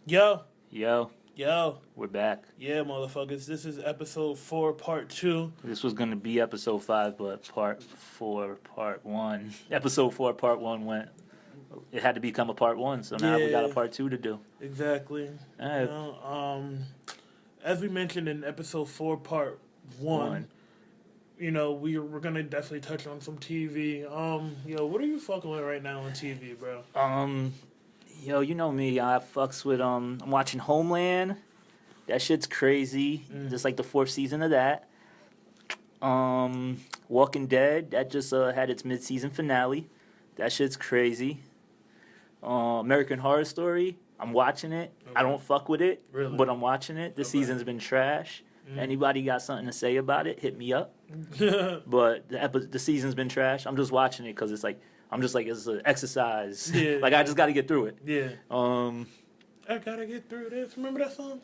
Yo, Yo, yo, we're back. yeah, motherfuckers. This is episode 4, part 2. This was going to be episode 5, but part 4, part 1. Episode 4, part 1 went. It had to become a part 1, so now we got a part 2 to do. Exactly. All right. You know, as we mentioned in episode 4, part 1, you know, we're gonna definitely touch on some TV. Yo, what are you fucking with right now on TV, bro? Yo, you know me. I fucks with I'm watching Homeland. That shit's crazy. Just like the 4th season of that. Walking Dead. That just had its mid-season finale. That shit's crazy. American Horror Story. I'm watching it. Okay. I don't fuck with it, really? But I'm watching it. This season's been trash. Anybody got something to say about it? Hit me up. But the season's been trash. I'm just watching it because it's like it's an exercise. Yeah, like I just got to get through it. Yeah. I gotta get through this. Remember that song?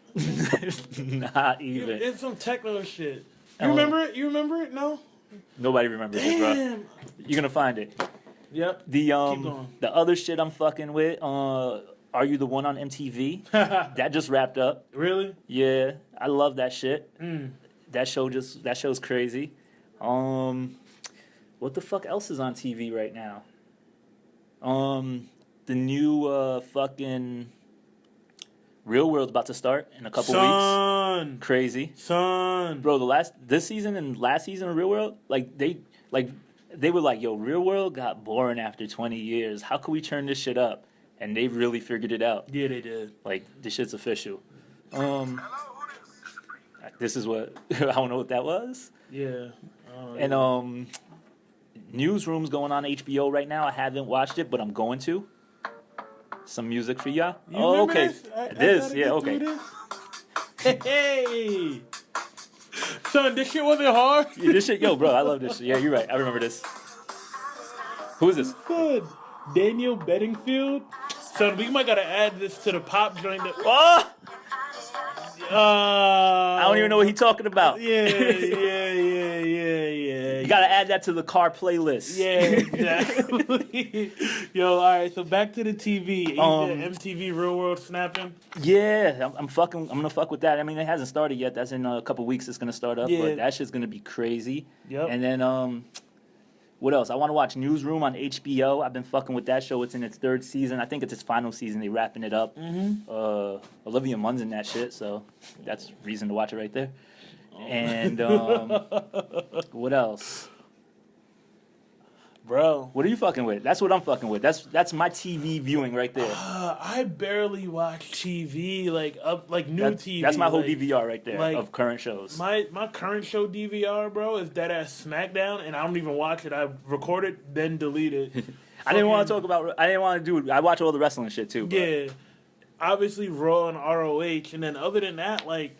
Not even. It's some techno shit. You remember it? You remember it? No. Nobody remembers it, bro. You're gonna find it. Yep. The other shit I'm fucking with. Are You the One on MTV? That just wrapped up. Really? Yeah, I love that shit. That show's crazy. What the fuck else is on TV right now? The new fucking Real World's about to start in a couple weeks. Crazy. Bro, this season and last season of Real World, they were like, yo, Real World got boring after 20 years. How could we turn this shit up? And they really figured it out. Yeah, they did. Like, this shit's official. This is what I don't know what that was. Yeah. And Newsroom's going on HBO right now. I haven't watched it, but I'm going to. Some music for y'all. Oh, okay. This, yeah, okay. Hey, son, this shit wasn't hard. Yeah, this shit, yo, bro, I love this shit. Yeah, you're right. I remember this. Who is this? Good. Daniel Bedingfield. Son, we might gotta add this to the pop joint. I don't even know what he's talking about. Yeah. You gotta add that to the car playlist. Yeah, exactly. Yo, all right. So back to the TV. MTV Real World snapping. Yeah, I'm gonna fuck with that. I mean, it hasn't started yet. That's in a couple weeks. It's gonna start up. Yeah. But that shit's gonna be crazy. Yep. And then what else? I want to watch Newsroom on HBO. I've been fucking with that show. It's in its 3rd season. I think it's its final season. They're wrapping it up. Olivia Munn's in that shit, so that's reason to watch it right there. And what else? Bro, what are you fucking with? That's what I'm fucking with. That's my TV viewing right there. I barely watch TV, like new TV. That's my whole DVR right there of current shows. My current show DVR, bro, is Deadass SmackDown, and I don't even watch it. I record it, then delete it. I didn't want to talk about. I didn't want to do it. I watch all the wrestling shit too. Bro. Yeah, obviously Raw and ROH, and then other than that, like.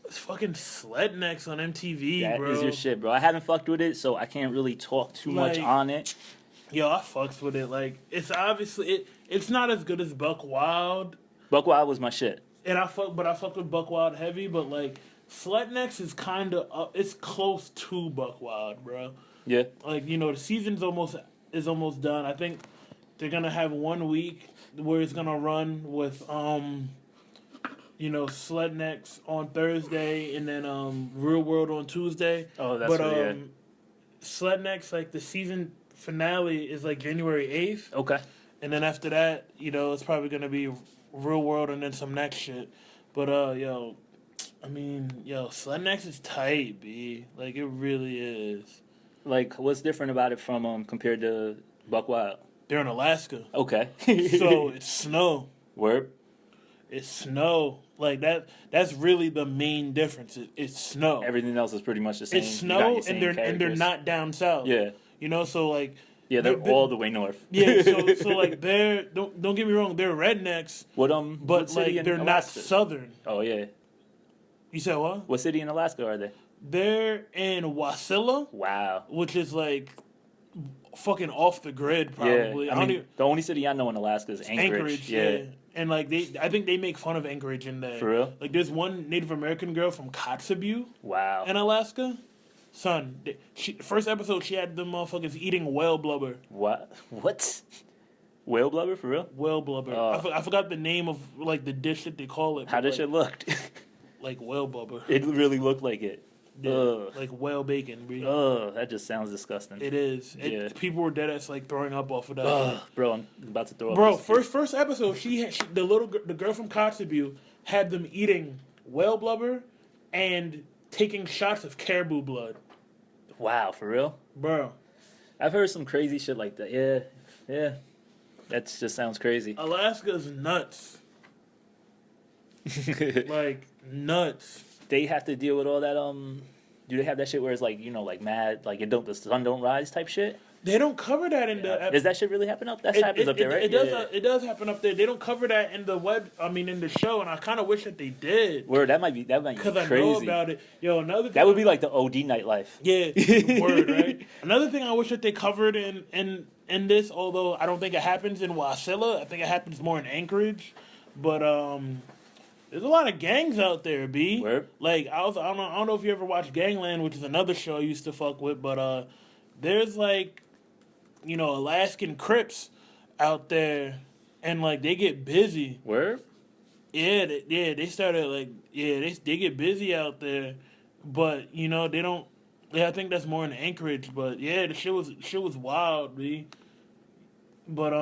It's fucking Slednex on MTV, bro. That is your shit, bro. I haven't fucked with it, so I can't really talk too much on it. Yo, I fucks with it. Like, it's obviously it's not as good as Buck Wild. Buck Wild was my shit. And I fucked with Buck Wild heavy, but like Slednex is kind of it's close to Buck Wild, bro. Yeah. Like, you know, the season's almost done. I think they're gonna have 1 week where it's gonna run with you know, Slednex on Thursday and then Real World on Tuesday. Oh, that's right, Slednex, like, the season finale is, like, January 8th. Okay. And then after that, you know, it's probably going to be Real World and then some next shit. But, Slednex is tight, B. Like, it really is. Like, what's different about it from compared to Buck Wild? They're in Alaska. Okay. So, it's snow. Word? It's snow. Like, that's really the main difference. It's snow. Everything else is pretty much the same. It's snow, and they're not down south. Yeah. You know, so, like... Yeah, they're all the way north. Yeah, so like, they're... Don't get me wrong, they're rednecks. What city like, they're in not Alaska? southern. Oh, yeah. You said what? What city in Alaska are they? They're in Wasilla. Wow. Which is, like... fucking off the grid, probably. Yeah, the only city I know in Alaska is Anchorage. Yeah. And, like, I think they make fun of Anchorage in there. For real? Like, there's one Native American girl from Kotzebue. Wow. In Alaska. Son, first episode, she had them motherfuckers eating whale blubber. What? Whale blubber for real? Whale blubber. I forgot the name of like the dish that they call it. How this shit looked? Like whale blubber. It really looked like it. Yeah, like whale bacon. Bro. That just sounds disgusting. It is. Yeah. People were dead ass like throwing up off of that. Bro, I'm about to throw up. Bro, first episode, the girl from Kotzebue had them eating whale blubber and taking shots of caribou blood. Wow, for real? Bro. I've heard some crazy shit like that. Yeah. That just sounds crazy. Alaska's nuts. Like, nuts. They have to deal with all that, do they have that shit where it's like, you know, like mad, like the sun don't rise type shit? They don't cover that in the... Does that shit really happen up? That happens up there, right? It does happen up there. They don't cover that in the show, and I kind of wish that they did. Word, that might be crazy. Because I know about it. Yo, another thing... That would be like the OD nightlife. Yeah, word, right? Another thing I wish that they covered in this, although I don't think it happens in Wasilla. I think it happens more in Anchorage. But, there's a lot of gangs out there, B. Word? Like, I don't know if you ever watched Gangland, which is another show I used to fuck with, but, there's, like... You know, Alaskan Crips out there, and like they get busy. Where? Yeah, they started like they get busy out there, but you know they don't. Yeah, I think that's more in Anchorage, but yeah, the shit was wild, B. But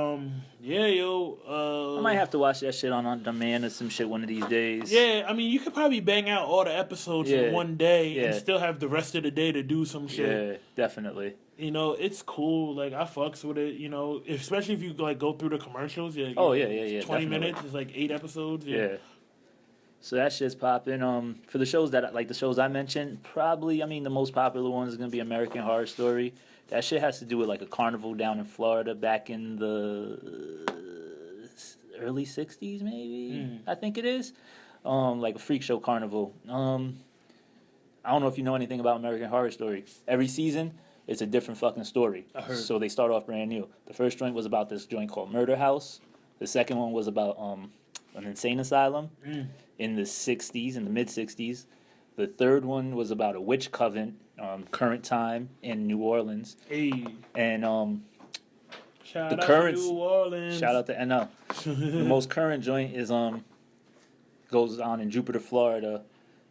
yeah, yo. I might have to watch that shit on demand or some shit one of these days. Yeah, I mean, you could probably bang out all the episodes in one day and still have the rest of the day to do some shit. Yeah, definitely. You know, it's cool. Like, I fucks with it, you know, especially if you, like, go through the commercials. Yeah. 20 definitely. Minutes is, like, 8 episodes. Yeah. So that shit's popping. For the shows the shows I mentioned, probably, I mean, the most popular one is going to be American Horror Story. That shit has to do with, like, a carnival down in Florida back in the early 60s, maybe? I think it is. Like a freak show carnival. I don't know if you know anything about American Horror Story. Every season... It's a different fucking story. I heard. So they start off brand new. The first joint was about this joint called Murder House. The second one was about an insane asylum in the 60s, in the mid-60s. The third one was about a witch coven, current time in New Orleans. Hey. And shout out to New Orleans. Shout out to NL. The most current joint is goes on in Jupiter, Florida.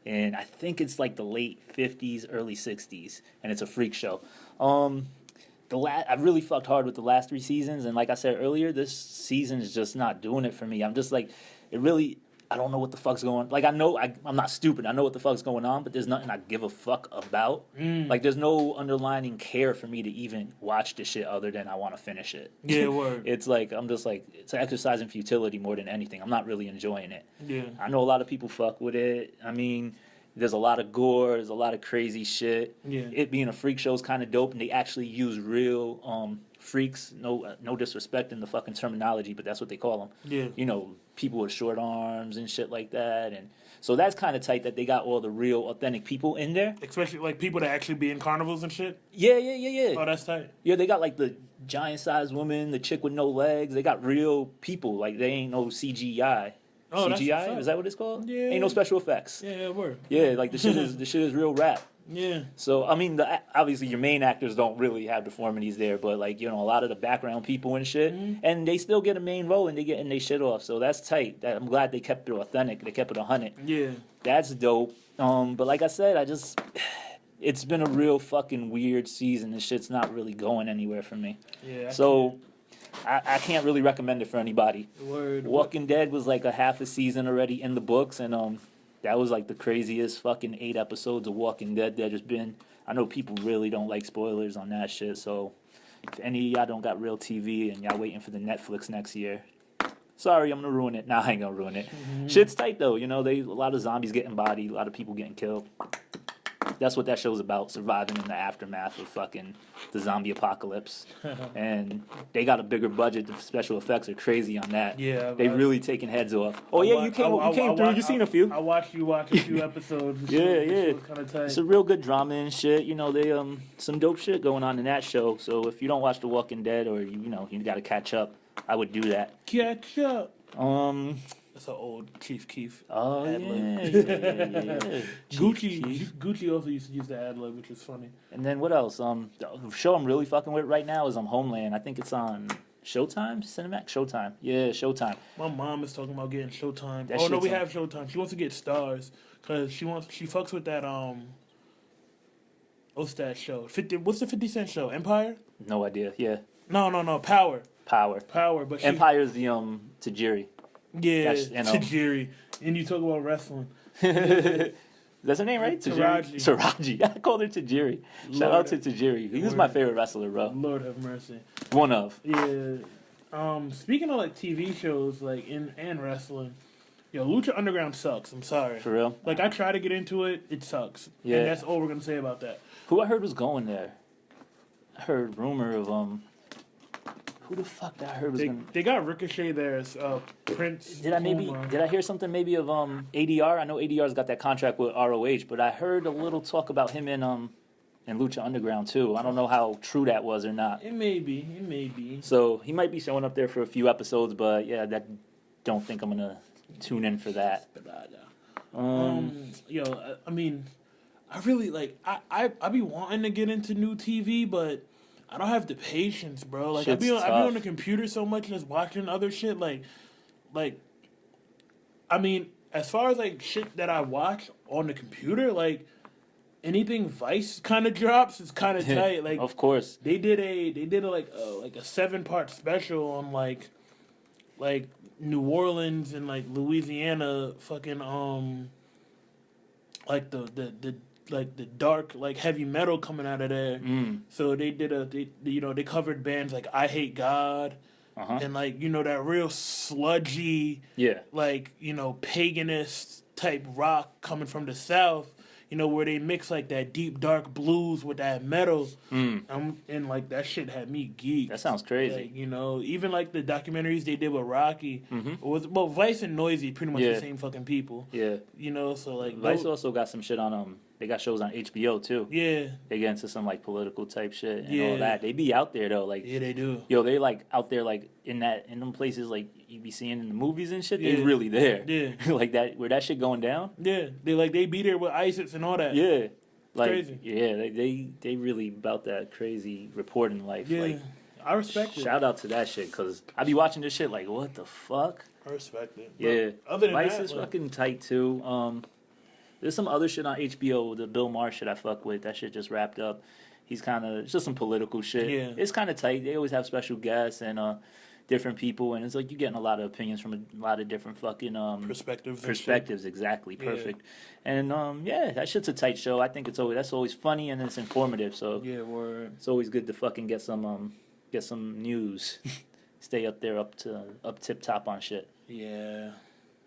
And I think it's like the late 50s, early 60s, and it's a freak show. I really fucked hard with the last 3 seasons, and like I said earlier, this season is just not doing it for me. I'm just like, I don't know what the fuck's going on. Like, I know, I'm not stupid. I know what the fuck's going on, but there's nothing I give a fuck about. Like, there's no underlining care for me to even watch this shit other than I want to finish it. Yeah, word. It's like, I'm just like, it's an exercise in futility more than anything. I'm not really enjoying it. Yeah. I know a lot of people fuck with it. I mean, there's a lot of gore. There's a lot of crazy shit. Yeah. It being a freak show is kind of dope, and they actually use real freaks. No disrespect in the fucking terminology, but that's what they call them. Yeah. You know, people with short arms and shit like that, and so that's kind of tight that they got all the real authentic people in there, especially like people that actually be in carnivals and shit. Yeah. Oh, that's tight. Yeah, they got like the giant sized woman, the chick with no legs. They got real people. Like, they ain't no CGI. Oh, CGI, is that what it's called? Yeah. Ain't no special effects. Yeah, word. Yeah, like the shit is real rap. Yeah. So I mean, obviously your main actors don't really have deformities there, but like, you know, a lot of the background people and shit, and they still get a main role and they getting their shit off. So that's tight. I'm glad they kept it authentic. They kept it 100. Yeah. That's dope. But like I said, it's been a real fucking weird season. This shit's not really going anywhere for me. Yeah. I can't really recommend it for anybody. Word. Walking Dead was like a half a season already in the books, and that was like the craziest fucking 8 episodes of Walking Dead there's been. I know people really don't like spoilers on that shit, so if any of y'all don't got real TV and y'all waiting for the Netflix next year, sorry, I'm gonna ruin it. Nah, I ain't gonna ruin it. Shit's tight though, you know, a lot of zombies getting bodied, a lot of people getting killed. That's what that show's about, surviving in the aftermath of fucking the zombie apocalypse. And they got a bigger budget. The special effects are crazy on that. Yeah. They really taking heads off. Oh, yeah, you came through. You seen a few. I watched you watch a few episodes. Yeah. It's kind of tight. It's a real good drama and shit. You know, they some dope shit going on in that show. So if you don't watch The Walking Dead, or you got to catch up, I would do that. Catch up. That's an old Chief Keef. Oh, yeah. Gucci also used to use the ad-lib, which is funny. And then what else? The show I'm really fucking with right now is Homeland. I think it's on Showtime? Cinemax? Showtime. Yeah, Showtime. My mom is talking about getting Showtime. Oh no, we have Showtime. She wants to get Stars because she fucks with that what's that show? What's the 50 Cent show? Empire? No idea. Yeah. No. Power. Power. But Empire's the Tajiri. Yeah, Tajiri. And you talk about wrestling. That's her name, right? Taraji. I called her Tajiri. Shout out to Tajiri. He was my favorite wrestler, bro. Lord have mercy. One of. Yeah. Speaking of like TV shows, like and wrestling, yo, Lucha Underground sucks. I'm sorry. For real? Like I try to get into it, it sucks. Yeah. And that's all we're gonna say about that. Who I heard was going there? I heard rumor of Who the fuck did I heard was going? They got Ricochet there as Prince. Did I hear something maybe of ADR? I know ADR's got that contract with ROH, but I heard a little talk about him in Lucha Underground too. I don't know how true that was or not. It may be. So he might be showing up there for a few episodes, but yeah, don't think I'm gonna tune in for that. Yo, I mean, I really like I be wanting to get into new TV, but I don't have the patience, bro. Like I be on the computer so much and just watching other shit. Like, I mean, as far as like shit that I watch on the computer, like anything Vice kind of drops is kind of tight. Like, of course, they did a like a 7-part special on like New Orleans and like Louisiana, fucking like the dark like heavy metal coming out of there. So they did they covered bands like I Hate God and like that real sludgy like paganist type rock coming from the South. Where they mix like that deep dark blues with that metal, and like that shit had me geeked. That sounds crazy. Like, even like the documentaries they did with Rocky, Vice and Noisy pretty much the same fucking people. Yeah, so like Vice also got some shit on They got shows on HBO too. Yeah, they get into some like political type shit and all that. They be out there though, like they do. Yo, they like out there like in them places like you be seeing in the movies and shit. They really there. Yeah, like that where that shit going down. Yeah, they be there with ISIS and all that. Yeah, like crazy. Yeah, they really about that crazy reporting life. Yeah, like, I respect it. Shout out to that shit because I be watching this shit like what the fuck. I respect it. Yeah, but other than Vice that, is fucking tight too. There's some other shit on HBO, the Bill Maher shit I fuck with. That shit just wrapped up. He's it's just some political shit. Yeah. It's kind of tight. They always have special guests and different people, and it's like you're getting a lot of opinions from a lot of different fucking perspectives. Exactly, perfect. And that shit's a tight show. I think that's always funny and it's informative. So yeah, word. It's always good to fucking get some news. Stay up there, up tip top on shit. Yeah,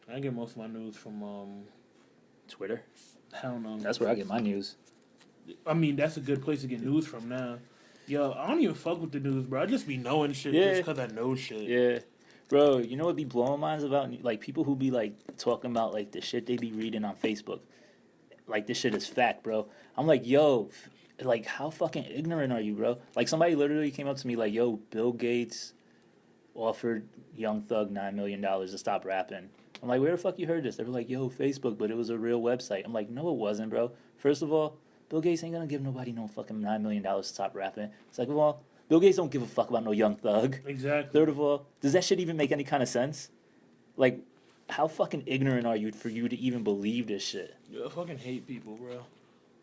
I get most of my news from Twitter. Hell no. That's where I get my news. I mean, that's a good place to get news from now. Yo, I don't even fuck with the news, bro. I just be knowing shit just because I know shit. Yeah. Bro, you know what be blowing minds about? Like, people who be, like, talking about, like, the shit they be reading on Facebook. Like, this shit is fact, bro. I'm like, yo, like, how fucking ignorant are you, bro? Like, somebody literally came up to me like, yo, Bill Gates offered Young Thug $9 million to stop rapping. I'm like, where the fuck you heard this? They were like, yo, Facebook, but it was a real website. I'm like, no, it wasn't, bro. First of all, Bill Gates ain't gonna give nobody no fucking $9 million to stop rapping. Second of all, Bill Gates don't give a fuck about no Young Thug. Exactly. Third of all, does that shit even make any kind of sense? Like, how fucking ignorant are you for you to even believe this shit? Yo, I fucking hate people, bro.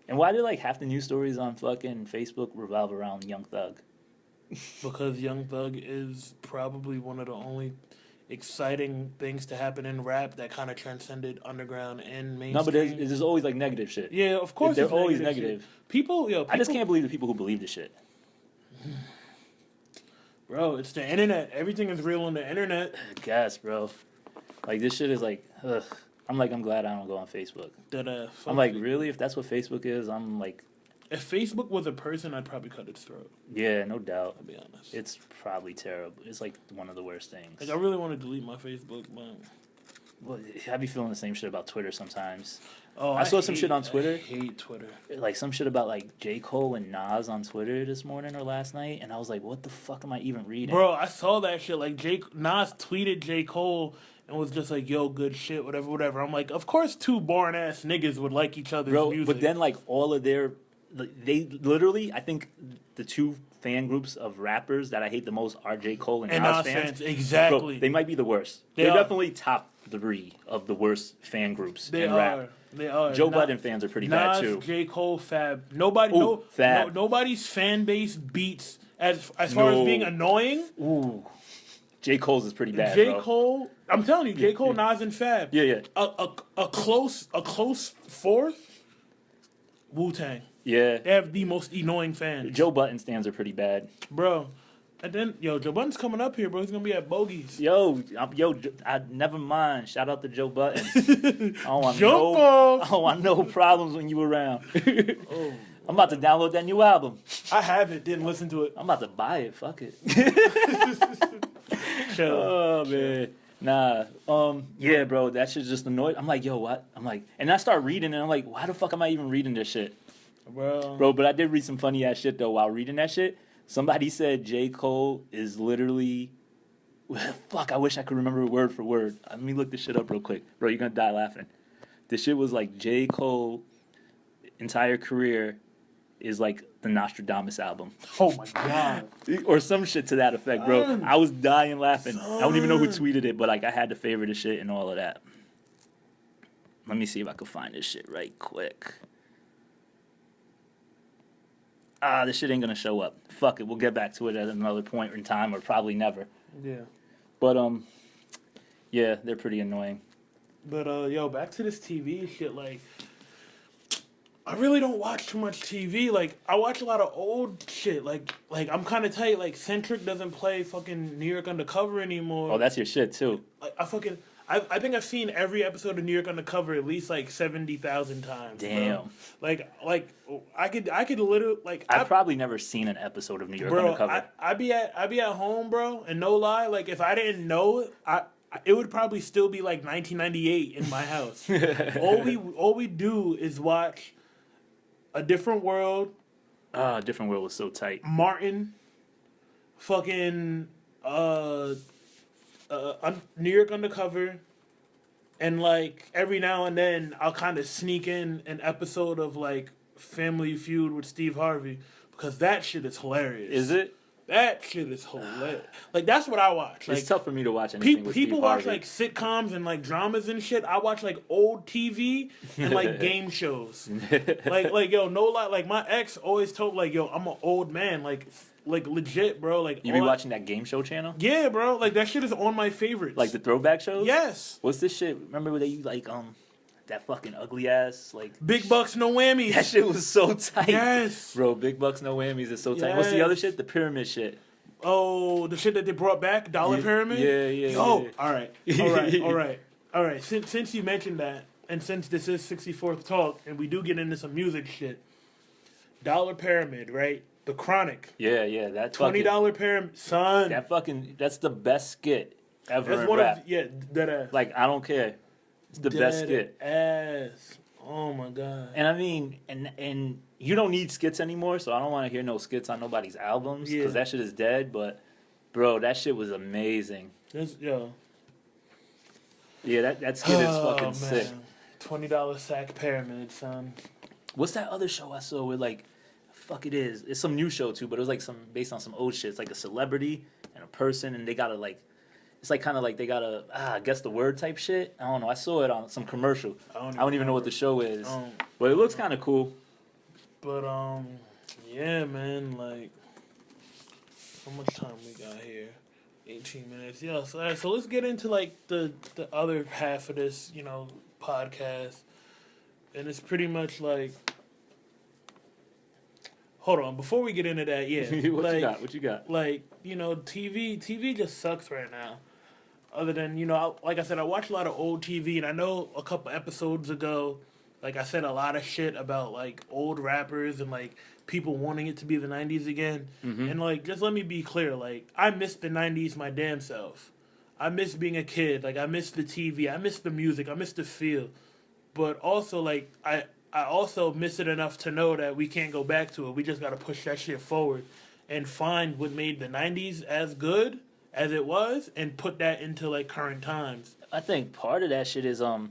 And why do, like, half the news stories on fucking Facebook revolve around Young Thug? Because Young Thug is probably one of the only exciting things to happen in rap that kind of transcended underground and mainstream. No, but there's always like negative shit. Yeah, of course. They're always negative. People, I just can't believe the people who believe this shit. Bro, it's the internet. Everything is real on the internet. I guess, bro. Like this shit is like, ugh. I'm glad I don't go on Facebook. I'm like, really? If that's what Facebook is, I'm like. If Facebook was a person, I'd probably cut its throat. Yeah, no doubt. I'll be honest. It's probably terrible. It's like one of the worst things. Like I really want to delete my Facebook, but well, I be feeling the same shit about Twitter sometimes. Oh, I saw some shit on Twitter. I hate Twitter. Like some shit about like J. Cole and Nas on Twitter this morning or last night, and I was like, what the fuck am I even reading? Bro, I saw that shit. Like Nas tweeted J. Cole and was just like, yo, good shit, whatever. I'm like, of course 2 boring ass niggas would like each other's music. But then like all of their. They literally, I think the 2 fan groups of rappers that I hate the most are J. Cole and Nas fans. Exactly. Bro, they might be the worst. They're definitely top 3 of the worst fan groups in rap. They are. Joe Budden fans are pretty bad too. J. Cole, Fab. Nobody's fan base beats as far as being annoying. Ooh. J. Cole's is pretty bad. J. Cole, I'm telling you, J. Cole, Nas, and Fab. Yeah. A close fourth. Wu-Tang. Yeah. They have the most annoying fans. Joe Budden stands are pretty bad. Bro. And then, Joe Budden's coming up here, bro. He's going to be at Bogies. Never mind. Shout out to Joe Budden. I want no problems when you around. I'm about to download that new album. I have it. Didn't listen to it. I'm about to buy it. Fuck it. Chill. Oh, man. Nah. Yeah, bro. That shit just annoyed. I'm like, yo, what? And I start reading, and I'm like, why the fuck am I even reading this shit? Bro, but I did read some funny ass shit though while reading that shit. Somebody said J. Cole is literally, fuck, I wish I could remember word for word. Let me look this shit up real quick. Bro, you're gonna die laughing. This shit was like J. Cole entire career is like the Nostradamus album. Oh my god. Or some shit to that effect, bro. I was dying laughing. I don't even know who tweeted it, but like I had to favorite the shit and all of that. Let me see if I can find this shit right quick. This shit ain't gonna show up. Fuck it, we'll get back to it at another point in time, or probably never. Yeah. But yeah, they're pretty annoying. But back to this TV shit. Like, I really don't watch too much TV. Like, I watch a lot of old shit. Like I'm kind of tight. Like, Centric doesn't play fucking New York Undercover anymore. Oh, that's your shit too. Like, I think I've seen every episode of New York Undercover at least like 70,000 times. Damn. Bro. Like I could literally like. I've probably never seen an episode of New York Undercover. I be at home, bro, and no lie, like if I didn't know it, it would probably still be like 1998 in my house. all we do is watch A Different World. Different World was so tight. Martin. Fucking New York Undercover, and like every now and then I'll kind of sneak in an episode of like Family Feud with Steve Harvey, because that shit is hilarious. Is it? That shit is hilarious. Like, that's what I watch. Like, it's tough for me to watch anything with Steve People watch Harvey. like sitcoms and like dramas and shit. I watch like old TV and like game shows. like yo, no lie. Like my ex always told like, yo, I'm an old man. Like legit, bro. Like you be watching that game show channel? Yeah, bro. Like that shit is on my favorites. Like the throwback shows? Yes. What's this shit? Remember when they like that fucking ugly ass like Big Bucks No Whammies? That shit was so tight. Yes. Bro, Big Bucks No Whammies is so tight. Yes. What's the other shit? The pyramid shit. Oh, the shit that they brought back, Dollar Pyramid. Yeah. Oh, all right. Since you mentioned that, and since this is 64th Talk, and we do get into some music shit, Dollar Pyramid, right? The Chronic. Yeah, that $20 Pyramid, son. That's the best skit ever. That's in rap. Dead ass. Like, I don't care. It's the best skit. Ass. Oh my god. And I mean, and you don't need skits anymore, so I don't want to hear no skits on nobody's albums because that shit is dead. But bro, that shit was amazing. Yeah, that skit is fucking sick. $20 sack pyramid, son. What's that other show I saw with like, fuck it is? It's some new show too, but it was like based on some old shit. It's like a celebrity and a person, and they gotta like. It's like kind of like they gotta guess the word type shit. I don't know. I saw it on some commercial. I don't even know what the show is, but it looks kind of cool. But yeah, man. Like, how much time we got here? 18 minutes. Yeah. So let's get into like the other half of this, podcast, and it's pretty much like. Hold on, before we get into that, What you got? Like, TV just sucks right now. Other than, like I said, I watch a lot of old TV, and I know a couple episodes ago, like I said a lot of shit about like old rappers and like people wanting it to be the 90s again. Mm-hmm. And like, just let me be clear, like I miss the 90s my damn self. I miss being a kid. Like I miss the TV. I miss the music. I miss the feel. But also like I also miss it enough to know that we can't go back to it. We just got to push that shit forward and find what made the 90s as good as it was and put that into, like, current times. I think part of that shit is, well,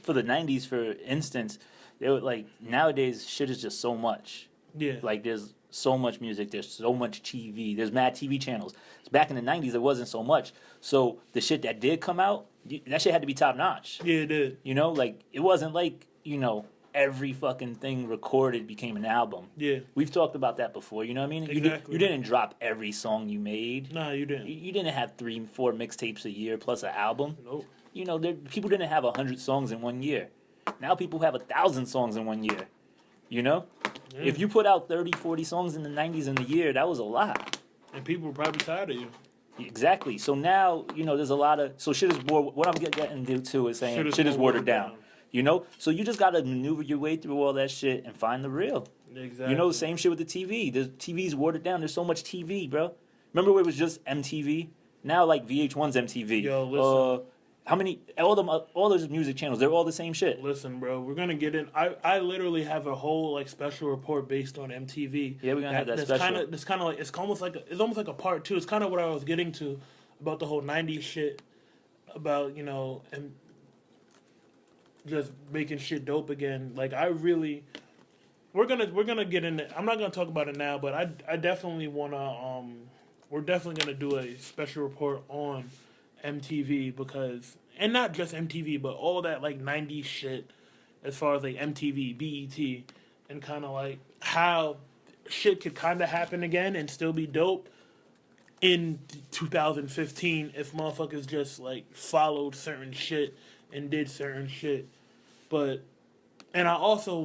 for the 90s, for instance, they were, like, nowadays shit is just so much. Yeah. Like, there's so much music. There's so much TV. There's mad TV channels. Back in the 90s, there wasn't so much. So the shit that did come out, that shit had to be top notch. Yeah, it did. You know, like, it wasn't like, you know, every fucking thing recorded became an album. Yeah. We've talked about that before, you know what I mean? Exactly. You didn't drop every song you made. Nah, you didn't. You didn't have 3-4 mixtapes a year plus an album. Nope. You know, people didn't have 100 songs in 1 year. Now people have 1,000 songs in 1 year. You know? Yeah. If you put out 30, 40 songs in the 90s in a year, that was a lot. And people were probably tired of you. Exactly. So now, you know, there's a lot of... So shit is more... What I'm getting to is saying shit is watered down. You know? So you just got to maneuver your way through all that shit and find the real. Exactly. You know, the same shit with the TV. The TV's watered down. There's so much TV, bro. Remember where it was just MTV? Now, like, VH1's MTV. Yo, listen. How many... All those music channels, they're all the same shit. Listen, bro, we're going to get in... I literally have a whole, like, special report based on MTV. Yeah, we're going to have that special. It's kind of like... It's almost like a part two. It's kind of what I was getting to about the whole 90s shit. About, you know... and just making shit dope again. Like, I really... We're gonna get in it. I'm not gonna talk about it now, but I definitely wanna we're definitely gonna do a special report on MTV because, and not just MTV, but all that like 90s shit as far as like MTV, BET, and kind of like how shit could kind of happen again and still be dope in 2015 if motherfuckers just like followed certain shit and did certain shit. But, and I also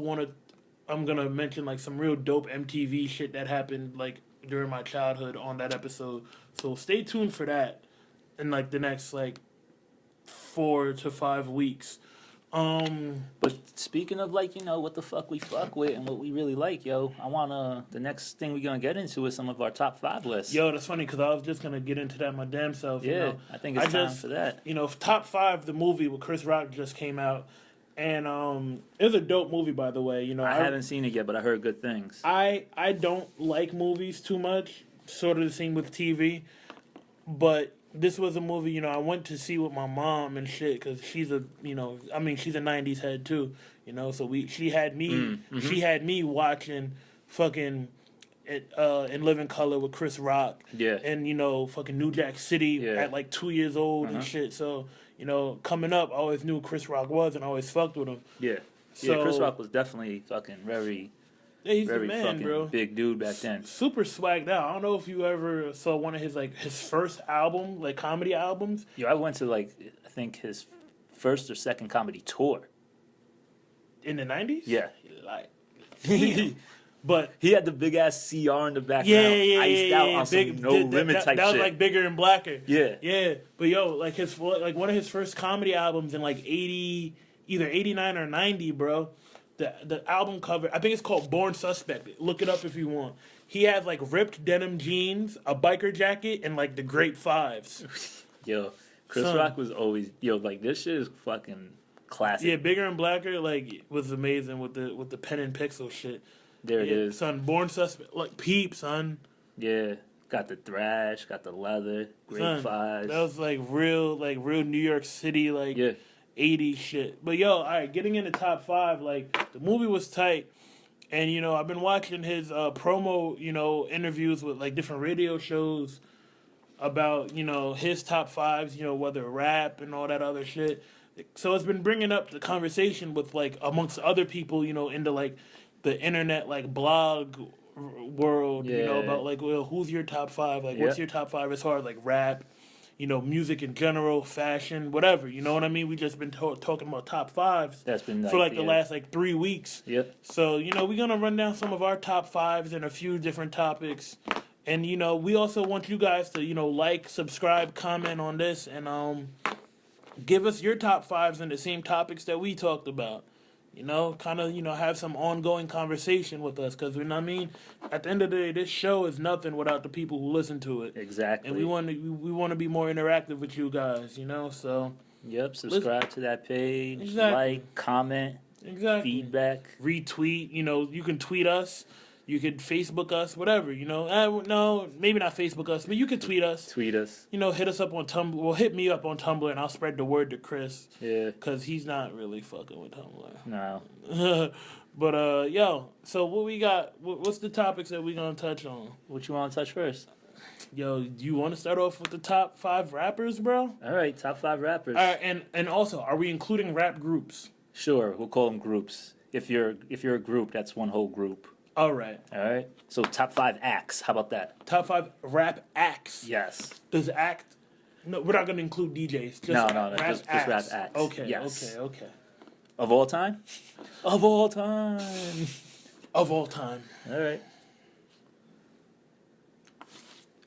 I'm gonna mention like some real dope MTV shit that happened like during my childhood on that episode. So stay tuned for that in like the next like 4 to 5 weeks. But speaking of like, you know, what the fuck we fuck with and what we really like, yo, the next thing we're gonna get into is some of our top 5 lists. Yo, that's funny because I was just gonna get into that my damn self. Yeah, you know? I think it's time for that. You know, top 5, the movie with Chris Rock just came out. And it was a dope movie, by the way. You know, I haven't seen it yet, but I heard good things. I don't like movies too much. Sort of the same with TV. But this was a movie, you know, I went to see with my mom and shit because she's a, you know, I mean, she's a 90s head too, you know. So she had me watching fucking In Living Color with Chris Rock. Yeah. And, you know, fucking New Jack City at like 2 years old and shit. So, you know, coming up, I always knew who Chris Rock was and I always fucked with him. Yeah. So, yeah, Chris Rock was definitely fucking very he's very the man, fucking bro. Big dude back then. Super swagged out. I don't know if you ever saw one of his like his first album, like comedy albums. Yo, I went to like I think his first or second comedy tour. In the 90s? Yeah. Like but he had the big ass CR in the background, iced out on some No Limit type shit. That was like Bigger and Blacker. Yeah. Yeah. But yo, like one of his first comedy albums in like 80, either 89 or 90, bro. The album cover, I think it's called Born Suspect. Look it up if you want. He has like ripped denim jeans, a biker jacket, and like the Great Fives. Yo, Chris Rock was always like this shit is fucking classic. Yeah, Bigger and Blacker like was amazing with the pen and pixel shit. There it is, son. Born Suspect, like Peep, son. Yeah, got the thrash, got the leather, Great Fives. That was like real New York City, like 80s shit. But yo, all right, getting into top 5, like the movie was tight, and you know I've been watching his promo, you know, interviews with like different radio shows about you know his top 5s, you know, whether rap and all that other shit. So it's been bringing up the conversation with like amongst other people, you know, into like the internet like blog world, you know, about like, well, who's your top 5? Like, what's your top 5 as far as like rap, you know, music in general, fashion, whatever. You know what I mean? We just been talking about top 5s. That's been for like the last like 3 weeks. Yep. So you know, we're gonna run down some of our top 5s and a few different topics. And you know, we also want you guys to you know like, subscribe, comment on this, and give us your top 5s and the same topics that we talked about. You know, kind of, you know, have some ongoing conversation with us. Because, you know what I mean? At the end of the day, this show is nothing without the people who listen to it. Exactly. And we want to be more interactive with you guys, you know? So. Yep, subscribe to that page. Exactly. Like, comment. Exactly. Feedback. Retweet. You know, you can tweet us. You could Facebook us, whatever, you know. No, maybe not Facebook us, but you could tweet us. Tweet us. You know, hit us up on Tumblr. Well, hit me up on Tumblr, and I'll spread the word to Chris. Yeah. Because he's not really fucking with Tumblr. No. But, yo, so what we got? What's the topics that we going to touch on? What you want to touch first? Yo, do you want to start off with the top 5 rappers, bro? All right, top 5 rappers. All right, and also, are we including rap groups? Sure, we'll call them groups. If you're a group, that's one whole group. All right. All right. So top 5 acts. How about that? Top 5 rap acts. Yes. Does act? No, we're not going to include DJs. Just no, just rap acts. Okay. Yes. Okay. Of all time? Of all time. Of all time. All right.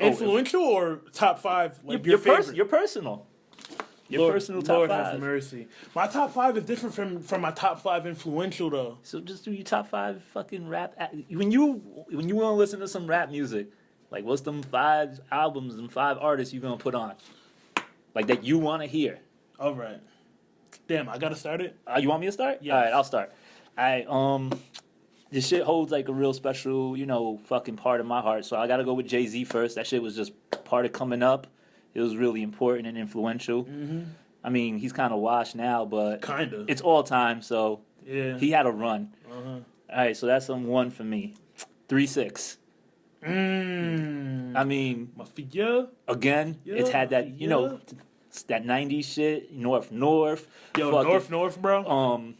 Influential or top 5? Like your favorite? Your personal. Your personal top 5. Lord have mercy. My top 5 is different from my top 5 influential though. So just do your top 5 fucking rap. When you want to listen to some rap music, like what's them 5 albums and 5 artists you gonna put on, like that you want to hear? All right. Damn, I gotta start it. You want me to start? Yeah. All right, I'll start. This shit holds like a real special, fucking part of my heart. So I gotta go with Jay-Z first. That shit was just part of coming up. It was really important and influential. Mm-hmm. I mean, he's kind of washed now, but kinda. It's all time, so yeah, he had a run. Uh-huh. All right, so that's 1 for me. 3-6. I mean, again, it's had that that 90s shit, North. Yo, fucking, North, bro.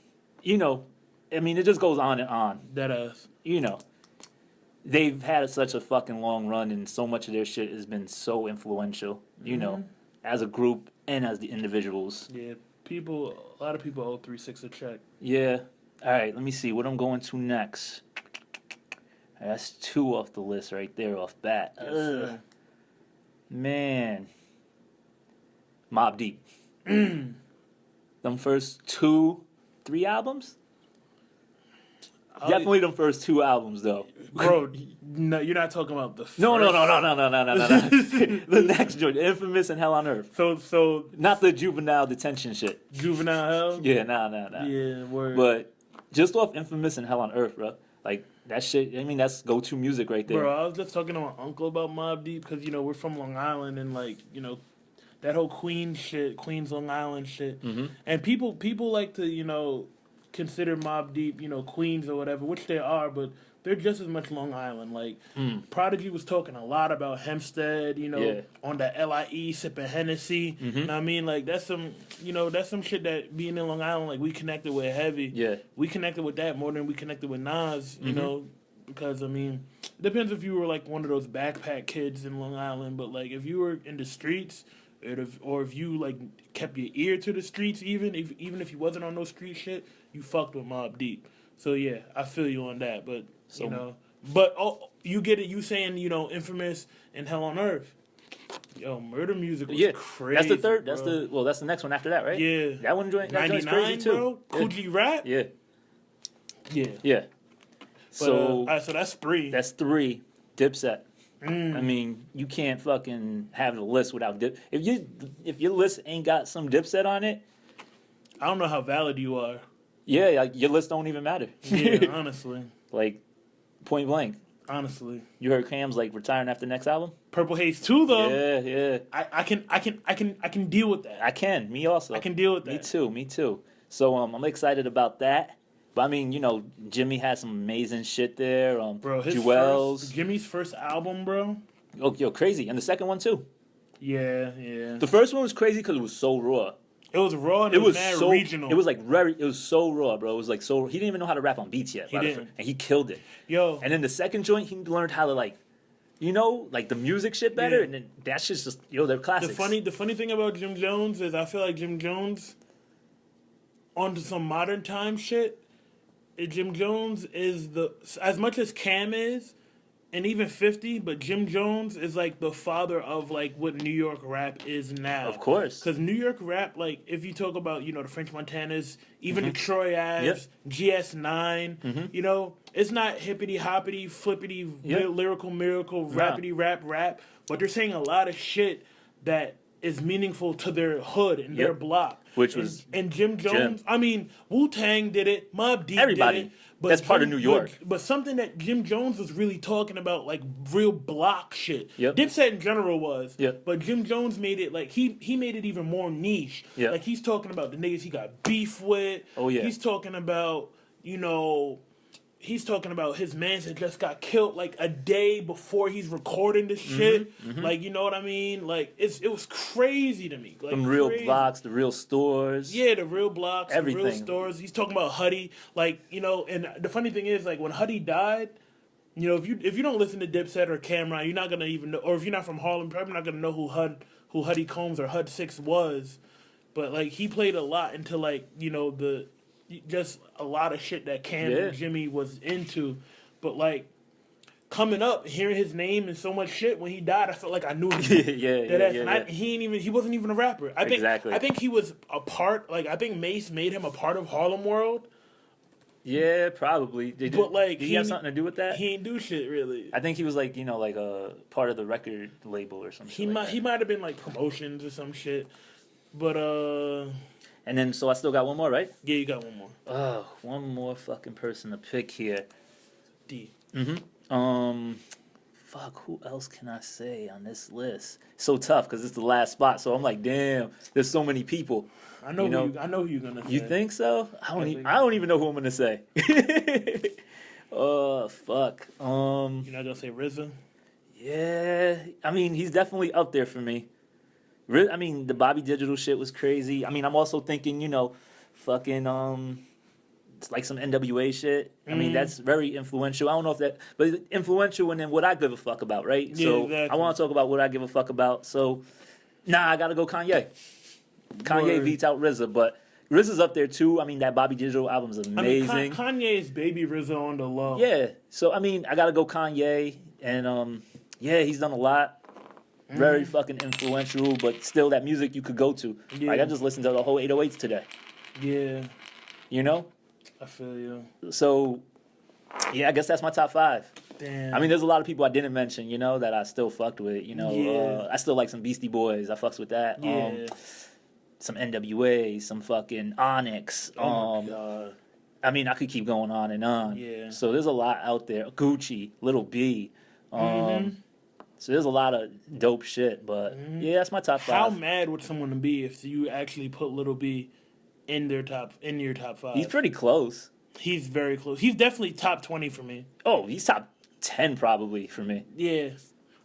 I mean, it just goes on and on. That ass. They've had such a fucking long run, and so much of their shit has been so influential, as a group and as the individuals. Yeah, a lot of people owe 3-6 a check. Yeah. All right, let me see what I'm going to next. That's 2 off the list right there off bat. Yes, man. Mobb Deep. Them first 2-3 albums? Definitely them first 2 albums, though. Bro, no, you're not talking about the first. No. The next joint, Infamous and Hell on Earth. So not the juvenile detention shit. Juvenile Hell? Yeah, nah. Yeah, word. But just off Infamous and Hell on Earth, bro. Like, that shit, I mean, that's go-to music right there. Bro, I was just talking to my uncle about Mobb Deep because, we're from Long Island and, that whole Queens, Long Island shit. Mm-hmm. And people like to, consider Mobb Deep, Queens or whatever, which they are, but they're just as much Long Island. Like, Prodigy was talking a lot about Hempstead, on the LIE, sipping Hennessy. Mm-hmm. You know what I mean? Like, that's some shit that being in Long Island, like, we connected with heavy. Yeah. We connected with that more than we connected with Nas, you know, because, I mean, it depends if you were, like, one of those backpack kids in Long Island, but, like, if you were in the streets, or if you, like, kept your ear to the streets, even if you wasn't on no street shit, you fucked with Mobb Deep. So, yeah, I feel you on that, but... But you get it. You saying Infamous and Hell on Earth. Yo, murder music was crazy. That's the third. Bro. That's the next one after that, right? Yeah, that one joint. That joint's 99, crazy too. Bro. Coogee Rap. Yeah. So so that's 3. That's 3. Dipset. I mean, you can't fucking have a list without Dip. If your list ain't got some Dipset on it, I don't know how valid you are. Yeah, like, your list don't even matter. Yeah, honestly. Like, point blank. Honestly. You heard Cam's like retiring after the next album? Purple Haze 2 though. Yeah. I can deal with that. I can. Me also. I can deal with that. Me too. So I'm excited about that. But I mean, Jimmy had some amazing shit there. Bro, Jimmy's first album, bro. Oh, yo, crazy. And the second one too. Yeah. The first one was crazy because it was so raw. It was raw and it was mad so regional. It was it was so raw, bro. It was like so. He didn't even know how to rap on beats yet. And he killed it. Yo. And then the second joint, he learned how to the music shit better. Yeah. And then that shit's just they're classics. The funny thing about Jim Jones is I feel like Jim Jones, onto some modern time shit. Jim Jones is as much as Cam is, and even 50, but Jim Jones is like the father of like what New York rap is now. Of course. Because New York rap, like if you talk about, the French Montanas, even the Troy Aves, GS9, it's not hippity hoppity, flippity, lyrical miracle, rapidy rap, but they're saying a lot of shit that is meaningful to their hood and their block. Which was and Jim Jones. I mean, Wu-Tang did it. Mobb Deep Everybody. did it. But that's part of New York. But something that Jim Jones was really talking about, like real block shit. Yep. Dipset in general was. Yep. But Jim Jones made it like he made it even more niche. Yep. Like he's talking about the niggas he got beef with. Oh yeah. He's talking about, he's talking about his mans that just got killed like a day before he's recording this shit. Mm-hmm. Like, you know what I mean? Like it was crazy to me. Like them real blocks, the real stores. Yeah, the real blocks, everything. The real stores. He's talking about Huddy. Like, and the funny thing is, like, when Huddy died, if you don't listen to Dipset or Cameron, you're not gonna even know, or if you're not from Harlem, you're probably not gonna know who Huddy Combs or Hud 6 was. But like he played a lot into like, just a lot of shit that Cam and Jimmy was into. But like coming up, hearing his name and so much shit, when he died, I felt like I knew him. He wasn't even a rapper. I think he was a part, like I think Mace made him a part of Harlem World. Yeah, probably. Did he have something to do with that? He didn't do shit really. I think he was like, like a part of the record label or something. He might have been like promotions or some shit. But and then, so I still got one more, right? Yeah, you got one more. Oh, one more fucking person to pick here. D. Mm-hmm. Fuck, who else can I say on this list? So tough, because it's the last spot, so I'm like, damn, there's so many people. I know who you're gonna say. You think so? I don't even know who I'm gonna say. Oh, fuck. You're not gonna say RZA? Yeah, I mean, he's definitely up there for me. I mean, the Bobby Digital shit was crazy. I mean, I'm also thinking, fucking, it's like some NWA shit. I mean, that's very influential. I don't know if that, but influential and then what I give a fuck about, right? Yeah, so exactly. I want to talk about what I give a fuck about. So, I gotta go Kanye. Kanye beats out RZA, but RZA's up there too. I mean, that Bobby Digital album's amazing. I mean, Kanye's baby RZA on the low. Yeah. So, I mean, I gotta go Kanye, and he's done a lot. Very fucking influential, but still that music you could go to. Yeah. Like, I just listened to the whole 808s today. Yeah. I feel you. So, yeah, I guess that's my top 5. Damn. I mean, there's a lot of people I didn't mention, that I still fucked with. I still like some Beastie Boys. I fucks with that. Yeah. Some NWA, some fucking Onyx. Oh my God. I mean, I could keep going on and on. Yeah. So there's a lot out there. Gucci, Little B. So there's a lot of dope shit, but yeah, that's my top 5. How mad would someone be if you actually put Little B in your top 5? He's pretty close. He's very close. He's definitely top 20 for me. Oh, he's top 10 probably for me. Yeah.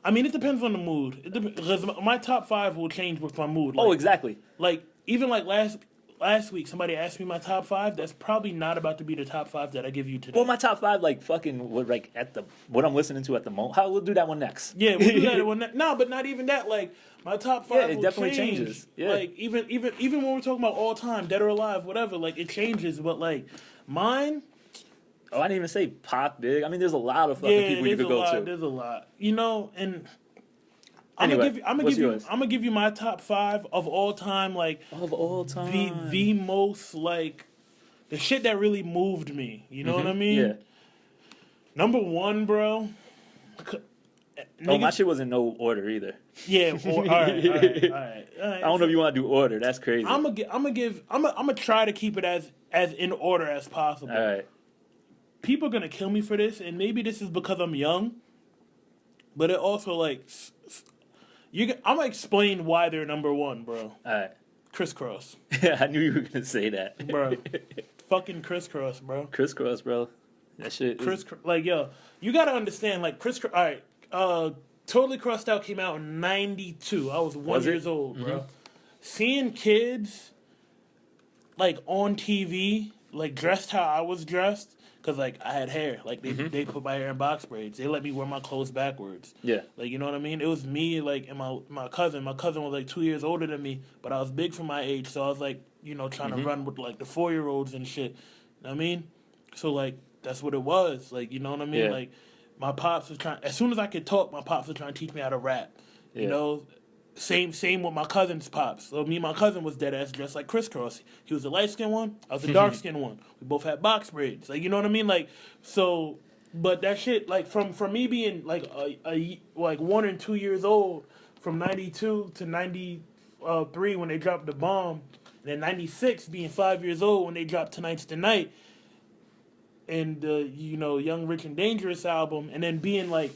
I mean, it depends on the mood. Because my top 5 will change with my mood. Like, exactly. Like, even like last week, somebody asked me my top 5. That's probably not about to be the top 5 that I give you today. Well, my top 5, like fucking, what I'm listening to at the moment. We'll do that one next. Yeah, we'll do that one next. No, but not even that. Like my top 5. Yeah, it definitely changes. Yeah. Like even when we're talking about all time, dead or alive, whatever. Like it changes. But like mine. Oh, I didn't even say Pac, big. I mean, there's a lot of fucking people you could go to. There's a lot. And. Anyway, I'm gonna give you my top 5 of all time, like of all time. The most like the shit that really moved me. You know what I mean? Yeah. Number 1, bro. My shit was in no order either. Yeah. All right. I don't know if you want to do order. That's crazy. I'm gonna try to keep it as in order as possible. All right. People are gonna kill me for this, and maybe this is because I'm young, but it also like. I'm gonna explain why they're number 1, bro. All right. Crisscross. Yeah, I knew you were gonna say that, bro. Fucking Crisscross, bro. Crisscross, bro. That shit. Like, yo, you gotta understand, like Crisscross. All right, Totally Crossed Out came out in '92. I was 1 years old, bro. Seeing kids like on TV, like dressed how I was dressed. Because, like, I had hair. Like, they put my hair in box braids. They let me wear my clothes backwards. Yeah. Like, you know what I mean? It was me, like, and my cousin. My cousin was, like, 2 years older than me. But I was big for my age. So I was, like, trying to run with, like, the 4-year-olds and shit. You know what I mean? So, like, that's what it was. Like, you know what I mean? Yeah. Like, my pops was trying... As soon as I could talk, my pops was trying to teach me how to rap. Yeah. You know? Same with my cousin's pops. So me and my cousin was dead ass dressed like Crisscross. He was the light skinned one. I was the dark skinned one. We both had box braids. Like, you know what I mean? Like, so, but that shit, like from me being like like 1 and 2 years old, from '92 to '93 when they dropped the bomb, And then 96 being 5 years old when they dropped Tonight's the Night and the, Young, Rich, and Dangerous album. And then being like,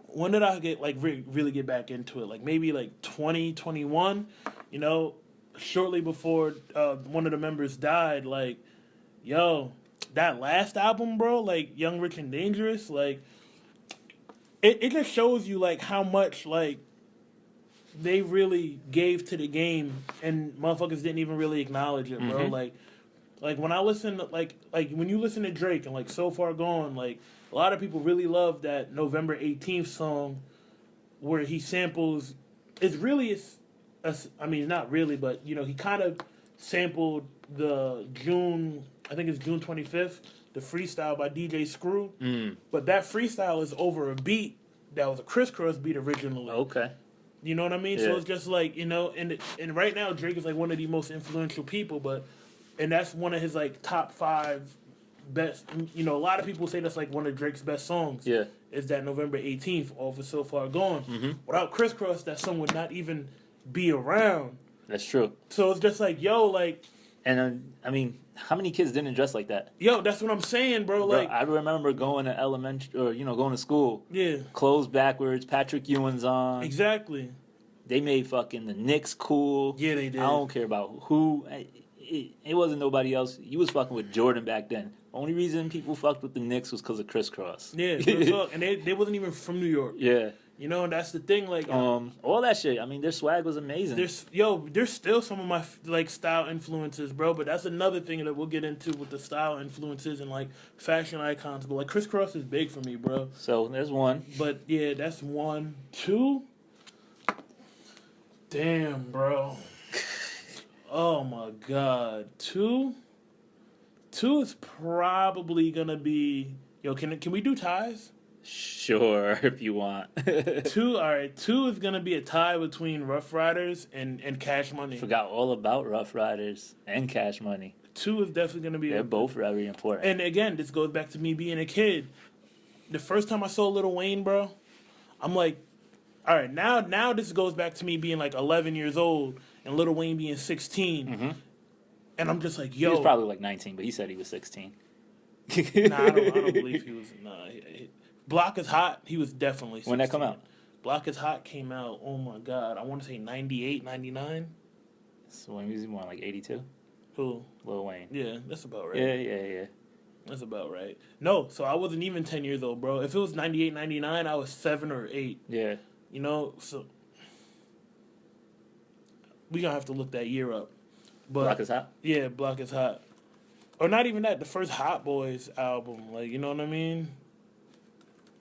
when did I get, like, really get back into it? Like, maybe, like, 2021, shortly before one of the members died. Like, yo, that last album, bro, like, Young, Rich, and Dangerous, like, it just shows you, like, how much, like, they really gave to the game and motherfuckers didn't even really acknowledge it, bro. Mm-hmm. Like when I listen to, like when you listen to Drake and, like, So Far Gone, like, a lot of people really love that November 18th song where he samples, I mean, not really, but, he kind of sampled the I think it's June 25th, the freestyle by DJ Screw. Mm. But that freestyle is over a beat that was a crisscross beat originally. Okay. You know what I mean? Yeah. So it's just like, and right now Drake is, like, one of the most influential people, and that's one of his, like, top 5 best, a lot of people say that's, like, one of Drake's best songs. Yeah. Is that November 18th off of So Far Gone. Mm-hmm. Without crisscross, that song would not even be around. That's true. So it's just like, yo, like... And, I mean, how many kids didn't dress like that? Yo, that's what I'm saying, bro. Like, I remember going to elementary, or, going to school. Yeah. Clothes backwards, Patrick Ewing's on. Exactly. They made fucking the Knicks cool. Yeah, they did. I don't care about who. It wasn't nobody else. You was fucking with Jordan back then. Only reason people fucked with the Knicks was because of crisscross. Yeah, and they wasn't even from New York. Yeah. And that's the thing, like... all that shit. I mean, their swag was amazing. There's still some of my, like, style influences, bro, but that's another thing that we'll get into with the style influences and, like, fashion icons. But, like, crisscross is big for me, bro. So, there's one. But, yeah, that's 1. 2... Damn, bro. Oh, my God. 2 is probably going to be... Yo, can we do ties? Sure, if you want. 2, all right. 2 is going to be a tie between Rough Riders and Cash Money. Forgot all about Rough Riders and Cash Money. 2 is definitely going to be... They're both very important. And, again, this goes back to me being a kid. The first time I saw Lil Wayne, bro, I'm like... All right, now this goes back to me being, like, 11 years old and Lil Wayne being 16. Mm-hmm. And I'm just like, yo. He was probably, like, 19, but he said he was 16. Nah, I don't believe he was. Nah. Block is Hot, he was definitely 16. When that come out? Block is Hot came out, oh, my God. I want to say 98, 99. So when he was born, like, 82? Who? Lil Wayne. Yeah, that's about right. Yeah. That's about right. No, so I wasn't even 10 years old, bro. If it was 98, 99, I was 7 or 8. Yeah. So we gonna have to look that year up. But Block is Hot? Yeah, Block is Hot. Or not even that, the first Hot Boys album. Like, you know what I mean?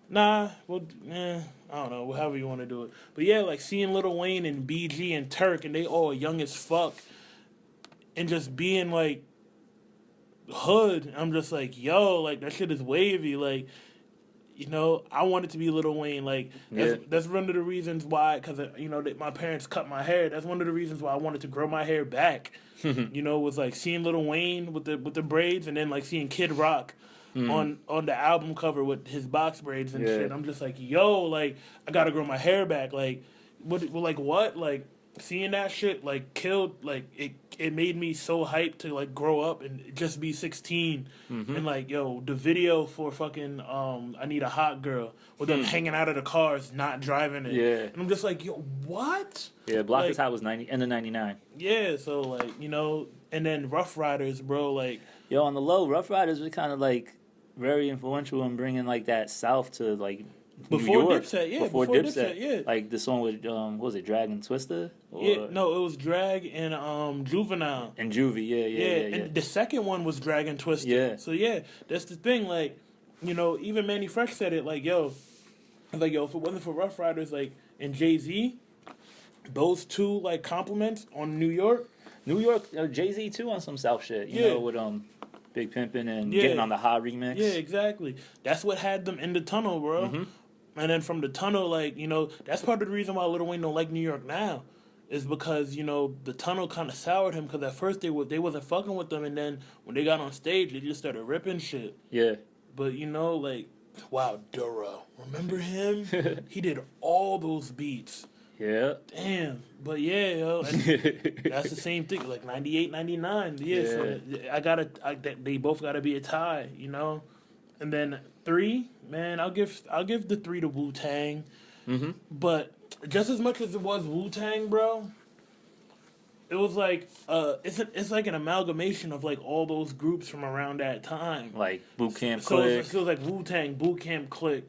Nah, well, I don't know, however you want to do it. But yeah, like seeing Lil Wayne and BG and Turk, and they all young as fuck, and just being like hood, I'm just like, yo, like that shit is wavy, like... I wanted to be Lil Wayne. Like, that's one of the reasons why, because, my parents cut my hair. That's one of the reasons why I wanted to grow my hair back. Was like seeing Lil Wayne with the braids, and then like seeing Kid Rock on the album cover with his box braids and shit. I'm just like, yo, like, I gotta grow my hair back. Like, what? Like, seeing that shit, like, killed, like, it made me so hyped to, like, grow up and just be 16. Mm-hmm. And, like, yo, the video for fucking I Need a Hot Girl with them hanging out of the cars, not driving it. Yeah. And I'm just like, yo, what? Yeah, Block is Hot was end of 99. Yeah, so, like, and then Rough Riders, bro, like... Yo, on the low, Rough Riders were kind of, like, very influential in bringing, like, that South to, like... Before New York. Dipset, yeah. Before Dipset, yeah. Like the song with, what was it, Drag and Twista? Yeah, no, it was Drag and Juvenile. And Juvie, yeah. And the second one was Drag and Twista. Yeah. So, yeah, that's the thing. Like, even Manny Fresh said it, like, yo, if it wasn't for Rough Riders, like, and Jay-Z, those two, like, compliments on New York. Jay-Z, too, on some South shit, you know, with, Big Pimpin' and getting on the Ha remix. Yeah, exactly. That's what had them in the tunnel, bro. Mm-hmm. And then from the tunnel, like, that's part of the reason why Lil Wayne don't like New York now. Is because, the tunnel kind of soured him. Because at first they wasn't fucking with them. And then when they got on stage, they just started ripping shit. Yeah. But, like, wow, Duro. Remember him? He did all those beats. Yeah. Damn. But yeah, yo, that's the same thing. Like 98, 99. Yeah. So they both gotta be a tie, you know. And then 3, man, I'll give the 3 to Wu-Tang. Mm-hmm. But just as much as it was Wu-Tang, bro, it was like it's like an amalgamation of like all those groups from around that time. Like Boot Camp So Click. it was like Wu-Tang, Boot Camp Click,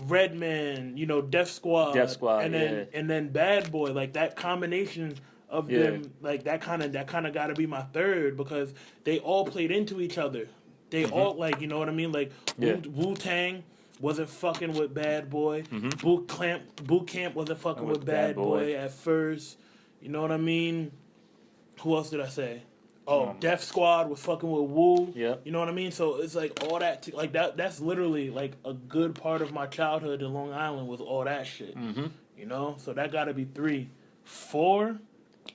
Redman, you know, Def Squad, and then Bad Boy, like that combination of them, like that kind of got to be my third because they all played into each other. They all like, you know what I mean? Like Wu-Tang wasn't fucking with Bad Boy. Boot Camp wasn't fucking with Bad Boy at first. You know what I mean? Who else did I say? Oh, Def Squad was fucking with Wu. Yeah. You know what I mean? So it's like all that, like that's literally like a good part of my childhood in Long Island was all that shit. Mm-hmm. You know? So that gotta be 3. 4,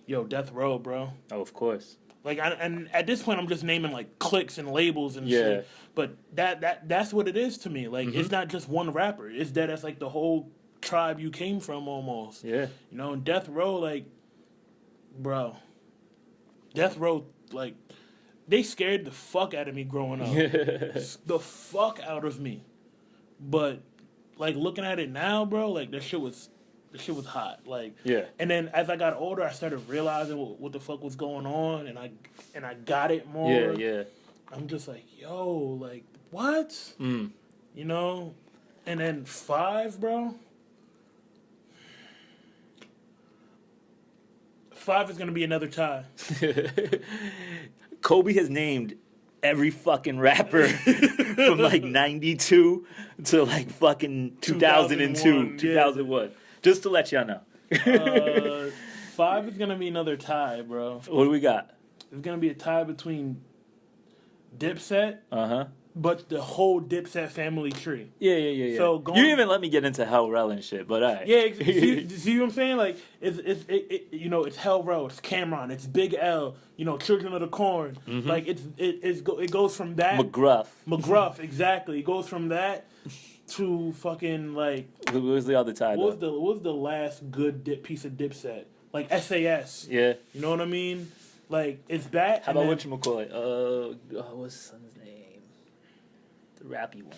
yo, Death Row, bro. Oh, of course. Like, and at this point, I'm just naming like cliques and labels and shit. But that's what it is to me. Like, it's not just one rapper. It's that's like the whole tribe you came from almost. Yeah. You know, and Death Row, like, bro, Death Row, like, they scared the fuck out of me growing up. The fuck out of me. But, like, looking at it now, bro, like, the shit was hot. Like, and then as I got older, I started realizing what the fuck was going on, and I got it more. Yeah. I'm just like, yo, like, what? You know? And then 5, bro. 5 is going to be another tie. Kobe has named every fucking rapper from like 92 to like fucking 2002, 2001. Just to let y'all know. 5 is going to be another tie, bro. What do we got? It's going to be a tie between Dipset. Uh-huh. But the whole Dipset family tree. Yeah. So you didn't even let me get into Hell Rell and shit, but all right. Yeah, see what I'm saying? Like, it's you know, it's Hell Rell, it's Cameron, it's Big L, you know, Children of the Corn. Like, it goes from that. McGruff, exactly. It goes from that to fucking, like. What was the other tie, what was the last good piece of Dipset? Like, SAS. Yeah. You know what I mean? Like, it's that. How about whatchamacallit? What's his son's name? The rappy one.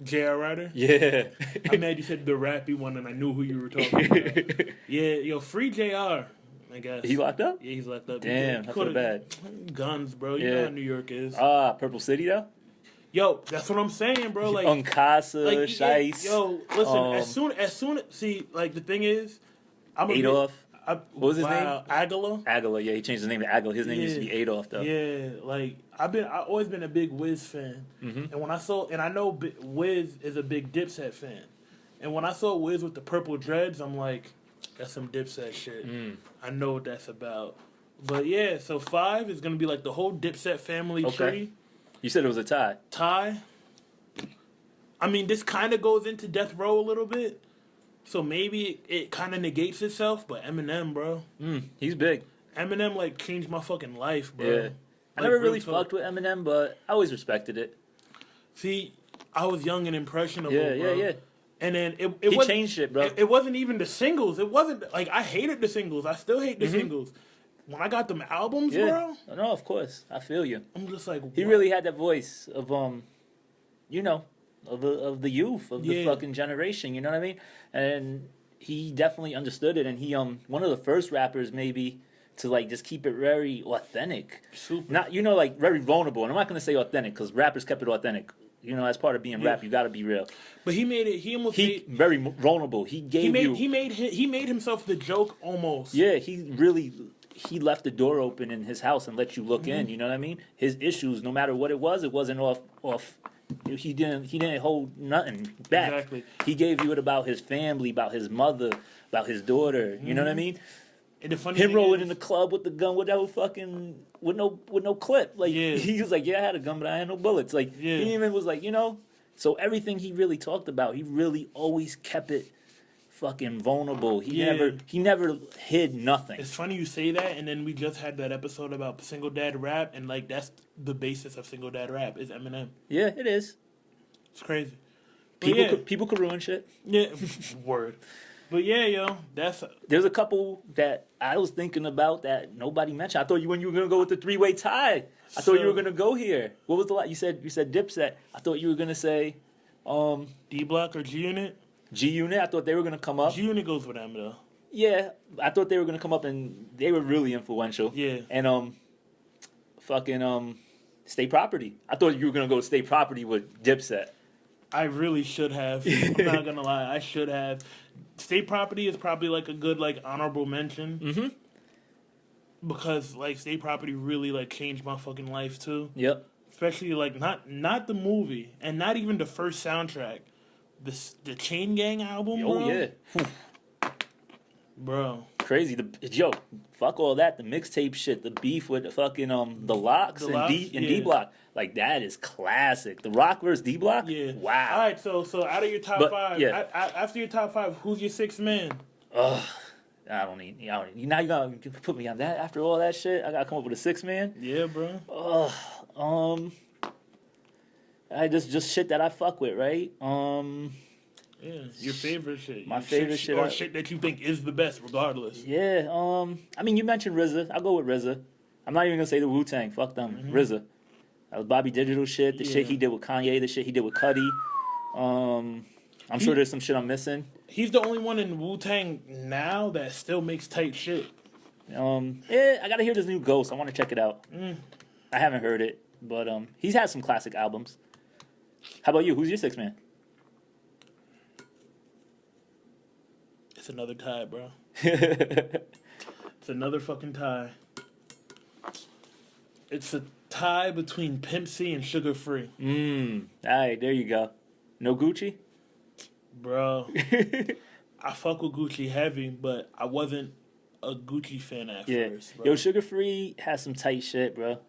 J.R. Ryder? Yeah. I'm mad you said the rappy one and I knew who you were talking about. Yeah, yo, free J.R., I guess. He locked up? Yeah, he's locked up. Damn, I feel bad. Guns, bro. You know how New York is. Purple City, though? Yo, that's what I'm saying, bro. Like, Uncasa, like, Shice. Yo, listen, as soon, see, like, the thing is, I'm Adolf. What was his name? Agala, yeah, he changed his name to Agala. His name used to be Adolf, though. Yeah, like, I've always been a big Wiz fan. And when I know Wiz is a big Dipset fan. And when I saw Wiz with the purple dreads, I'm like, that's some Dipset shit. I know what that's about. But yeah, so 5 is going to be like the whole Dipset family tree. You said it was a tie. Tie? I mean, this kind of goes into Death Row a little bit. So maybe it kind of negates itself, but Eminem, bro. He's big. Eminem, like, changed my fucking life, bro. Yeah. I never really fucked with Eminem, but I always respected it. See, I was young and impressionable, bro. Yeah. And then he changed shit, bro. It wasn't even the singles. It wasn't, like, I hated the singles. I still hate the singles. When I got them albums, bro. No, of course. I feel you. I'm just like, what? He really had that voice of, you know, of the youth, of the fucking generation, you know what I mean? And he definitely understood it, and he one of the first rappers maybe to like just keep it very authentic. Super. Not, you know, like very vulnerable. And I'm not going to say authentic because rappers kept it authentic. You know, as part of being rap, you got to be real. But he made it. He very vulnerable. He made himself the joke almost. Yeah, he left the door open in his house and let you look in. You know what I mean? His issues, no matter what it wasn't off. He didn't hold nothing back. Exactly. He gave you it about his family, about his mother, about his daughter. You know what I mean? And the funny him rolling in the club with the gun without fucking with no clip. Like he was like, I had a gun, but I had no bullets. Like he even was like, you know. So everything he really talked about, he really always kept it fucking vulnerable. He never hid nothing. It's funny you say that, and then we just had that episode about single dad rap, and like that's the basis of single dad rap is Eminem. Yeah, it is. It's crazy. People could ruin shit. Yeah, word. But yeah, yo, there's a couple that I was thinking about that nobody mentioned. I thought when you were gonna go with the 3-way tie. I thought you were gonna go here. What was the last? You said Dipset. I thought you were gonna say D Block or G Unit. G Unit. I thought they were gonna come up. G Unit goes for them though. Yeah, I thought they were gonna come up, and they were really influential. Yeah. And fucking State Property. I thought you were gonna go State Property with Dipset. I really should have. I'm not gonna lie. I should have. State Property is probably like a good like honorable mention. Mm-hmm. Because like State Property really like changed my fucking life too. Yep. Especially like not the movie and not even the first soundtrack. The Chain Gang album. Oh bro. yeah. Bro. Crazy. Fuck all that. The mixtape shit. The beef with the fucking the Locks and D Block. Like that is classic. The Rock versus D Block. Yeah. Wow. All right. So out of your top five, yeah. After your top five, who's your sixth man? I don't need. Now you gotta put me on that. After all that shit, I gotta come up with a 6 man. Yeah, bro. I just shit that I fuck with, right? Yeah, your favorite shit. My favorite shit. Or shit that you think is the best, regardless. Yeah. I mean, you mentioned RZA. I'll go with RZA. I'm not even gonna say the Wu-Tang. Fuck them. Mm-hmm. RZA. That was Bobby Digital shit. The shit he did with Kanye. The shit he did with Cudi. I'm sure there's some shit I'm missing. He's the only one in Wu-Tang now that still makes tight shit. Yeah, I gotta hear this new Ghost. I want to check it out. I haven't heard it, but he's had some classic albums. How about you? Who's your 6 man? It's another tie, bro. It's another fucking tie. It's a tie between Pimp C and Sugar Free. Alright, there you go. No Gucci? Bro. I fuck with Gucci heavy, but I wasn't a Gucci fan at first, bro. Yo, Sugar Free has some tight shit, bro.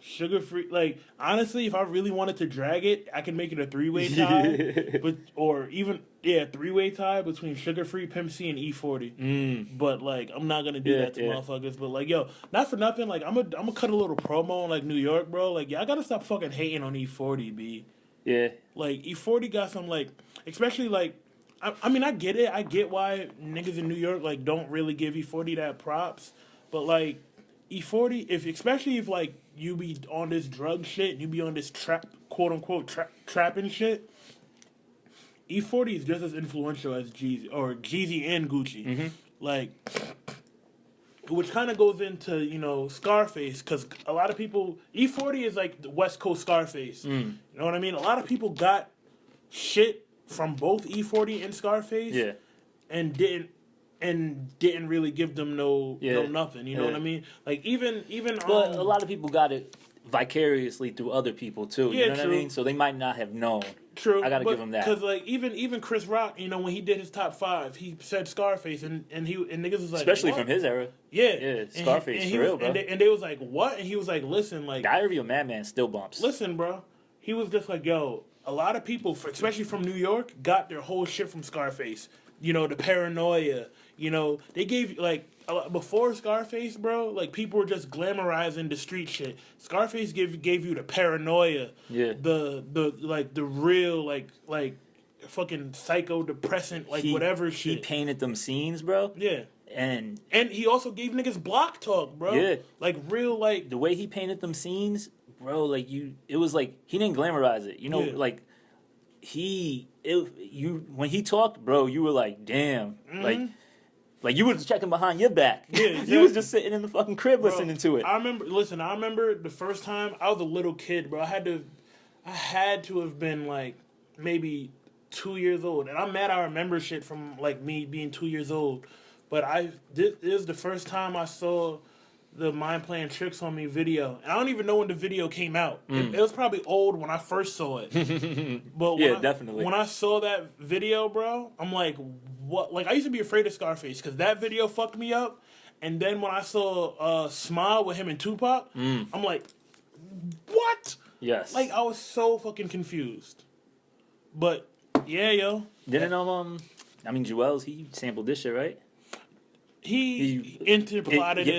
Sugar Free, like, honestly, if I really wanted to drag it, I could make it a 3-way tie. Or even, 3-way tie between Sugar Free, Pimp C, and E40. But, like, I'm not going to do that to motherfuckers. But, like, yo, not for nothing, like, I'm gonna cut a little promo on, like, New York, bro. Like, I got to stop fucking hating on E40, B. Yeah. Like, E40 got some, like, especially, like, I mean, I get it. I get why niggas in New York, like, don't really give E40 that props. But, like, E40, especially if, like, you be on this drug shit, you be on this quote-unquote trapping shit, E40 is just as influential as Jeezy and Gucci. Like, which kind of goes into, Scarface, because a lot of people, E40 is like the West Coast Scarface. You know what I mean? A lot of people got shit from both E40 and Scarface and didn't really give them no nothing. You know what I mean? Like even but a lot of people got it vicariously through other people too. You know what I mean? So they might not have known. True. I gotta give him that. Because like even Chris Rock, when he did his top 5, he said Scarface and niggas was like, especially what? from his era. Yeah, Scarface and for real, bro. And they was like, what? And he was like, listen, like, Diary of a Madman still bumps. Listen, bro. He was just like, yo, a lot of people, especially from New York, got their whole shit from Scarface. The paranoia. They gave, like, before Scarface, bro, like, people were just glamorizing the street shit. Scarface gave you the paranoia. Yeah. The real, like, fucking psycho, depressant, like, whatever shit. He painted them scenes, bro. Yeah. And he also gave niggas block talk, bro. Yeah. Like, real, like... The way he painted them scenes, bro, like, it was like, he didn't glamorize it. Like, when he talked, bro, you were like, damn. Like you were just checking behind your back. Yeah, exactly. You was just sitting in the fucking crib listening to it. I remember the first time I was a little kid, bro. I had to have been like maybe 2 years old. And I'm mad I remember shit from like me being 2 years old. But this is the first time I saw the Mind Playing Tricks on Me video. And I don't even know when the video came out. It was probably old when I first saw it. But definitely. When I saw that video, bro, I'm like, what? Like, I used to be afraid of Scarface because that video fucked me up. And then when I saw Smile with him and Tupac, I'm like, what? Yes. Like, I was so fucking confused. But, yeah, yo. Didn't Jewels, he sampled this shit, right? He interpolated it.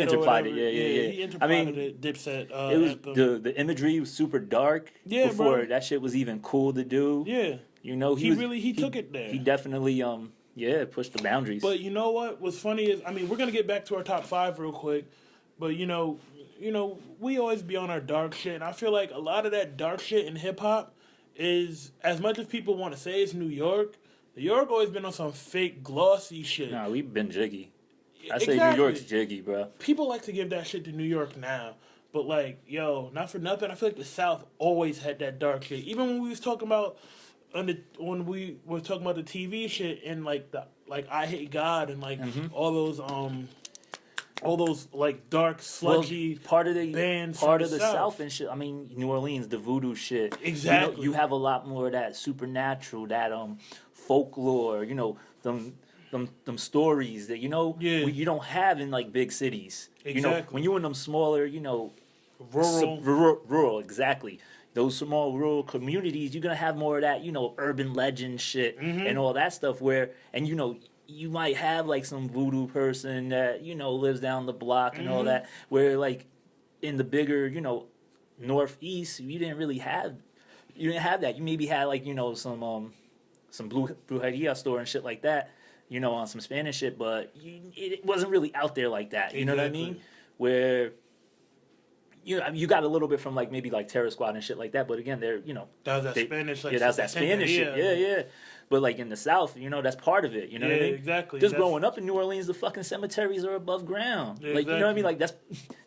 He interpolated it, Dipset. It was the imagery was super dark before that shit was even cool to do. Yeah. He took it there. He definitely Yeah, push the boundaries. But you know what? What's funny is, I mean, we're gonna get back to our top 5 real quick, but you know, we always be on our dark shit, and I feel like a lot of that dark shit in hip hop is, as much as people want to say it's New York always been on some fake glossy shit. Nah, we've been jiggy. I say New York's jiggy, bro. People like to give that shit to New York now. But, like, yo, not for nothing, I feel like the South always had that dark shit. Even when we was talking about, when we were talking about the TV shit and, like, I Hate God and, like, all those, like, dark, sludgy bands. Part of the South and shit. I mean, New Orleans, the voodoo shit. Exactly. You have a lot more of that supernatural, that folklore, them stories that you don't have in like big cities. Exactly. When you're in them smaller, rural, exactly. Those small rural communities, you're gonna have more of that, urban legend shit and all that stuff. You might have like some voodoo person that lives down the block and all that. Where like in the bigger, northeast, you didn't have that. You maybe had like some brujeria store and shit like that. On some Spanish shit, but it wasn't really out there like that. You know what I mean? Where you got a little bit from like maybe like Terror Squad and shit like that, but again, they're that was that Spanish, like that's that Spanish shit. Yeah. But like in the South, that's part of it. You know what I mean? Exactly. Just growing up in New Orleans, the fucking cemeteries are above ground. Yeah, like you know what I mean? Like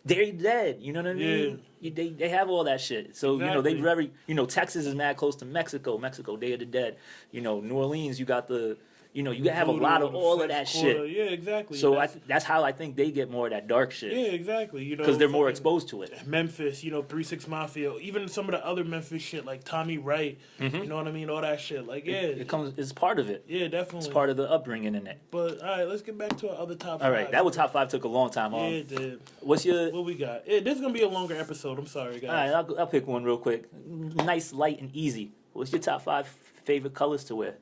they're dead. You know what I mean? Yeah. They have all that shit. So they very Texas is mad close to Mexico. Mexico, Day of the Dead. New Orleans, you got the. You have a lot of all of that shit. Yeah, exactly. So that's how I think they get more of that dark shit. Yeah, exactly. Because they're more exposed to it. Memphis, 3 6 Mafia, even some of the other Memphis shit like Tommy Wright. You know what I mean? All that shit. Like it's part of it. Yeah, definitely. It's part of the upbringing in it. But all right, let's get back to our other top 5. All right, that was top 5 took a long time. Yeah, it did. What we got? This is gonna be a longer episode. I'm sorry, guys. All right, I'll pick one real quick. Nice, light, and easy. What's your top 5 favorite colors to wear?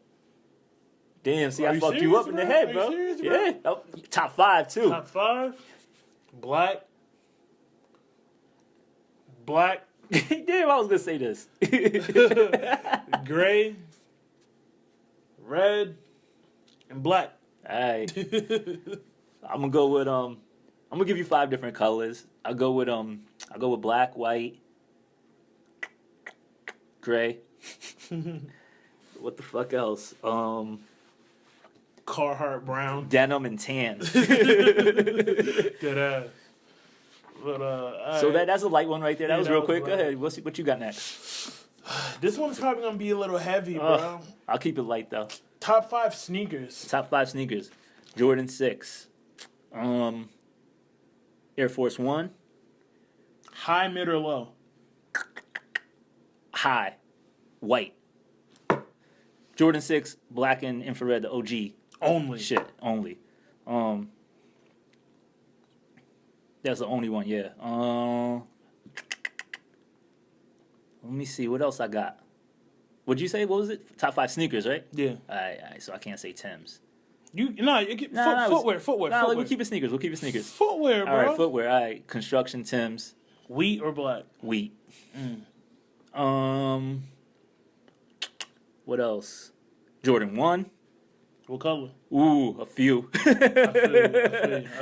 Damn, see, I fucked you up in the head, bro. Serious, bro? Yeah. Oh, top 5, too. Top 5? Black. Damn, I was going to say this. Gray. Red. And black. All right. I'm going to go with, I'm going to give you 5 different colors. I'll go with black, white, gray. What the fuck else? Carhartt brown, denim, and tan. Good ass. But so that's a light one right there. That was real quick. Go ahead. What you got next? This one's probably gonna be a little heavy, bro. I'll keep it light though. Top 5 sneakers. Top 5 sneakers. Jordan 6. Air Force 1. High, mid, or low? High. White. Jordan 6, black and infrared, the OG. Only. Shit, only. That's the only one, yeah. Let me see, what else I got? What'd you say? What was it? Top 5 sneakers, right? Yeah. All right, so I can't say Timbs. Footwear. We'll keep it sneakers. Footwear, bro. All right, footwear. All right, construction Timbs. Wheat or black? Wheat. What else? Jordan 1. What color? Ooh, a few. I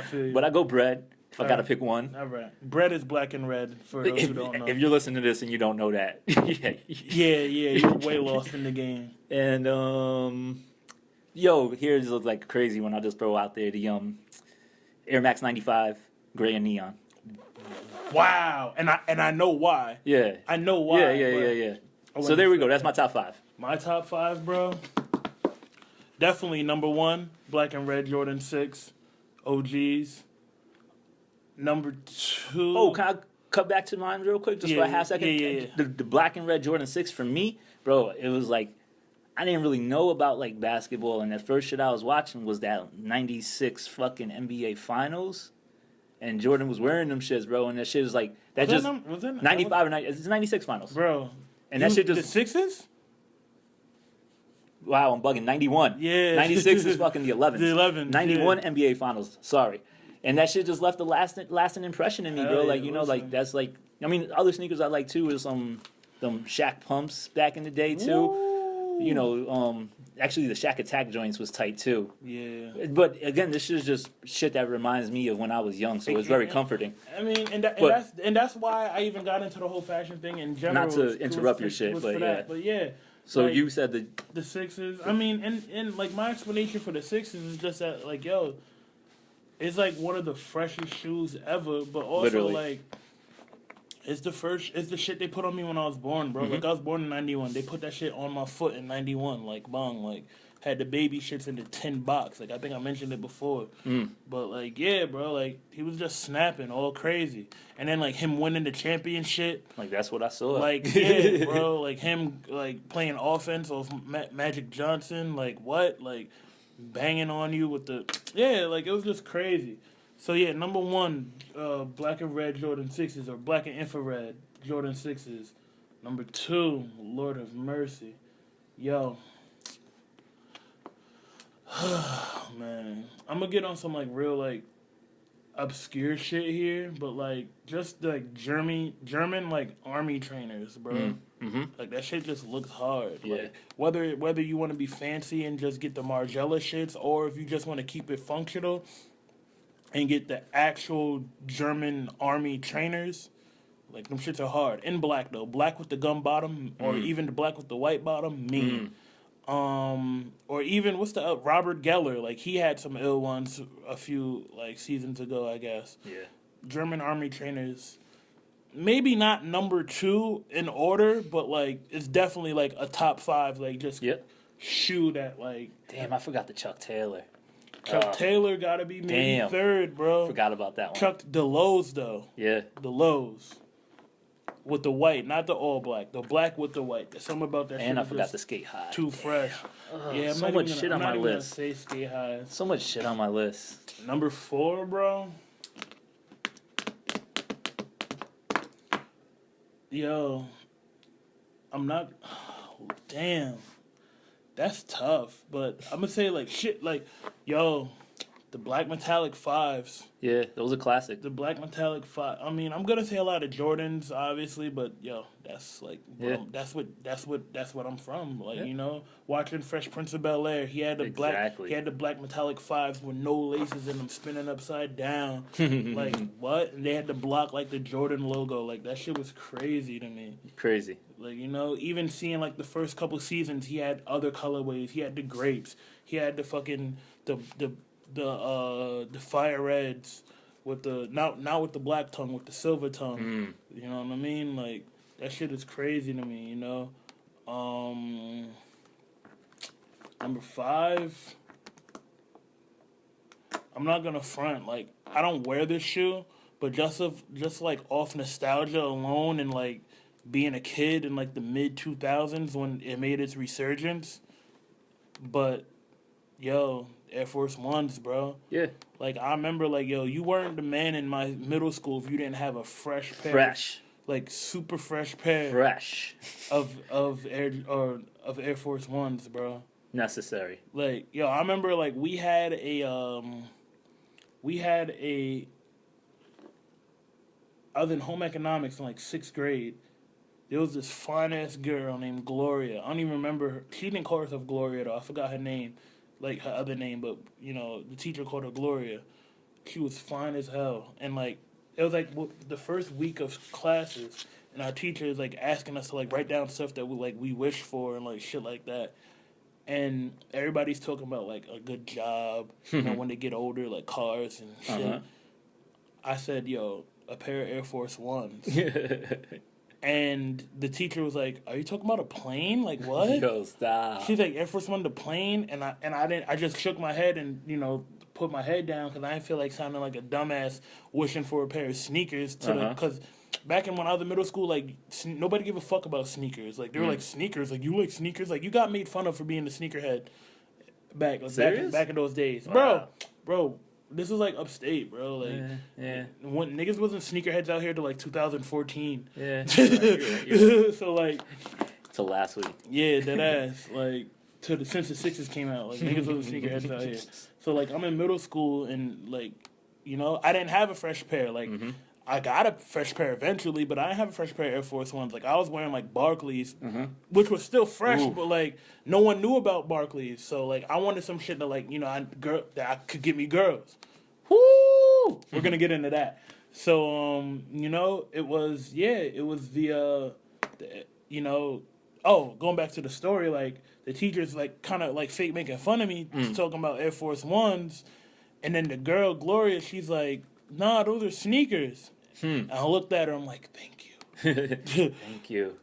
feel you. But I go bread if I gotta pick one. All right. Bread is black and red for those who don't know. If you're listening to this and you don't know that. yeah, you're way lost in the game. And here's like a crazy one I'll just throw out there. The Air Max 95 gray and neon. Wow. And I know why. Yeah. I know why. Yeah. So there we go. That's my top 5. My top 5, bro. Definitely number 1, black and red Jordan 6, OGs. Number 2. Oh, can I cut back to mine real quick, just for a half second? Yeah. The black and red Jordan 6 for me, bro. It was like I didn't really know about like basketball, and the first shit I was watching was that '96 fucking NBA Finals, and Jordan was wearing them shits, bro. And that shit was like that was just was that 95 or 90. It's '96 Finals, bro. And that shit just the Sixers. Wow, I'm bugging. 91. Yeah. 96 is fucking the 11th. The 11th. 91 NBA Finals. Sorry. And that shit just left a lasting impression in me, bro. Like, like, that's like, I mean, other sneakers I like too is them Shaq pumps back in the day too. Ooh. You know, actually the Shack Attack joints was tight too. Yeah. But again, this is just shit that reminds me of when I was young, so it's very comforting. I mean, and that's why I even got into the whole fashion thing in general. Not to interrupt your shit, but yeah. But yeah. So like, you said the Sixes. I mean, and like my explanation for the Sixes is just that, like, yo, it's like one of the freshest shoes ever, but also literally. Like it's the shit they put on me when I was born, bro. Like I was born in 91. They put that shit on my foot in 91, like bong, like had the baby shits in the tin box. Like I think I mentioned it before. But like yeah, bro, like he was just snapping all crazy. And then like him winning the championship. Like that's what I saw. Like yeah, bro, like him like playing offense off Magic Johnson, like what? Like banging on you with the like it was just crazy. So yeah, number one, black and red Jordan 6s or black and infrared Jordan 6s. Number two, Lord of Mercy. Yo. Man. I'm gonna get on some like real like obscure shit here, but like just like German like army trainers, bro. Like that shit just looks hard. Yeah. Like whether you want to be fancy and just get the Margiela shits, or if you just want to keep it functional and get the actual German army trainers, like them shits are hard. In black though, black with the gum bottom, or even the black with the white bottom, mean. Or even what's the Robert Geller? Like he had some ill ones a few like seasons ago, I guess. Yeah. German army trainers, maybe not number 2 in order, but like it's definitely like a top 5. Like just shoe that like. Damn, I forgot the Chuck Taylor. Chuck Taylor gotta be maybe third, bro. Forgot about that one. Chuck the Lows though. Yeah. The Lows. With the white, not the all black. The black with the white. There's something about that. And I forgot the skate high. Too fresh. Yeah, so much shit on my list. Say skate high. So much shit on my list. Number 4, bro. Yo, I'm not. Oh, damn, that's tough. But I'm gonna say like shit. Like, yo, the black metallic 5s. Yeah, those are classic. The black metallic 5. I mean, I'm gonna say a lot of Jordans, obviously, but yo, that's like, that's what I'm from. Like, you know, watching Fresh Prince of Bel-Air, he had the black metallic 5s with no laces in them, spinning upside down. Like what? And they had to block like the Jordan logo. Like that shit was crazy to me. Crazy. Like, you know, even seeing like the first couple seasons, he had other colorways. He had the grapes. He had the fucking the fire reds with the not with the black tongue, with the silver tongue. You know what I mean? Like that shit is crazy to me, you know. Number 5, I'm not gonna front, like I don't wear this shoe, but just like off nostalgia alone and like being a kid in like the mid 2000s when it made its resurgence. But yo, Air Force Ones, bro. Yeah. Like, I remember, like, yo, you weren't the man in my middle school if you didn't have a fresh pair. Like, super fresh pair. Of Air Force Ones, bro. Necessary. Like, yo, I remember, like, we had I was in home economics in, like, 6th grade. There was this fine-ass girl named Gloria. I don't even remember her. She didn't call herself Gloria, though. I forgot her name. Like her other name, but you know the teacher called her Gloria. She was fine as hell, and like it was like the first week of classes, and our teacher is like asking us to like write down stuff that we wish for and like shit like that, and everybody's talking about like a good job, you know, when they get older, like cars and shit. I said, yo, a pair of Air Force Ones. And the teacher was like, "Are you talking about a plane? Like what?" Yo, stop. She's like, "Air Force One, the plane," and I didn't. I just shook my head and put my head down because I didn't feel like sounding like a dumbass wishing for a pair of sneakers. Because back in when I was in middle school, like nobody gave a fuck about sneakers. Like they were like sneakers. Like you like sneakers. Like you got made fun of for being a sneakerhead back in those days, wow. bro. This was like upstate, bro. Like, when niggas wasn't sneakerheads out here till like 2014. Yeah. Right. So like, till last week. Yeah, that ass. Like, since the Sixes came out, like niggas wasn't sneakerheads out here. So like, I'm in middle school and like, you know, I didn't have a fresh pair. Like, I got a fresh pair eventually, but I didn't have a fresh pair of Air Force Ones. Like I was wearing like Barclays, which was still fresh, but like no one knew about Barclays. So like I wanted some shit that like that I could get me girls. Woo! We're gonna get into that. So it was the going back to the story, like the teachers like kind of like fake making fun of me talking about Air Force Ones, and then the girl Gloria, she's like, nah, those are sneakers. And I looked at her, I'm like, thank you. Thank you.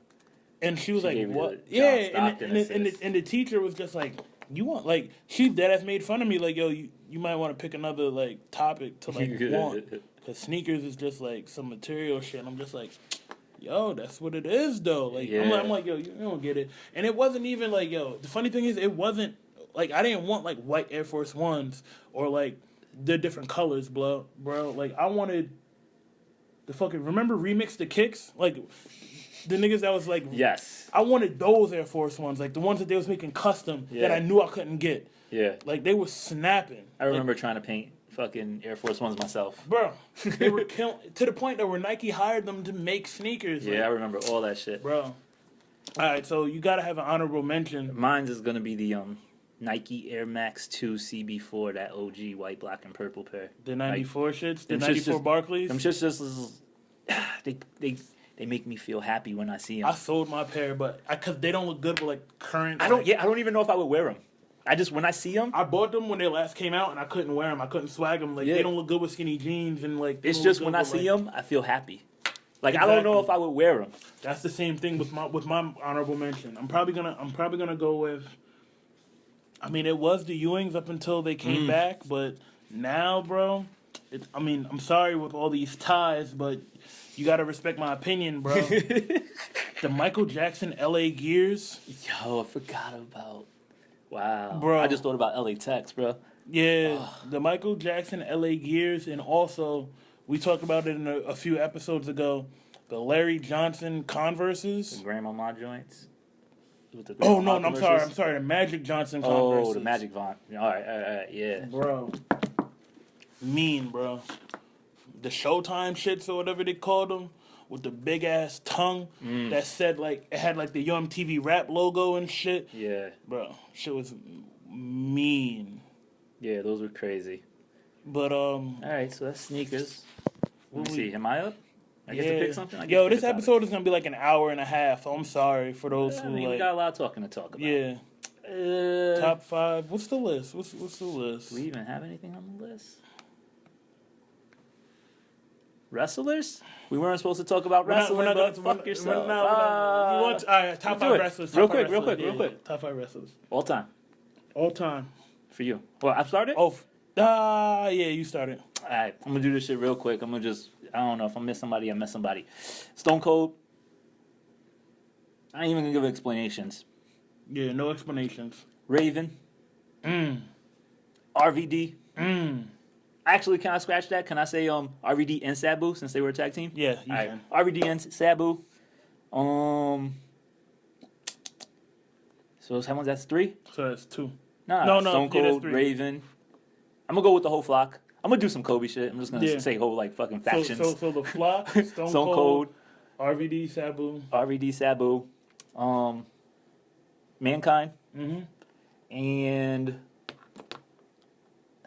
And she was like, what? Yeah, and the teacher was just like, you want, like, she deadass made fun of me, like, yo, you might want to pick another, like, topic to, like, want. Because sneakers is just, like, some material shit. And I'm just like, yo, that's what it is, though. Like, I'm like, yo, you don't get it. And it wasn't even, like, yo, the funny thing is, it wasn't, like, I didn't want, like, white Air Force Ones or, like, the different colors, bro. Like, I wanted the fucking, remember Remix the Kicks? Like, the niggas that was like, yes, I wanted those Air Force Ones, like the ones that they was making custom that I knew I couldn't get. Yeah, like they were snapping. I remember trying to paint fucking Air Force Ones myself, bro. They were killing to the point that where Nike hired them to make sneakers. Yeah, like, I remember all that shit, bro. All right, so you gotta have an honorable mention. Mine's is gonna be the Nike Air Max 2 CB4, that OG white, black, and purple pair. The 94 shits, the 94 Barclays. Them shits just they make me feel happy when I see them. I sold my pair, but because they don't look good with like current. I don't even know if I would wear them. When I see them, I bought them when they last came out, and I couldn't wear them. I couldn't swag them. Like they don't look good with skinny jeans, and like it's just when I see them, I feel happy. Like exactly. I don't know if I would wear them. That's the same thing with my honorable mention. I'm probably gonna go with. I mean, it was the Ewings up until they came back, but now, bro. I'm sorry with all these ties, but you gotta respect my opinion, bro. The Michael Jackson LA Gears. Yo, I forgot about. Wow, bro. I just thought about LA Tex, bro. Yeah, the Michael Jackson LA Gears, and also we talked about it in a few episodes ago. The Larry Johnson Converses. The Grandmama joints. I'm sorry. The Magic Johnson Converses. Oh, the Magic Von. All right, yeah. Bro. Mean, bro. The Showtime shits or whatever they called them, with the big ass tongue that said like it had like the MTV Rap logo and shit. Yeah, bro, shit was mean. Yeah, those were crazy. But all right, so that's sneakers. Let me see. Am I up? I get to pick something. Yo, this episode is gonna be like an hour and a half. So I'm sorry for those who like. We got a lot of talking to talk about. Yeah. Top 5. What's the list? What's the list? Do we even have anything on the list? Wrestlers? We weren't supposed to talk about wrestling, but fuck yourself. All right, top 5 wrestlers. Real quick. Top 5 wrestlers. All time. For you. Well, I started? Yeah, you started. All right, I'm going to do this shit real quick. I don't know. If I miss somebody, I miss somebody. Stone Cold. I ain't even going to give explanations. Yeah, no explanations. Raven. RVD. Actually, can I scratch that? Can I say RVD and Sabu since they were a tag team? Yeah, you can. RVD and Sabu. So how much? That's 3? So that's 2. No. Stone Cold, Raven. I'm going to go with the whole flock. I'm going to do some Kobe shit. I'm just going to say whole like fucking factions. So the flock, Stone Cold, RVD, Sabu. Mankind. And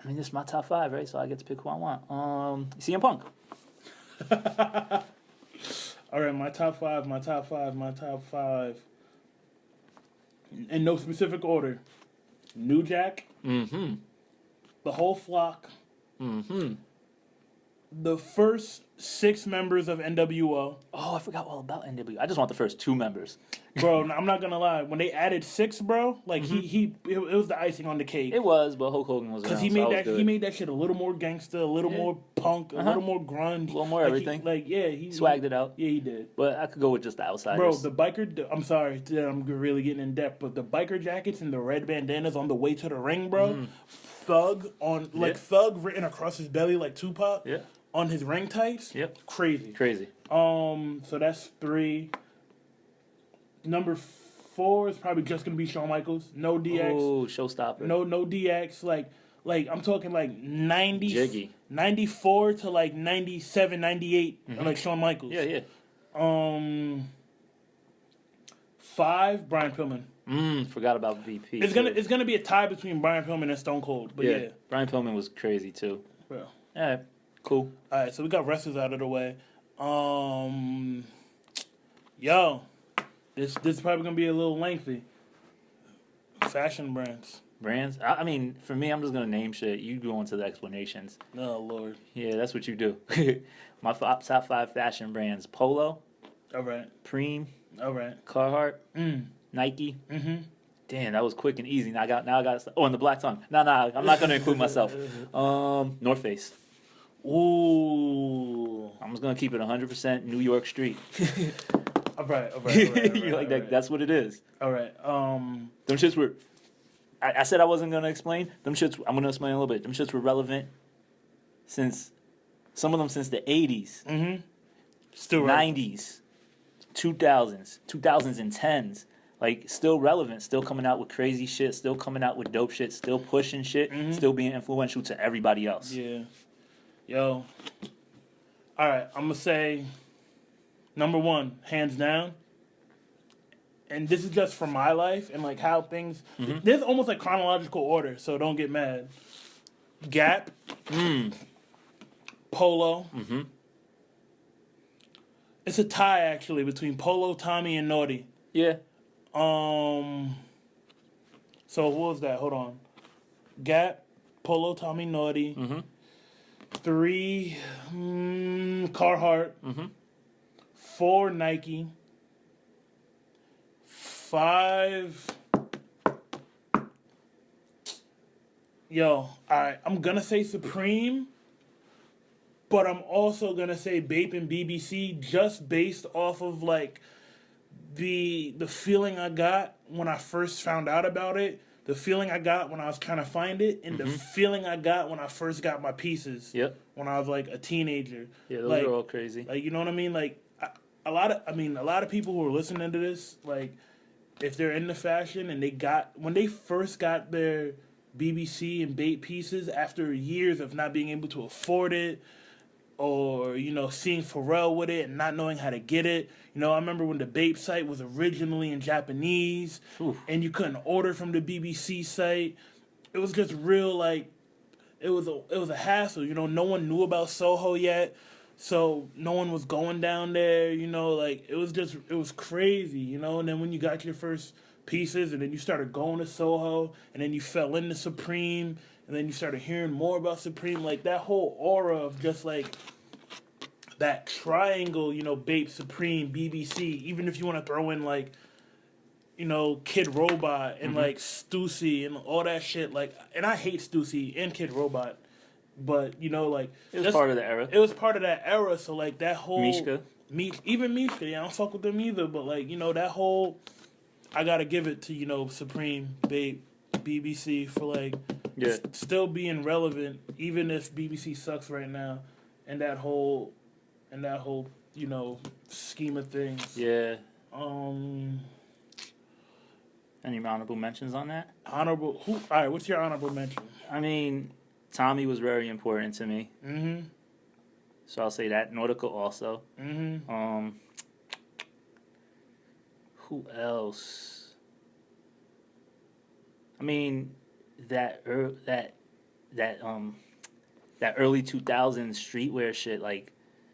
I mean, this is my top 5, right? So I get to pick who I want. CM Punk. All right, my top five. In no specific order. New Jack. The whole flock. The first 6 members of NWO. Oh, I forgot all about NWO. I just want the first 2 members. Bro, I'm not gonna lie. When they added 6, bro, like it was the icing on the cake. It was, but Hulk Hogan was because he made that shit a little more gangster, a little more punk, a little more grunge, a little more everything. He swagged it out. Yeah, he did. But I could go with just the outsiders. Bro, the biker. I'm sorry, I'm really getting in depth, but the biker jackets and the red bandanas on the way to the ring, bro. Thug Thug written across his belly like Tupac. Yeah. On his ring tights. Yep. Crazy. So that's 3. Number 4 is probably just gonna be Shawn Michaels. No DX. Oh, showstopper. No DX. Like Like, I'm talking like 90, Jiggy. 94 to like 97, 98, like Shawn Michaels. Yeah. 5, Brian Pillman. Forgot about VP. It's gonna be a tie between Brian Pillman and Stone Cold, but yeah. Brian Pillman was crazy too. Yeah. All right, cool. All right, so we got wrestlers out of the way. Yo, this is probably gonna be a little lengthy. Fashion brands. Brands? I mean, for me, I'm just gonna name shit. You go into the explanations. Oh Lord. Yeah, that's what you do. My top 5 fashion brands: Polo. All right. Preem. All right. Carhartt. Nike. Damn, that was quick and easy. Now I got. Oh, and the Black Tongue. No, I'm not gonna include myself. North Face. Ooh. I'm just gonna keep it 100% New York Street. All right. You like that? That's what it is. All right. Them shits were. I said I wasn't gonna explain. Them shits. I'm gonna explain a little bit. Them shits were relevant since some of them since the 80s. Still 90s, 2000s, 2010s. Like, still relevant, still coming out with crazy shit, still coming out with dope shit, still pushing shit, still being influential to everybody else. Yeah. Yo. All right, I'm going to say number 1, hands down. And this is just from my life and, like, how things... There's almost, like, chronological order, so don't get mad. Gap. Polo. It's a tie, actually, between Polo, Tommy, and Naughty. Yeah. So what was that? Hold on. Gap, Polo, Tommy, Naughty. 3, Carhartt. 4, Nike. 5. Yo, alright, I'm gonna say Supreme, but I'm also gonna say Bape and BBC just based off of like the feeling I got when I first found out about it, the feeling I got when I was trying to find it, and the feeling I got when I first got my pieces. Yep. When I was like a teenager. Yeah, those are all crazy. Like, you know what I mean? Like a lot of people who are listening to this, like, if they're into fashion and when they first got their BBC and Bape pieces after years of not being able to afford it, or, you know, seeing Pharrell with it and not knowing how to get it. You know, I remember when the Bape site was originally in Japanese and you couldn't order from the BBC site. It was just real, like, it was a hassle. You know, no one knew about Soho yet, so no one was going down there, you know, like, it was crazy, you know. And then when you got your first pieces and then you started going to Soho and then you fell into Supreme and then you started hearing more about Supreme, like, that whole aura of just, like, that triangle, you know, Bape, Supreme, BBC, even if you want to throw in, like, you know, Kid Robot and, like, Stussy and all that shit, like, and I hate Stussy and Kid Robot, but, you know, like... It was part of the era. It was part of that era, so, like, that whole... Mishka. Even Mishka, yeah, I don't fuck with them either, but, like, you know, that whole... I gotta give it to, you know, Supreme, Bape, BBC for, like... Yeah. Still being relevant, even if BBC sucks right now, and that whole, you know, scheme of things. Yeah. Any honorable mentions on that? All right, what's your honorable mention? I mean, Tommy was very important to me. So I'll say that. Nautical also. Who else? I mean, that early 2000s streetwear shit, like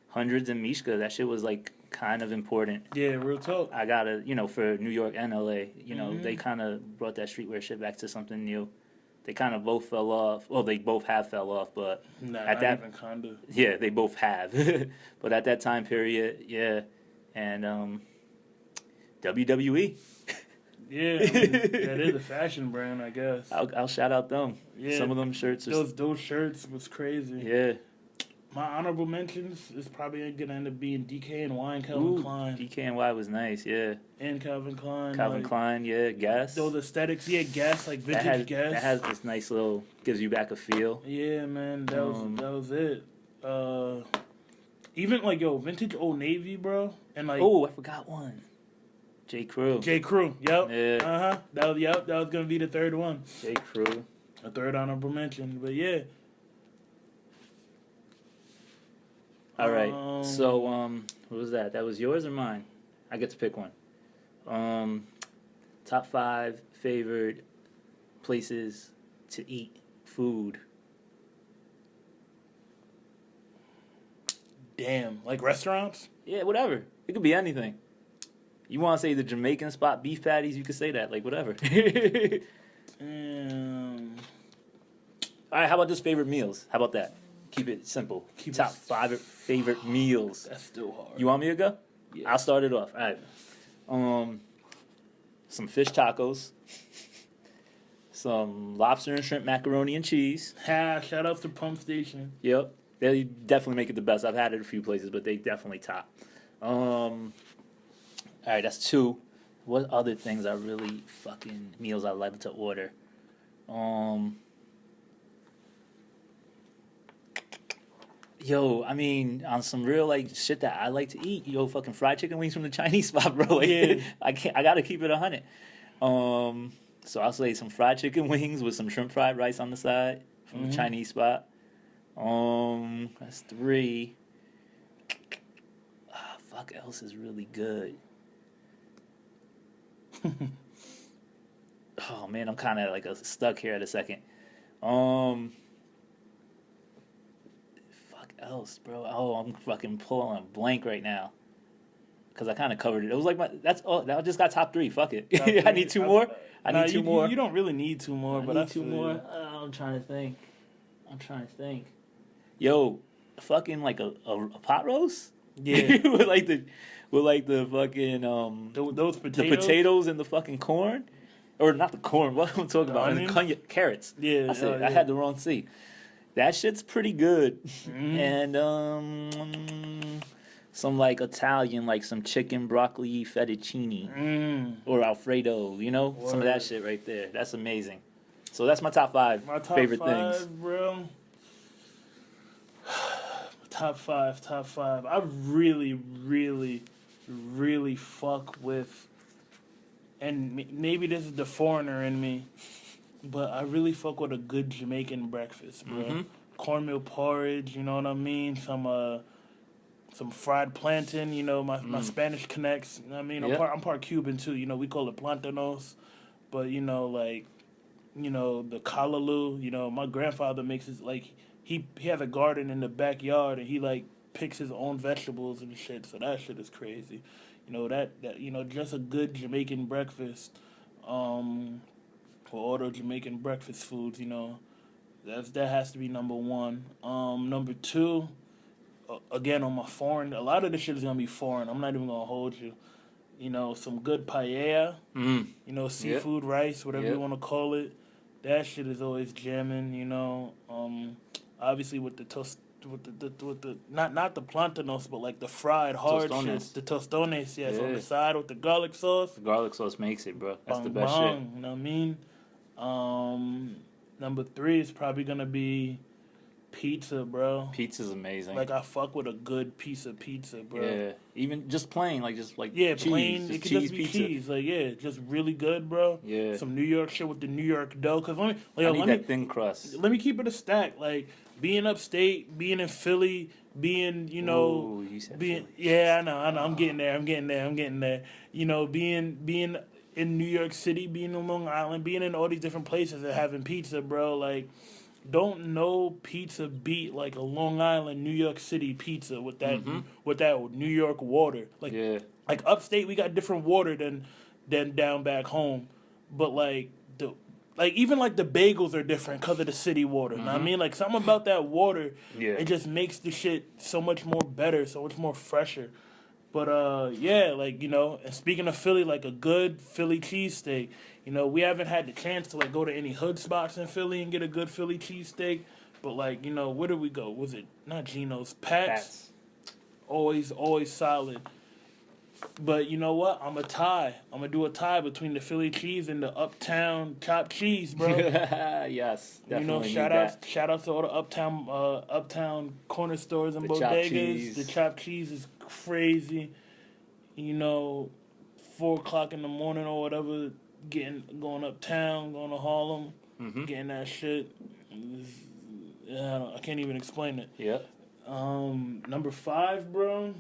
Hundreds and Mishka, that shit was like kind of important. Yeah, real talk. I gotta, you know, for New York and LA, you know, they kind of brought that streetwear shit back to something new. They kind of both fell off. Well, they both have fell off, but at that even kinda. Yeah, they both have. But at that time period, yeah, and WWE. Yeah, I mean, that is a fashion brand, I guess. I'll shout out them. Yeah, some of them shirts. Those shirts was crazy. Yeah. My honorable mentions is probably gonna end up being DKNY and Calvin Klein. DKNY was nice, yeah. And Calvin Klein. Calvin Klein, yeah. Guess. Those aesthetics, yeah. Guess, like vintage Guess. That has this nice little, gives you back a feel. Yeah, man, that was it. Even like vintage Old Navy, bro, and like. Oh, I forgot one. J. Crew. Yep. Yeah. That was gonna be the third one. J. Crew. A third honorable mention, but yeah. All right. So what was that? That was yours or mine? I get to pick one. Top 5 favorite places to eat food. Damn, like restaurants? Yeah, whatever. It could be anything. You want to say the Jamaican spot beef patties? You could say that, like whatever. All right, how about just favorite meals? How about that? Keep it simple. Top 5 favorite meals. That's still hard. You want me to go? Yeah. I'll start it off. All right. Some fish tacos. Some lobster and shrimp macaroni and cheese. Shout out to Pump Station. Yep. They definitely make it the best. I've had it a few places, but they definitely top. All right, that's 2. What other things are really fucking meals I like to order? Yo, I mean, on some real like shit that I like to eat, fucking fried chicken wings from the Chinese spot, bro. Like, yeah. I gotta keep it 100. So I'll say some fried chicken wings with some shrimp fried rice on the side from the Chinese spot. That's 3. Fuck else is really good. Oh man, I'm kind of like stuck here at a second. Fuck else, bro. Oh, I'm fucking pulling a blank right now. Cause I kind of covered it. It was like that just got top 3. Fuck it. I need 2 more. I need 2 more. You don't really need 2 more, but I need 2 more. I'm trying to think. Yo, fucking like a pot roast. Yeah. with like the fucking those potatoes? The potatoes and the fucking corn, or not the corn. What am I talking about? And the carrots. Yeah, that's it. I had the wrong C. That shit's pretty good. And some like Italian, like some chicken broccoli fettuccine or Alfredo. Some of that shit right there. That's amazing. So that's my top 5 favorite things, bro. Top five. I really, really, really fuck with, and maybe this is the foreigner in me, but I really fuck with a good Jamaican breakfast, bro. Cornmeal porridge, you know what I mean? Some fried plantain, my Spanish connects. I mean, Yep. I'm part Cuban too. We call it plantanos, but the callaloo. My grandfather makes it like. He has a garden in the backyard, and he like picks his own vegetables and shit. So that shit is crazy. That just a good Jamaican breakfast. For all the Jamaican breakfast foods, that has to be number 1. Number 2, again on my foreign. A lot of this shit is gonna be foreign. I'm not even gonna hold you. Some good paella. Seafood rice, whatever you want to call it. That shit is always jamming. Obviously with the toast, with the not the plantanos, but like the fried hard shits, the tostones, yes, on the side with the garlic sauce. The garlic sauce makes it, bro. That's the best shit. You know what I mean? Number 3 is probably gonna be pizza, bro. Pizza's amazing. Like I fuck with a good piece of pizza, bro. Yeah, even just plain, cheese. Plain. It could just be pizza. cheese. Just really good, bro. Yeah. Some New York shit with the New York dough. Cause I need that thin crust. Let me keep it a stack. Like being upstate, being in Philly, being Ooh, you said being Philly. Yeah, I know. I'm getting there. Being in New York City, being in Long Island, being in all these different places and having pizza, bro. Like, don't know pizza beat like a Long Island, New York City pizza with that New York water. Like upstate, we got different water than down back home, but even the bagels are different because of the city water. You know what I mean? Like something about that water, it just makes the shit so much more better, so much more fresher. But and speaking of Philly, like a good Philly cheesesteak. We haven't had the chance to go to any hood spots in Philly and get a good Philly cheesesteak. But where did we go? Was it not Geno's? Pat's. Always solid. But you know what? I'm gonna do a tie between the Philly cheese and the Uptown chopped cheese, bro. Yes, definitely. Shout out to all the uptown corner stores and the bodegas. The chopped cheese is crazy. 4:00 in the morning or whatever, going uptown, going to Harlem. Getting that shit. I can't even explain it. Yeah. Number 5, bro.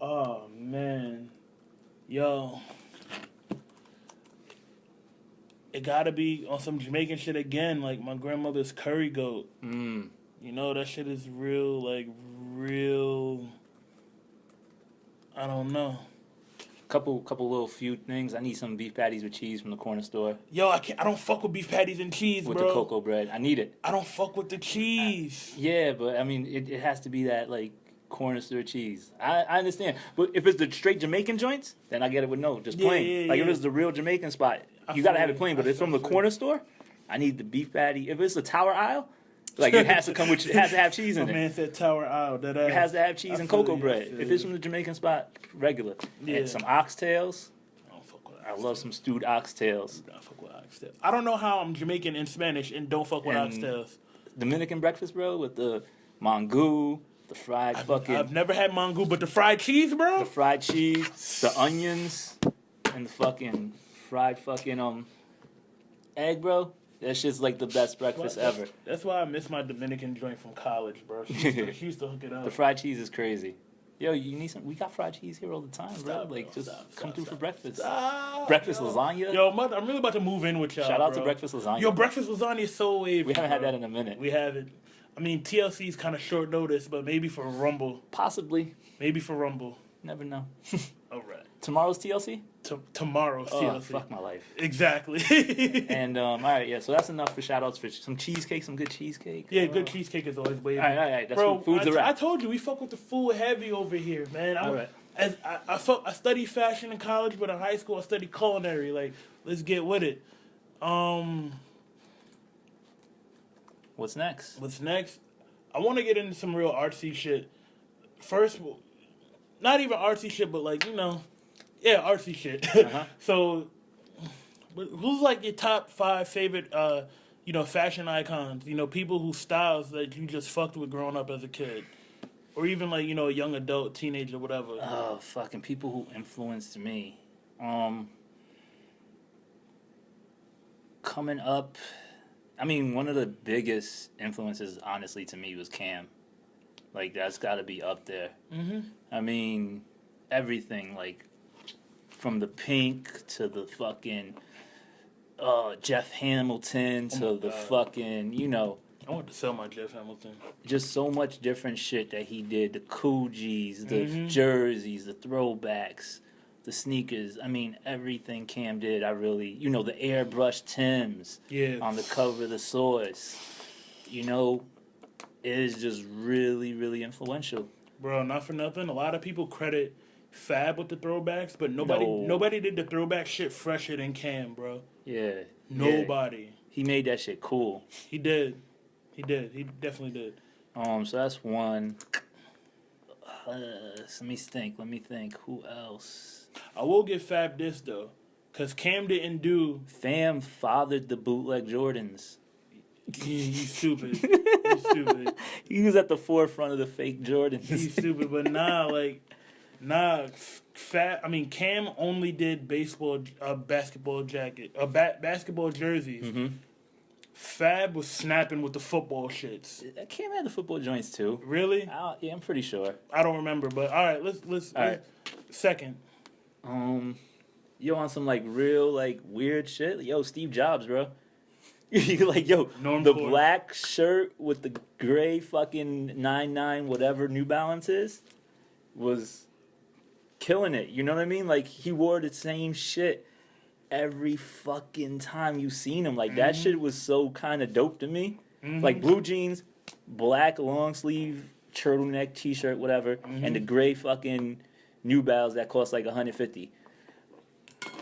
Oh man, yo, it gotta be on some Jamaican shit again, like my grandmother's curry goat. You know that shit is real, like real. I don't know. Couple little few things. I need some beef patties with cheese from the corner store. Yo, I don't fuck with beef patties and cheese, with bro. With the cocoa bread. I need it. I don't fuck with the cheese. Yeah, but I mean, it has to be that, like, corner store cheese. I understand. But if it's the straight Jamaican joints, then I get it with just plain. If it's the real Jamaican spot, you got to have it plain. But if it's from the corner store, I need the beef patty. If it's the Tower Aisle, like, it has to come with, it has to have cheese in it. Man said Tower Aisle. It has to have cheese and cocoa bread. If it's from the Jamaican spot, regular. And some oxtails. I don't fuck with oxtails. I love some stewed oxtails. I don't fuck with oxtails. I don't know how I'm Jamaican in Spanish and don't fuck with oxtails. Dominican breakfast, bro, with the mangú, the fried I've never had mangú, but the fried cheese, bro. The fried cheese, the onions, and the fucking fried egg, bro. That shit's like the best breakfast ever. That's why I miss my Dominican joint from college, bro. She used to hook it up. The fried cheese is crazy. Yo, you need some. We got fried cheese here all the time, bro. Like, just come through for breakfast. Breakfast lasagna. Yo, mother, I'm really about to move in with y'all. Shout out to breakfast lasagna. Yo, breakfast lasagna is so wavy. We haven't had that in a minute. We haven't. I mean, TLC's kind of short notice, but maybe for Rumble. Possibly. Maybe for Rumble. Never know. All right. Tomorrow's TLC? Tomorrow's TLC. Fuck my life. Exactly. And, all right, yeah, so that's enough for shout-outs for some cheesecake, some good cheesecake. Yeah, good cheesecake is always wavy. All right. That's bro, food's a wrap. I told you, we fuck with the food heavy over here, man. All right. I studied fashion in college, but in high school I studied culinary. Like, let's get with it. What's next? I want to get into some real artsy shit. First, not even artsy shit, but like, artsy shit. So, who's like your top 5 favorite, fashion icons? People whose styles that you just fucked with growing up as a kid, or even like a young adult, teenager, whatever. Oh, fucking people who influenced me. Coming up. I mean, one of the biggest influences, honestly, to me was Cam. Like, that's got to be up there. I mean, everything, like, from the Pink to the fucking Jeff Hamilton to the fucking, I want to sell my Jeff Hamilton. Just so much different shit that he did. The Coogis, the jerseys, the throwbacks, the sneakers. I mean, everything Cam did, I really... the airbrush Timbs on the cover of the Source. It is just really, really influential. Bro, not for nothing. A lot of people credit Fab with the throwbacks, but nobody did the throwback shit fresher than Cam, bro. Yeah. Nobody. Yeah. He made that shit cool. He did. He definitely did. So that's one. Let me think. Who else? I will give Fab this, though. Because Cam didn't do... Fam fathered the bootleg Jordans. He's stupid. He was at the forefront of the fake Jordans. He's stupid, but Cam only did basketball jerseys. Fab was snapping with the football shits. Cam had the football joints too. Really? Yeah, I'm pretty sure. I don't remember, but all right, let's second. Yo, on some like real like weird shit. Yo, Steve Jobs, bro. The black shirt with the gray fucking 99 whatever New Balances was killing it. You know what I mean? Like, he wore the same shit every fucking time you seen him. Like, that shit was so kind of dope to me. Like, blue jeans, black long sleeve turtleneck t-shirt, whatever, and the gray fucking New Balance that cost like $150.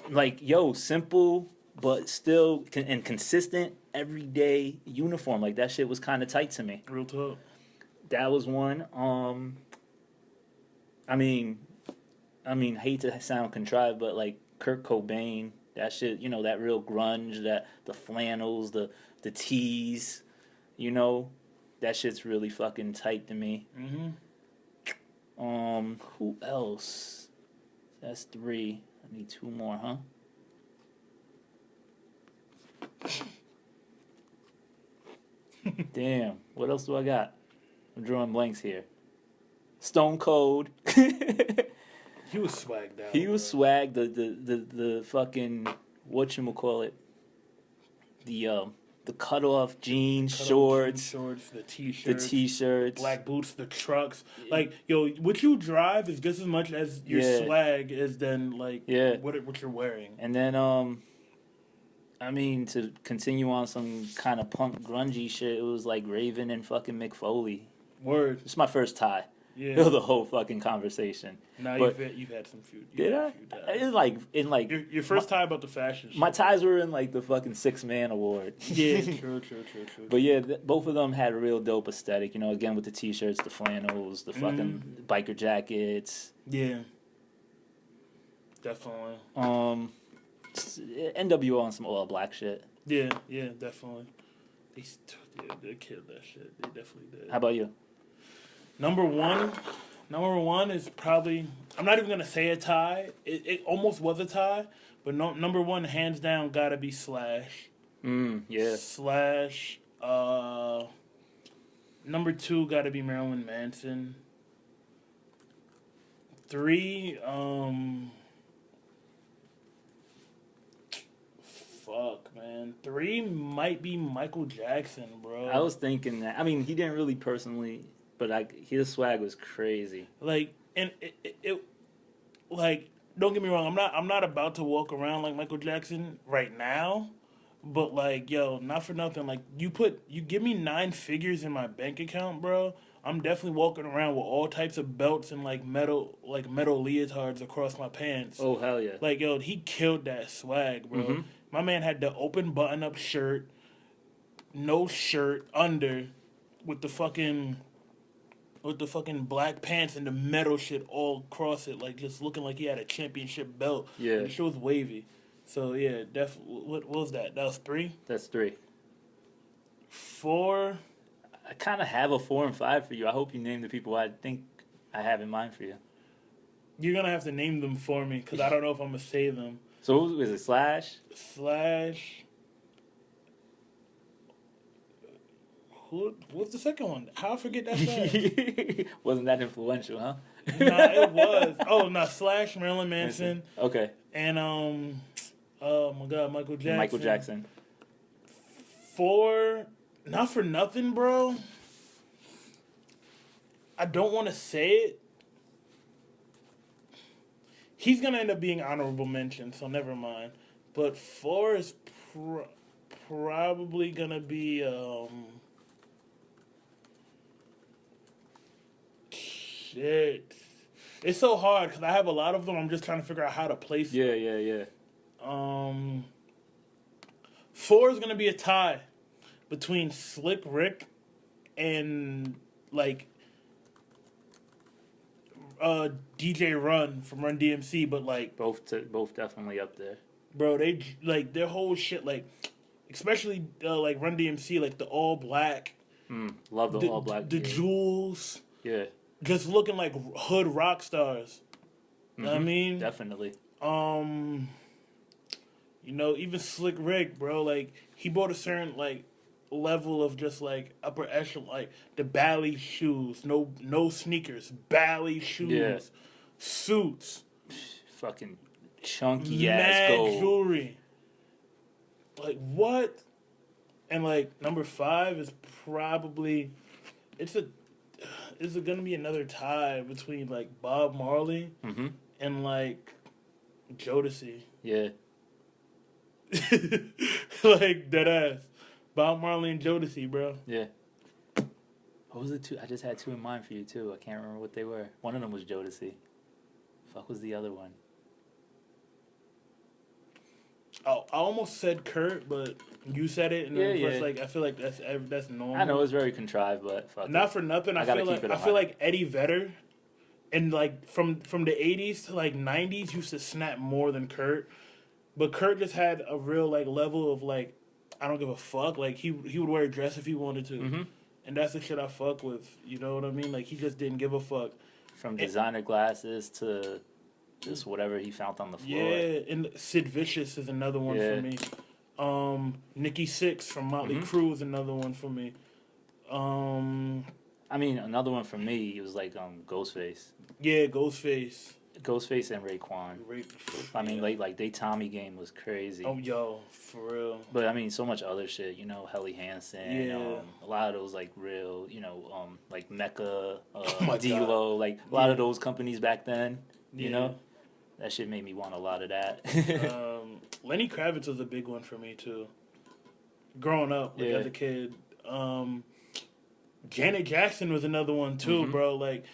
Like, yo, simple but still and consistent everyday uniform. Like, that shit was kind of tight to me. Real talk. That was one. I mean, hate to sound contrived, but like Kurt Cobain, that shit, that real grunge, that the flannels, the tees, that shit's really fucking tight to me. Who else? That's 3. I need 2 more, huh? Damn. What else do I got? I'm drawing blanks here. Stone Cold. He was swagged out. He was swagged. The fucking whatchamacallit. The cutoff jeans, shorts, the t-shirts, the black boots, the trucks. Like, yo, what you drive is just as much as your swag is then like what you're wearing. And then I mean, to continue on some kind of punk grungy shit, it was like Raven and fucking Mick Foley. Word. It's my first tie. Yeah. The whole fucking conversation. Nah, you've had some few. Did I? It's like in like your first tie about the fashion. My ties were in like the fucking 6-man award. Yeah, true. But yeah, both of them had a real dope aesthetic. You know, again with the t-shirts, the flannels, the fucking biker jackets. Yeah. Definitely. NWO on some all black shit. Yeah, definitely. They killed that shit. They definitely did. How about you? Number one is probably, I'm not even going to say a tie. It almost was a tie, but number one, hands down, got to be Slash. Yeah. Slash. Number two, got to be Marilyn Manson. 3, fuck, man. 3 might be Michael Jackson, bro. I was thinking that. I mean, he didn't really personally... But his swag was crazy. Like, and it like, don't get me wrong. I'm not about to walk around like Michael Jackson right now. But like, yo, not for nothing. Like, you give me 9 figures in my bank account, bro. I'm definitely walking around with all types of belts and like metal leotards across my pants. Oh hell yeah! Like, yo, he killed that swag, bro. Mm-hmm. My man had the open button up shirt, no shirt under, with the fucking black pants and the metal shit all across it, like just looking like he had a championship belt. Yeah. The shit was wavy. So yeah, what was that? That was 3? That's 3. 4. I kind of have a 4 and 5 for you. I hope you name the people I think I have in mind for you. You're going to have to name them for me because I don't know if I'm going to say them. So what was it, Slash? Slash. What's the second one? How I forget that fast? Wasn't that influential, huh? Nah, it was. Oh, no, Slash, Marilyn Manson. Okay. And, oh my God, Michael Jackson. Michael Jackson. 4, not for nothing, bro. I don't want to say it. He's going to end up being honorable mention, so never mind. But 4 is probably going to be, shit. It's so hard because I have a lot of them. I'm just trying to figure out how to place them. Yeah. 4 is going to be a tie between Slick Rick and, like, DJ Run from Run DMC, but, like... Both definitely up there. Bro, they, like, their whole shit, like, especially, like, Run DMC, like, the all black. Love the all black. The jewels. Yeah. Just looking like hood rock stars. You know what I mean? Definitely. You know, even Slick Rick, bro, like, he brought a certain, like, level of just, like, upper echelon, like, the Bally shoes, no sneakers, Bally shoes, suits. Fucking chunky-ass gold. Mad jewelry. Like, what? And, like, number 5 is probably, is it going to be another tie between, like, Bob Marley and, like, Jodeci? Yeah. Like, deadass. Bob Marley and Jodeci, bro. Yeah. What was it? 2? I just had 2 in mind for you, too. I can't remember what they were. One of them was Jodeci. Fuck was the other one? Oh, I almost said Kurt, but you said it, and then like, I feel like that's normal. I know it's very contrived, but fuck not it. For nothing. I feel like Eddie Vedder, and like from the 80s to like 90s used to snap more than Kurt, but Kurt just had a real like level of like, I don't give a fuck. Like he would wear a dress if he wanted to, and that's the shit I fuck with. You know what I mean? Like he just didn't give a fuck. From designer glasses to just whatever he found on the floor. Yeah, and Sid Vicious is another one for me. Nikki Sixx from Motley Crue is another one for me. I mean, another one for me, it was like Ghostface. Yeah, Ghostface. Ghostface and Raekwon. I mean, like they Tommy game was crazy. Oh, yo, for real. But I mean, so much other shit. You know, Helly Hansen. Yeah. A lot of those like real. You know, like Mecca, my D-Lo, God. like a lot of those companies back then. You know, that shit made me want a lot of that. Lenny Kravitz was a big one for me too. Growing up, like as a kid. Janet Jackson was another one too, bro. Like,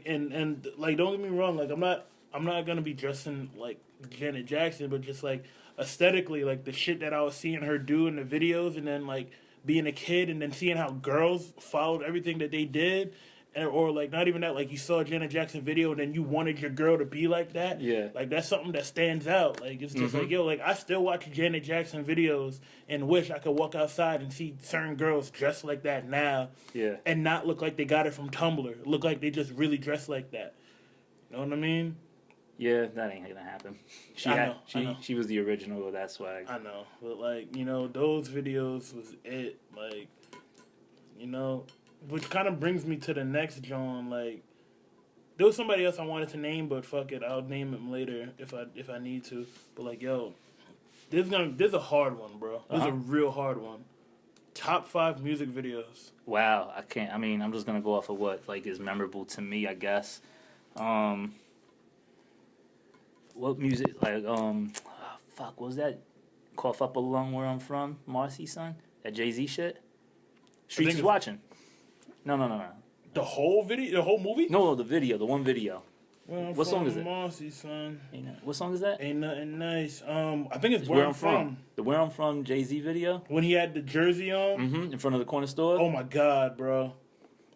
and like, don't get me wrong. Like, I'm not gonna be dressing like Janet Jackson, but just like aesthetically, like the shit that I was seeing her do in the videos, and then like being a kid, and then seeing how girls followed everything that they did, or like not even that, like you saw a Janet Jackson video, and then you wanted your girl to be like that. Yeah, like that's something that stands out. Like it's just like, yo, like I still watch Janet Jackson videos and wish I could walk outside and see certain girls dressed like that now. Yeah, and not look like they got it from Tumblr. Look like they just really dress like that. You know what I mean? Yeah, that ain't gonna happen. She was the original of that swag. I know, but like, you know, those videos was it. Like, you know, which kind of brings me to the next John. Like, there was somebody else I wanted to name, but fuck it, I'll name him later if I need to. But like, yo, there's a hard one, bro. There's a real hard one. Top 5 music videos. Wow, I can't. I mean, I'm just gonna go off of what like is memorable to me, I guess. What music? Like, fuck, what was that? Cough Up a Lung, Where I'm From, Marcy, son. That Jay-Z shit. Streets is Watching. No. The whole video, the whole movie? No, the video, the one video. What song is it? Marcy, son. What song is that? Ain't Nothing Nice. I think it's Where I'm From. The Where I'm From Jay-Z video. When he had the jersey on. In front of the corner store. Oh my God, bro.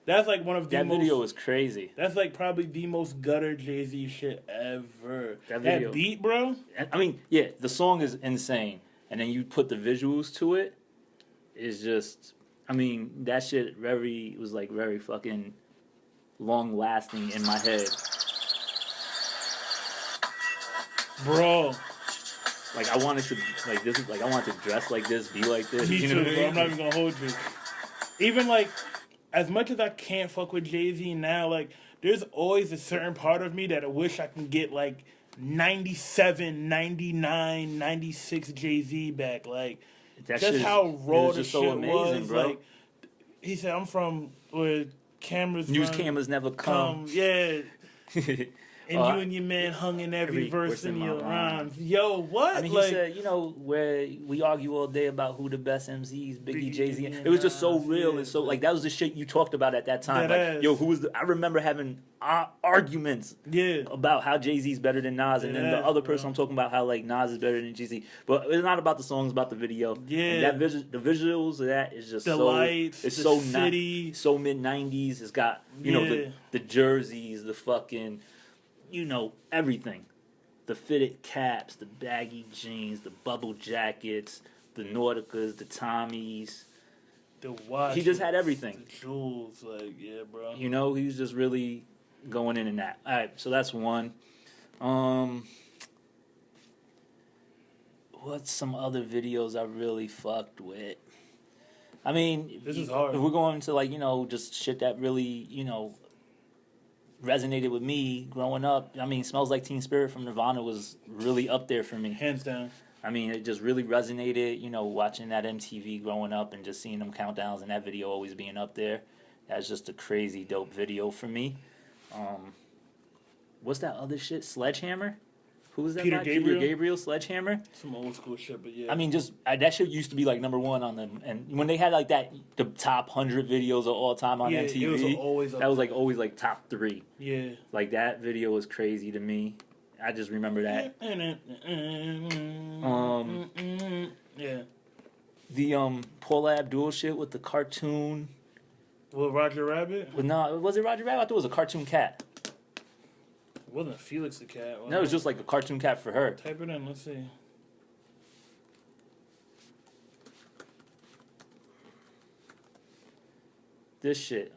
That's like one of the most... That video was crazy. That's like probably the most gutter Jay-Z shit ever. That beat, bro. I mean, yeah, the song is insane. And then you put the visuals to it. It's just... I mean, that shit was like very fucking long-lasting in my head. Bro, like I wanted to I wanted to dress like this, be like this. Me too, bro. I'm not even gonna hold you. Even like, as much as I can't fuck with Jay-Z now, like there's always a certain part of me that I wish I can get like 97, 99, 96 Jay-Z back. Like just how raw the shit so amazing, was. Bro. Like he said, I'm from where cameras never come. Yeah. And you and your man hung in every verse in your rhymes. Yo, what? I mean, he said, you know, where we argue all day about who the best MCs, Biggie, Jay-Z. It was just so real and so, like, that was the shit you talked about at that time. Like, yo, I remember having arguments about how Jay-Z's better than Nas, and then the other person I'm talking about how, like, Nas is better than Jay-Z. But it's not about the songs, it's about the video. Yeah. And the visuals of that is just the lights, it's so city. So mid-90s. It's got, you know, the jerseys, the fucking... You know, everything. The fitted caps, the baggy jeans, the bubble jackets, the Nauticas, the Tommies. The watch. He just had everything. The jewels, like, yeah, bro. You know, he was just really going in and that. All right, so that's one. What's some other videos I really fucked with? I mean, this is hard. If we're going to, like, you know, just shit that really, you know, resonated with me growing up. I mean, Smells Like Teen Spirit from Nirvana was really up there for me. Hands down. I mean, it just really resonated, you know, watching that MTV growing up and just seeing them countdowns and that video always being up there. That's just a crazy dope video for me. What's that other shit? Sledgehammer? Who was that? Peter Gabriel, Sledgehammer. Some old school shit, but yeah. I mean, just that shit used to be like number one on them, and when they had like the top 100 videos of all time on MTV, it was always that was like always like top 3. Yeah, like that video was crazy to me. I just remember that. Yeah. The Paula Abdul shit with the cartoon. With Roger Rabbit? Was it Roger Rabbit? I thought it was a cartoon cat. It wasn't Felix the cat. No, it was just like a cartoon cat for her. Type it in, let's see. This shit,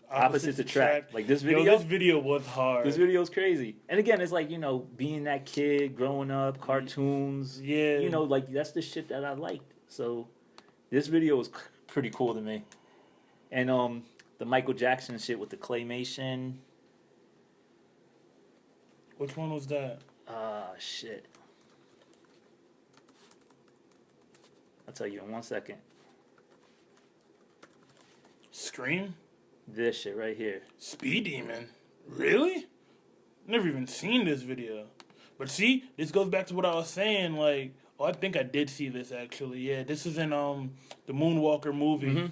Opposites Attract. Like this video. Yo, this video was hard. This video's crazy. And again, it's like, you know, being that kid, growing up, cartoons. Yeah. You know, like that's the shit that I liked. So this video was pretty cool to me. And the Michael Jackson shit with the claymation. Which one was that? Shit. I'll tell you in 1 second. Scream? This shit right here. Speed Demon? Really? Never even seen this video. But see, this goes back to what I was saying, like, oh, I think I did see this actually. Yeah, this is in the Moonwalker movie. Mm-hmm.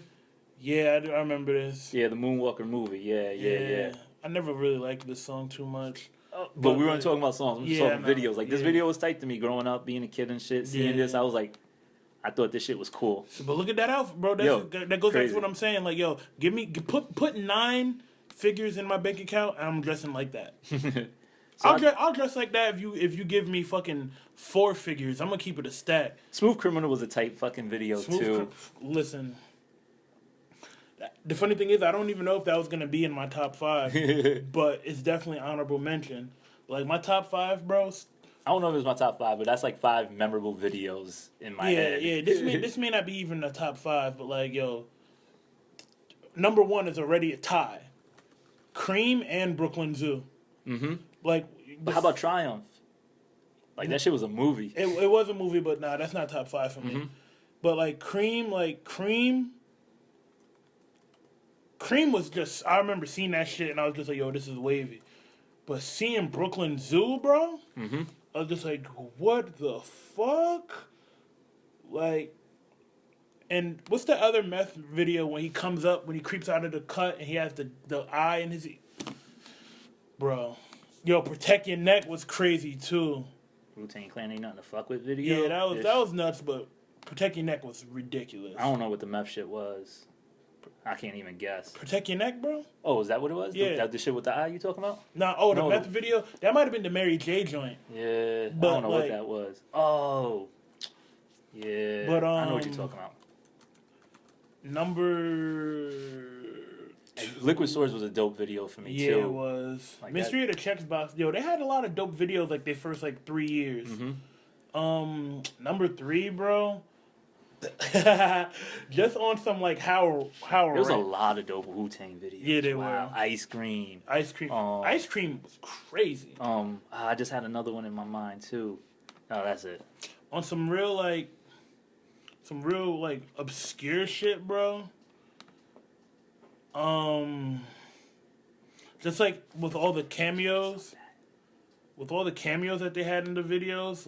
Yeah, I remember this. Yeah, the Moonwalker movie. Yeah. I never really liked this song too much. But we weren't talking about songs. We were talking videos. Like, this video was tight to me growing up, being a kid and shit. Seeing this, I was like, I thought this shit was cool. But look at that outfit, bro. That goes back to what I'm saying. Like, yo, put 9 figures in my bank account, and I'm dressing like that. So I'll dress like that if you give me fucking 4 figures. I'm gonna keep it a stack. Smooth Criminal was a tight fucking video too. Listen, the funny thing is I don't even know if that was gonna be in my top 5, but it's definitely honorable mention. Like my top 5, bro. I don't know if it's my top 5, but that's like 5 memorable videos in my head. Yeah. This may not be even a top 5, but like yo, number 1 is already a tie. Cream and Brooklyn Zoo. Mm-hmm. Like, but how about Triumph? Like that shit was a movie. It was a movie, but nah, that's not top 5 for me. Mm-hmm. But like Cream was just. I remember seeing that shit, and I was just like, yo, this is wavy. But seeing Brooklyn Zoo, bro, mm-hmm. I was just like, what the fuck? Like, and what's the other meth video when he comes up, when he creeps out of the cut, and he has the eye in his... Bro. Yo, Protect Your Neck was crazy, too. Wu-Tang Clan ain't nothing to fuck with video? Yeah, that was nuts, but Protect Your Neck was ridiculous. I don't know what the meth shit was. I can't even guess. Protect Your Neck, bro? Oh, is that what it was? Yeah. The shit with the eye you talking about? The meth video? That might have been the Mary J joint. Yeah, but I don't know what that was. Oh. Yeah, but, I know what you're talking about. Liquid Swords was a dope video for me, too. Yeah, it was. Like Mystery of the Chex Box. Yo, they had a lot of dope videos, like, their first, 3 years. Mm-hmm. Number 3, bro. Just on some, how there was a lot of dope Wu-Tang videos. Yeah, they were. Ice Cream. Ice Cream was crazy. I just had another one in my mind, too. Oh, that's it. On some real, obscure shit, bro. Just with all the cameos that they had in the videos,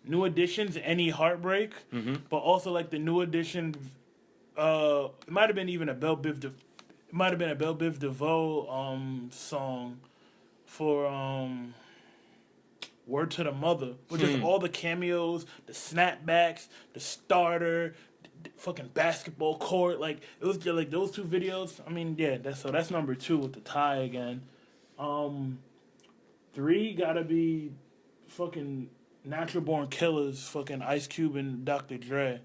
New Edition's Any Heartbreak, mm-hmm. but also the New Edition. It might have been even a Belle Biv DeVoe song for Word to the Mother, which is all the cameos, the snapbacks, the starter, the fucking basketball court. It was just those 2 videos. I mean, yeah, that's number 2 with the tie again. 3 gotta be fucking Natural Born Killers, fucking Ice Cube and Dr. Dre.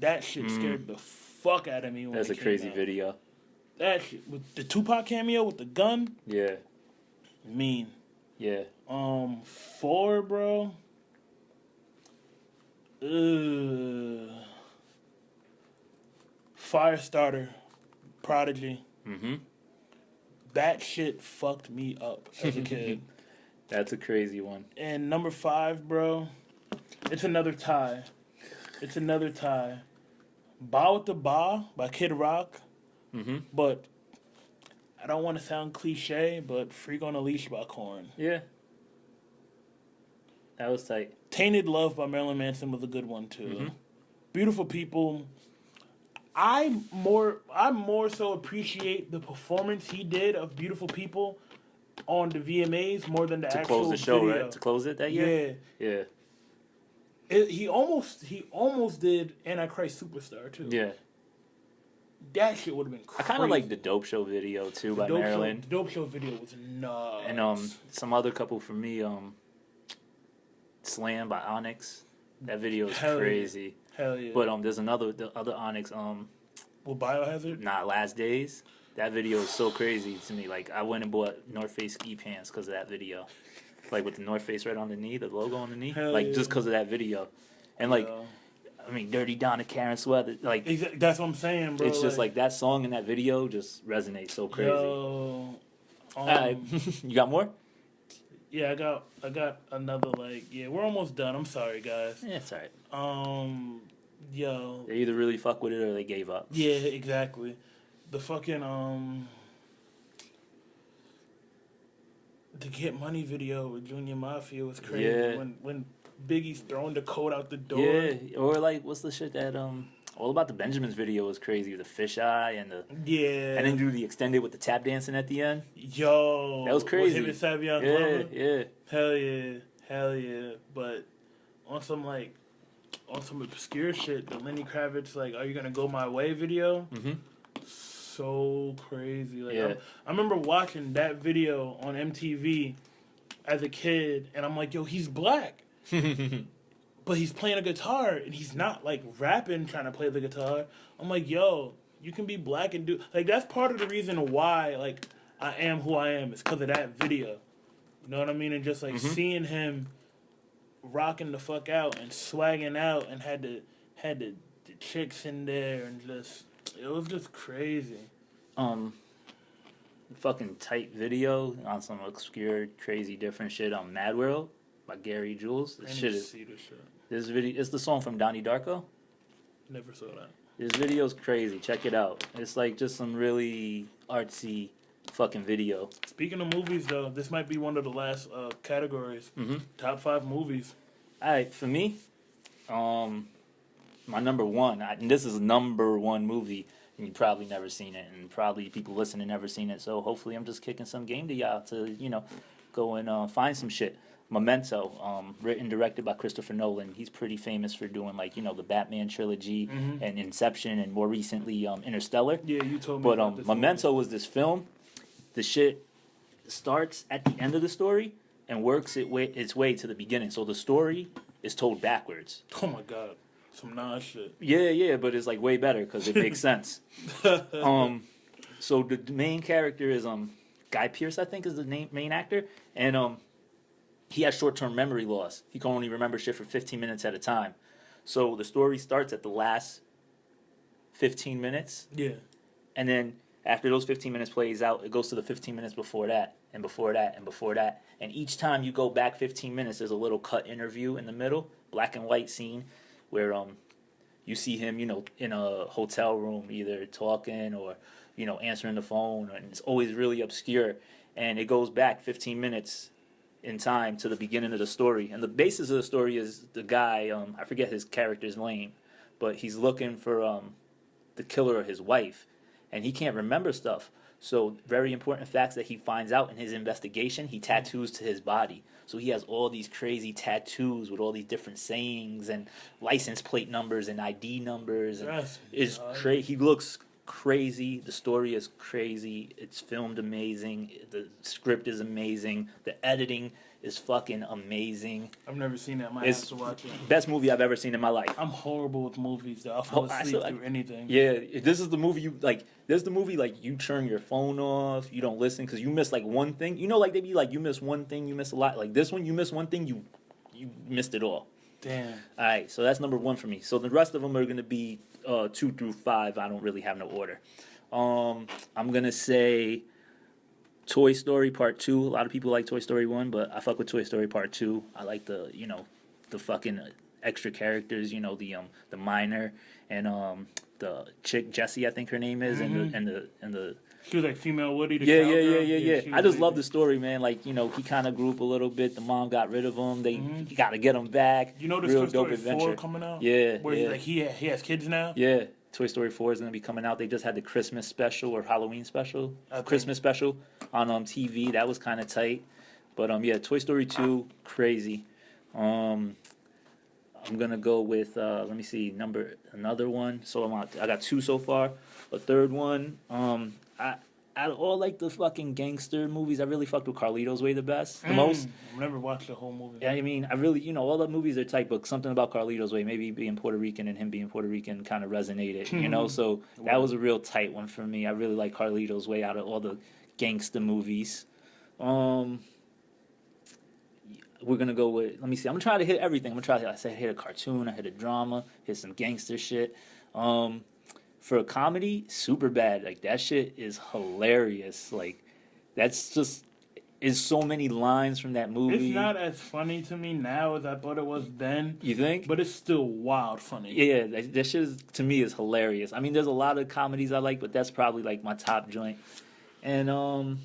That shit scared the fuck out of me when that's a crazy video. That shit with the Tupac cameo with the gun. Yeah. Mean. Yeah. 4, bro. Firestarter, Prodigy. Mm-hmm. That shit fucked me up as a kid. That's a crazy one. And number 5, bro. It's another tie. Ba with the Ba by Kid Rock. Mm-hmm. But I don't want to sound cliche, but Freak on a Leash by Korn. Yeah. That was tight. Tainted Love by Marilyn Manson was a good one, too. Mm-hmm. Beautiful People. I more so appreciate the performance he did of Beautiful People on the VMAs more than the actual to close the show, video. Right? To close it that year? Yeah. He almost did Antichrist Superstar, too. Yeah. That shit would have been crazy. I kind of like the Dope Show video, too, by Marilyn. The Dope Show video was nuts. And some other couple for me, Slam by Onyx. That video is crazy. Hell yeah. But there's the other Onyx. Well, Biohazard? Nah, Last Days. That video is so crazy to me. I went and bought North Face ski pants because of that video. With the North Face right on the knee, the logo on the knee. Just because of that video. And, Dirty Donna, Karen Sweather. Like that's what I'm saying, bro. It's just like that song and that video just resonates so crazy. Yo, Alright. You got more? Yeah, I got another we're almost done. I'm sorry, guys. Yeah, it's alright. Yo. They either really fuck with it or they gave up. Yeah, exactly. The fucking the Get Money video with Junior Mafia was crazy. Yeah. When Biggie's throwing the code out the door. Yeah, or like what's the shit that All About the Benjamins video was crazy. The fisheye and the and then do the extended with the tap dancing at the end. Yo, that was crazy. Him and Savion yeah, yeah. Hell yeah. But on some obscure shit, the Lenny Kravitz "Are You Gonna Go My Way" video. Mm-hmm. So crazy. I remember watching that video on MTV as a kid, and I'm like, yo, he's black. But he's playing a guitar, and he's not, rapping, trying to play the guitar. I'm like, yo, you can be black and do... that's part of the reason why, I am who I am. It's because of that video. You know what I mean? And just, seeing him rocking the fuck out and swagging out and had the chicks in there and just... It was just crazy. Fucking tight video on some obscure, crazy, different shit on Mad World by Gary Jules. This video, it's the song from Donnie Darko. Never saw that. This video's crazy. Check it out. It's just some really artsy fucking video. Speaking of movies, though, this might be one of the last categories. Mm-hmm. Top 5 movies. All right, for me, my number one, and this is number one movie, and you probably never seen it, and probably people listening never seen it. So hopefully, I'm just kicking some game to y'all to go and find some shit. Memento, written directed by Christopher Nolan. He's pretty famous for doing the Batman trilogy and Inception, and more recently Interstellar. Yeah, you told me. But about this Memento was this film. The shit starts at the end of the story and works its way to the beginning. So the story is told backwards. Oh my god, some Nas shit. Yeah, but it's way better because it makes sense. So the main character is Guy Pearce, I think, is the main actor, and he has short-term memory loss. He can only remember shit for 15 minutes at a time. So the story starts at the last 15 minutes. Yeah. And then after those 15 minutes plays out, it goes to the 15 minutes before that, and before that, and before that. And each time you go back 15 minutes, there's a little cut interview in the middle, black and white scene, where you see him, in a hotel room, either talking or, answering the phone. And it's always really obscure. And it goes back 15 minutes in time to the beginning of the story. And the basis of the story is the guy, I forget his character's name, but he's looking for the killer of his wife, and he can't remember stuff. So very important facts that he finds out in his investigation, he tattoos to his body. So he has all these crazy tattoos with all these different sayings and license plate numbers and ID numbers. And it's crazy. He looks crazy. The story is crazy. It's filmed amazing. The script is amazing. The editing is fucking amazing. I've never seen that. I might have to watch it. Best movie I've ever seen in my life. I'm horrible with movies, though. I'll fall asleep through anything. Yeah, this is the movie you like. This is the movie you turn your phone off. You don't listen because you miss one thing. They be you miss one thing, you miss a lot. Like this one, you miss one thing, you missed it all. Damn. All right, so that's number one for me. So the rest of them are gonna be 2 through 5. I don't really have no order. I'm gonna say Toy Story Part 2. A lot of people like Toy Story 1, but I fuck with Toy Story Part 2. I like the fucking extra characters. The miner and the chick Jessie, I think her name is, and the. She was female Woody. Yeah. I just love the story, man. He kind of grew up a little bit. The mom got rid of him. He got to get him back. There's Toy Story 4 coming out? Yeah. Where he has kids now? Yeah. Toy Story 4 is going to be coming out. They just had the Christmas special or Halloween special. Christmas special on TV. That was kind of tight. But, Toy Story 2, crazy. I'm going to go with, let me see, another one. So I got 2 so far. A third one, out of all the fucking gangster movies, I really fucked with Carlito's Way the most. I've never watched the whole movie. Yeah, I really, all the movies are tight, but something about Carlito's Way, maybe being Puerto Rican and him being Puerto Rican kind of resonated, So that was a real tight one for me. I really like Carlito's Way out of all the gangster movies. we're gonna go with. Let me see. I'm gonna try to hit everything. I said hit a cartoon. I hit a drama. Hit some gangster shit. For a comedy, super bad. Like that shit is hilarious. Like that's just is so many lines from that movie. It's not as funny to me now as I thought it was then. You think? But it's still wild funny. Yeah, that shit is, to me is hilarious. I mean, there's a lot of comedies I like, but that's probably like my top joint. And I'm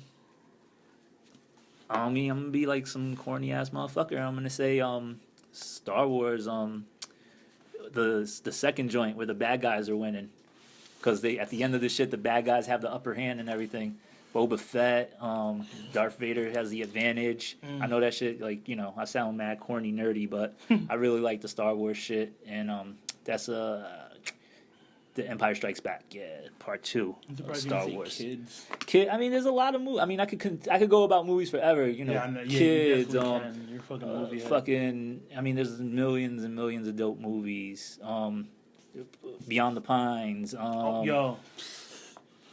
gonna be like some corny ass motherfucker. I'm gonna say Star Wars the second joint where the bad guys are winning, because they at the end of the shit the bad guys have the upper hand and everything. Boba Fett, Darth Vader has the advantage. I know that shit, like, you know, I sound mad corny nerdy, but I really like the Star Wars shit, and that's the Empire Strikes Back, part 2 of Star Wars. I mean, there's a lot of movies. I mean, I could go about movies forever. You know, kids. You're fucking movie fucking. I mean, there's millions and millions of dope movies. Beyond the Pines.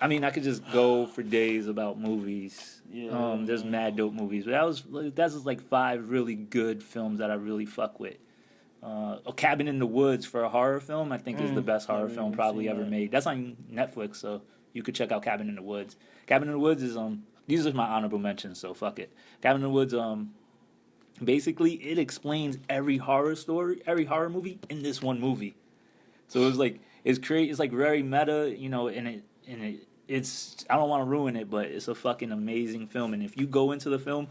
I mean, I could just go for days about movies. There's mad dope movies, but that's just like 5 really good films that I really fuck with. A Cabin in the Woods for a horror film, I think is the best horror film probably ever made. That's on Netflix, so you could check out Cabin in the Woods. Cabin in the Woods is these are my honorable mentions, so fuck it. Cabin in the Woods, basically it explains every horror story, every horror movie in this one movie. So it's like it's like very meta, you know, and it's I don't want to ruin it, but it's a fucking amazing film. And if you go into the film,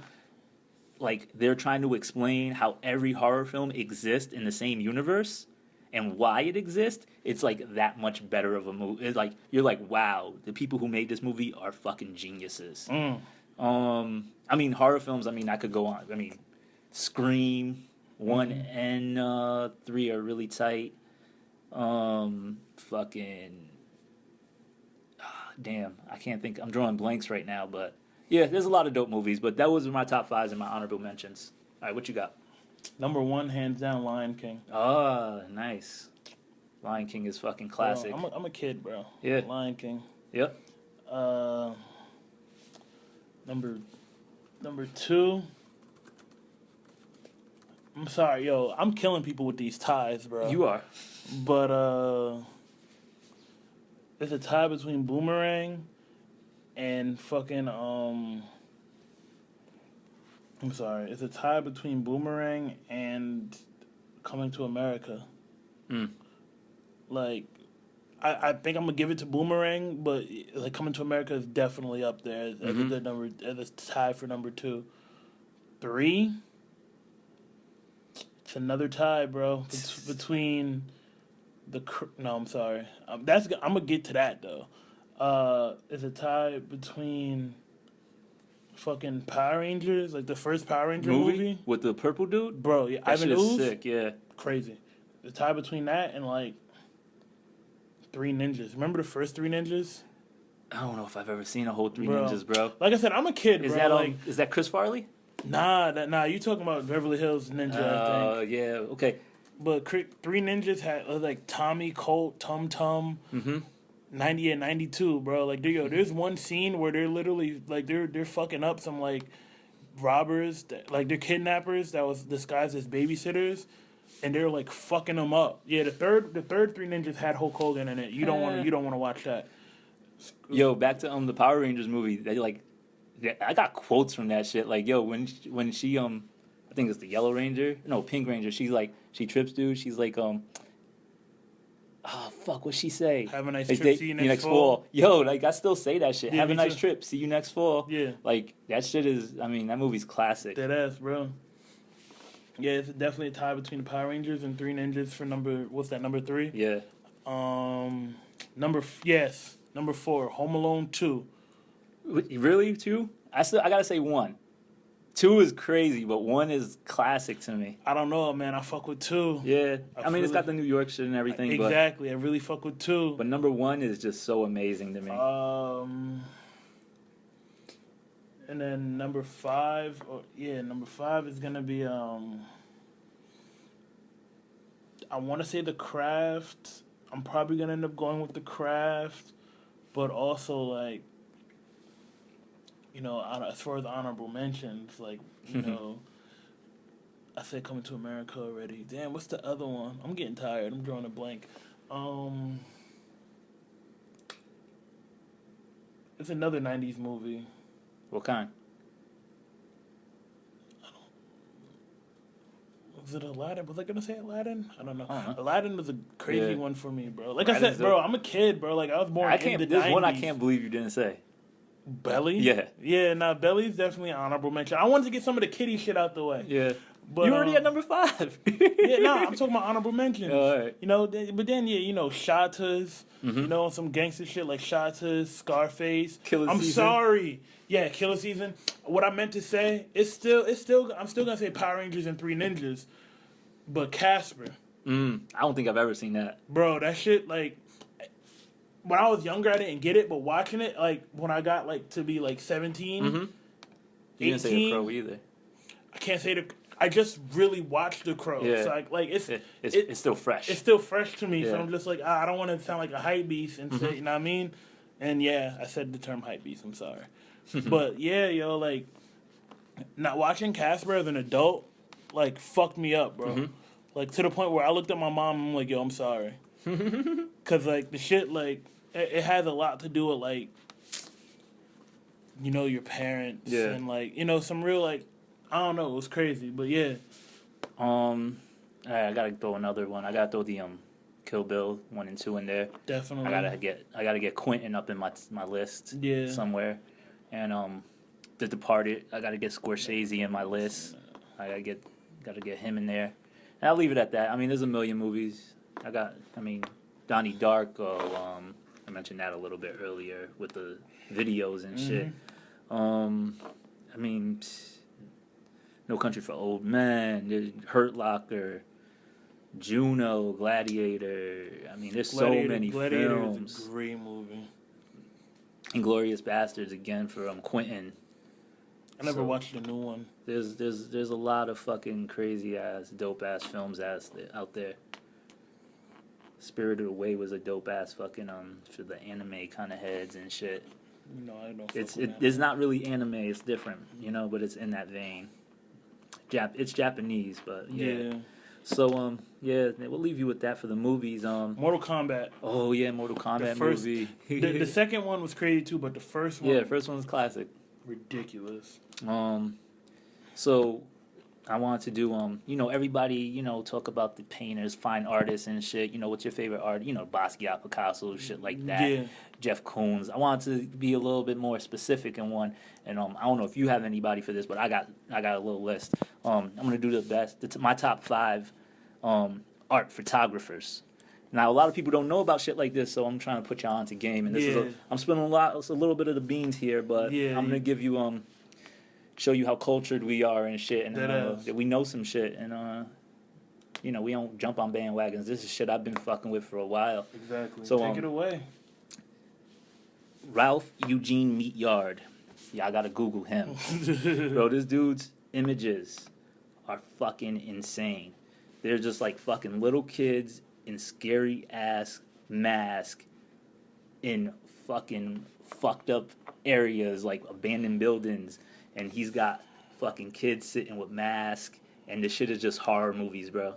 like they're trying to explain how every horror film exists in the same universe and why it exists, it's like that much better of a movie. It's like you're like, wow, the people who made this movie are fucking geniuses. I mean, horror films. I mean, I could go on. I mean, Scream 1 and 3 are really tight. Fucking. Damn, I can't think. I'm drawing blanks right now, but yeah, there's a lot of dope movies. But that was my top 5s and my honorable mentions. All right, what you got? Number 1, hands down, Lion King. Oh, nice. Lion King is fucking classic. Bro, I'm a kid, bro. Yeah. Lion King. Yep. Number 2. I'm sorry, yo. I'm killing people with these ties, bro. You are. But it's a tie between Boomerang and fucking I'm sorry. It's a tie between Boomerang and Coming to America. Like, I think I'm gonna give it to Boomerang, but like Coming to America is definitely up there as a tie for number 2. 3. It's another tie, bro. It's between no, I'm sorry. I'm gonna get to that though. It's a tie between fucking Power Rangers, like the first Power Ranger movie with the purple dude, bro. Yeah, that shit is sick. Yeah, crazy. The tie between that and like 3 Ninjas. Remember the first 3 Ninjas? I don't know if I've ever seen a whole 3 Ninjas, bro. Like I said, I'm a kid, bro. Is that Chris Farley? Nah. You talking about Beverly Hills Ninja? I think. Yeah. Okay. But 3 Ninjas had like Tommy, Colt, Tum Tum, 90 and 92, bro. Like, there's one scene where they're literally like they're fucking up some like robbers, like they're kidnappers that was disguised as babysitters, and they're like fucking them up. Yeah, the third 3 Ninjas had Hulk Hogan in it. You don't want to watch that. Yo, back to the Power Rangers movie. They I got quotes from that shit. Like, yo, when she I think it's the Yellow Ranger. No, Pink Ranger. She's like, she trips dude. She's like, oh, fuck, what'd she say? Have a nice trip, see you next fall. Yo, like, I still say that shit. Yeah, Have a nice trip, see you next fall. Yeah. Like, that shit is, I mean, that movie's classic. Dead ass, bro. Yeah, it's definitely a tie between the Power Rangers and 3 Ninjas for number 3? Yeah. Number 4, Home Alone 2. Really? 2? I gotta say 1. 2 is crazy, but 1 is classic to me. I don't know, man. I fuck with 2. Yeah. I mean, it's got the New York shit and everything. Exactly. I really fuck with 2. But number 1 is just so amazing to me. And then number 5, number 5 is going to be, I want to say The Craft. I'm probably going to end up going with The Craft. But also, like, you know, as far as honorable mentions, like, you know, I said Coming to America already. Damn, what's the other one? I'm getting tired. I'm drawing a blank. It's another 90s movie. What kind? Was it Aladdin? Was I gonna say Aladdin? I don't know. Aladdin was a crazy one for me, bro. Like Aladdin's I said, bro, I'm a kid, bro. Like I was born in the 90s. There's one I can't believe you didn't say. Belly? Yeah. Yeah, nah, Belly's definitely an honorable mention. I wanted to get some of the kiddie shit out the way. Yeah. But, you already at number 5. Yeah, nah, I'm talking about honorable mentions. All right. You know, but then, yeah, you know, Shatas, you know, some gangster shit like Shatas, Scarface. Killer I'm Season. sorry. Yeah, Killer Season. What I meant to say, I'm still gonna say Power Rangers and Three Ninjas, but Casper. I don't think I've ever seen that. Bro, that shit, like, when I was younger, I didn't get it, but watching it, like, when I got, like, to be, like, 17, 18. You didn't say The Crow either. I can't say I just really watched The Crow. Yeah. So, like it's still fresh. It's still fresh to me, Yeah. so I'm just like, I don't want to sound like a hype beast and say, you know what I mean? And, yeah, I said the term hype beast, I'm sorry. But, yeah, yo, like, not watching Casper as an adult, like, fucked me up, bro. Like, to the point where I looked at my mom and I'm like, yo, I'm sorry. Because, like, the shit, like, it has a lot to do with, like, you know, your parents. Yeah. And, like, you know, some real, like, I don't know, it was crazy. But, yeah. All right, I got to throw another one. I got to throw the Kill Bill 1 and 2 in there. Definitely. I gotta get Quentin up in my list somewhere. And The Departed, I got to get Scorsese in my list. I got to get him in there. And I'll leave it at that. I mean, there's a million movies. Donnie Darko, I mentioned that a little bit earlier with the videos and shit. I mean, No Country for Old Men, Hurt Locker, Juno, Gladiator. I mean, there's so many films. Is a great movie. Inglourious Bastards again for Quentin. I never watched the new one. There's a lot of fucking crazy ass, dope ass films out there. Spirited Away was a dope ass fucking for the anime kind of heads and shit. No, I don't. It's not really anime. It's different, you know, but it's in that vein. It's Japanese, but yeah. So we'll leave you with that for the movies. Mortal Kombat. Oh yeah, Mortal Kombat movie. the second one was crazy too, but the first one. Yeah, the first one was classic. Ridiculous. So I wanted to do you know, everybody, you know, talk about the painters, fine artists and shit. You know, what's your favorite art? You know, Basquiat, Picasso, shit like that. Yeah. Jeff Koons. I wanted to be a little bit more specific in one, and I don't know if you have anybody for this, but I got a little list. I'm gonna do the best. My top 5 art photographers. Now, a lot of people don't know about shit like this, so I'm trying to put y'all onto game. And this is I'm spilling a little bit of the beans here, but I'm gonna give you show you how cultured we are and shit, and that we know some shit, and you know, we don't jump on bandwagons. This is shit I've been fucking with for a while. Exactly. So take it away. Ralph Eugene Meatyard. Y'all gotta Google him. Bro, this dude's images are fucking insane. They're just like fucking little kids in scary ass mask in fucking fucked up areas like abandoned buildings, and he's got fucking kids sitting with masks, and this shit is just horror movies, bro.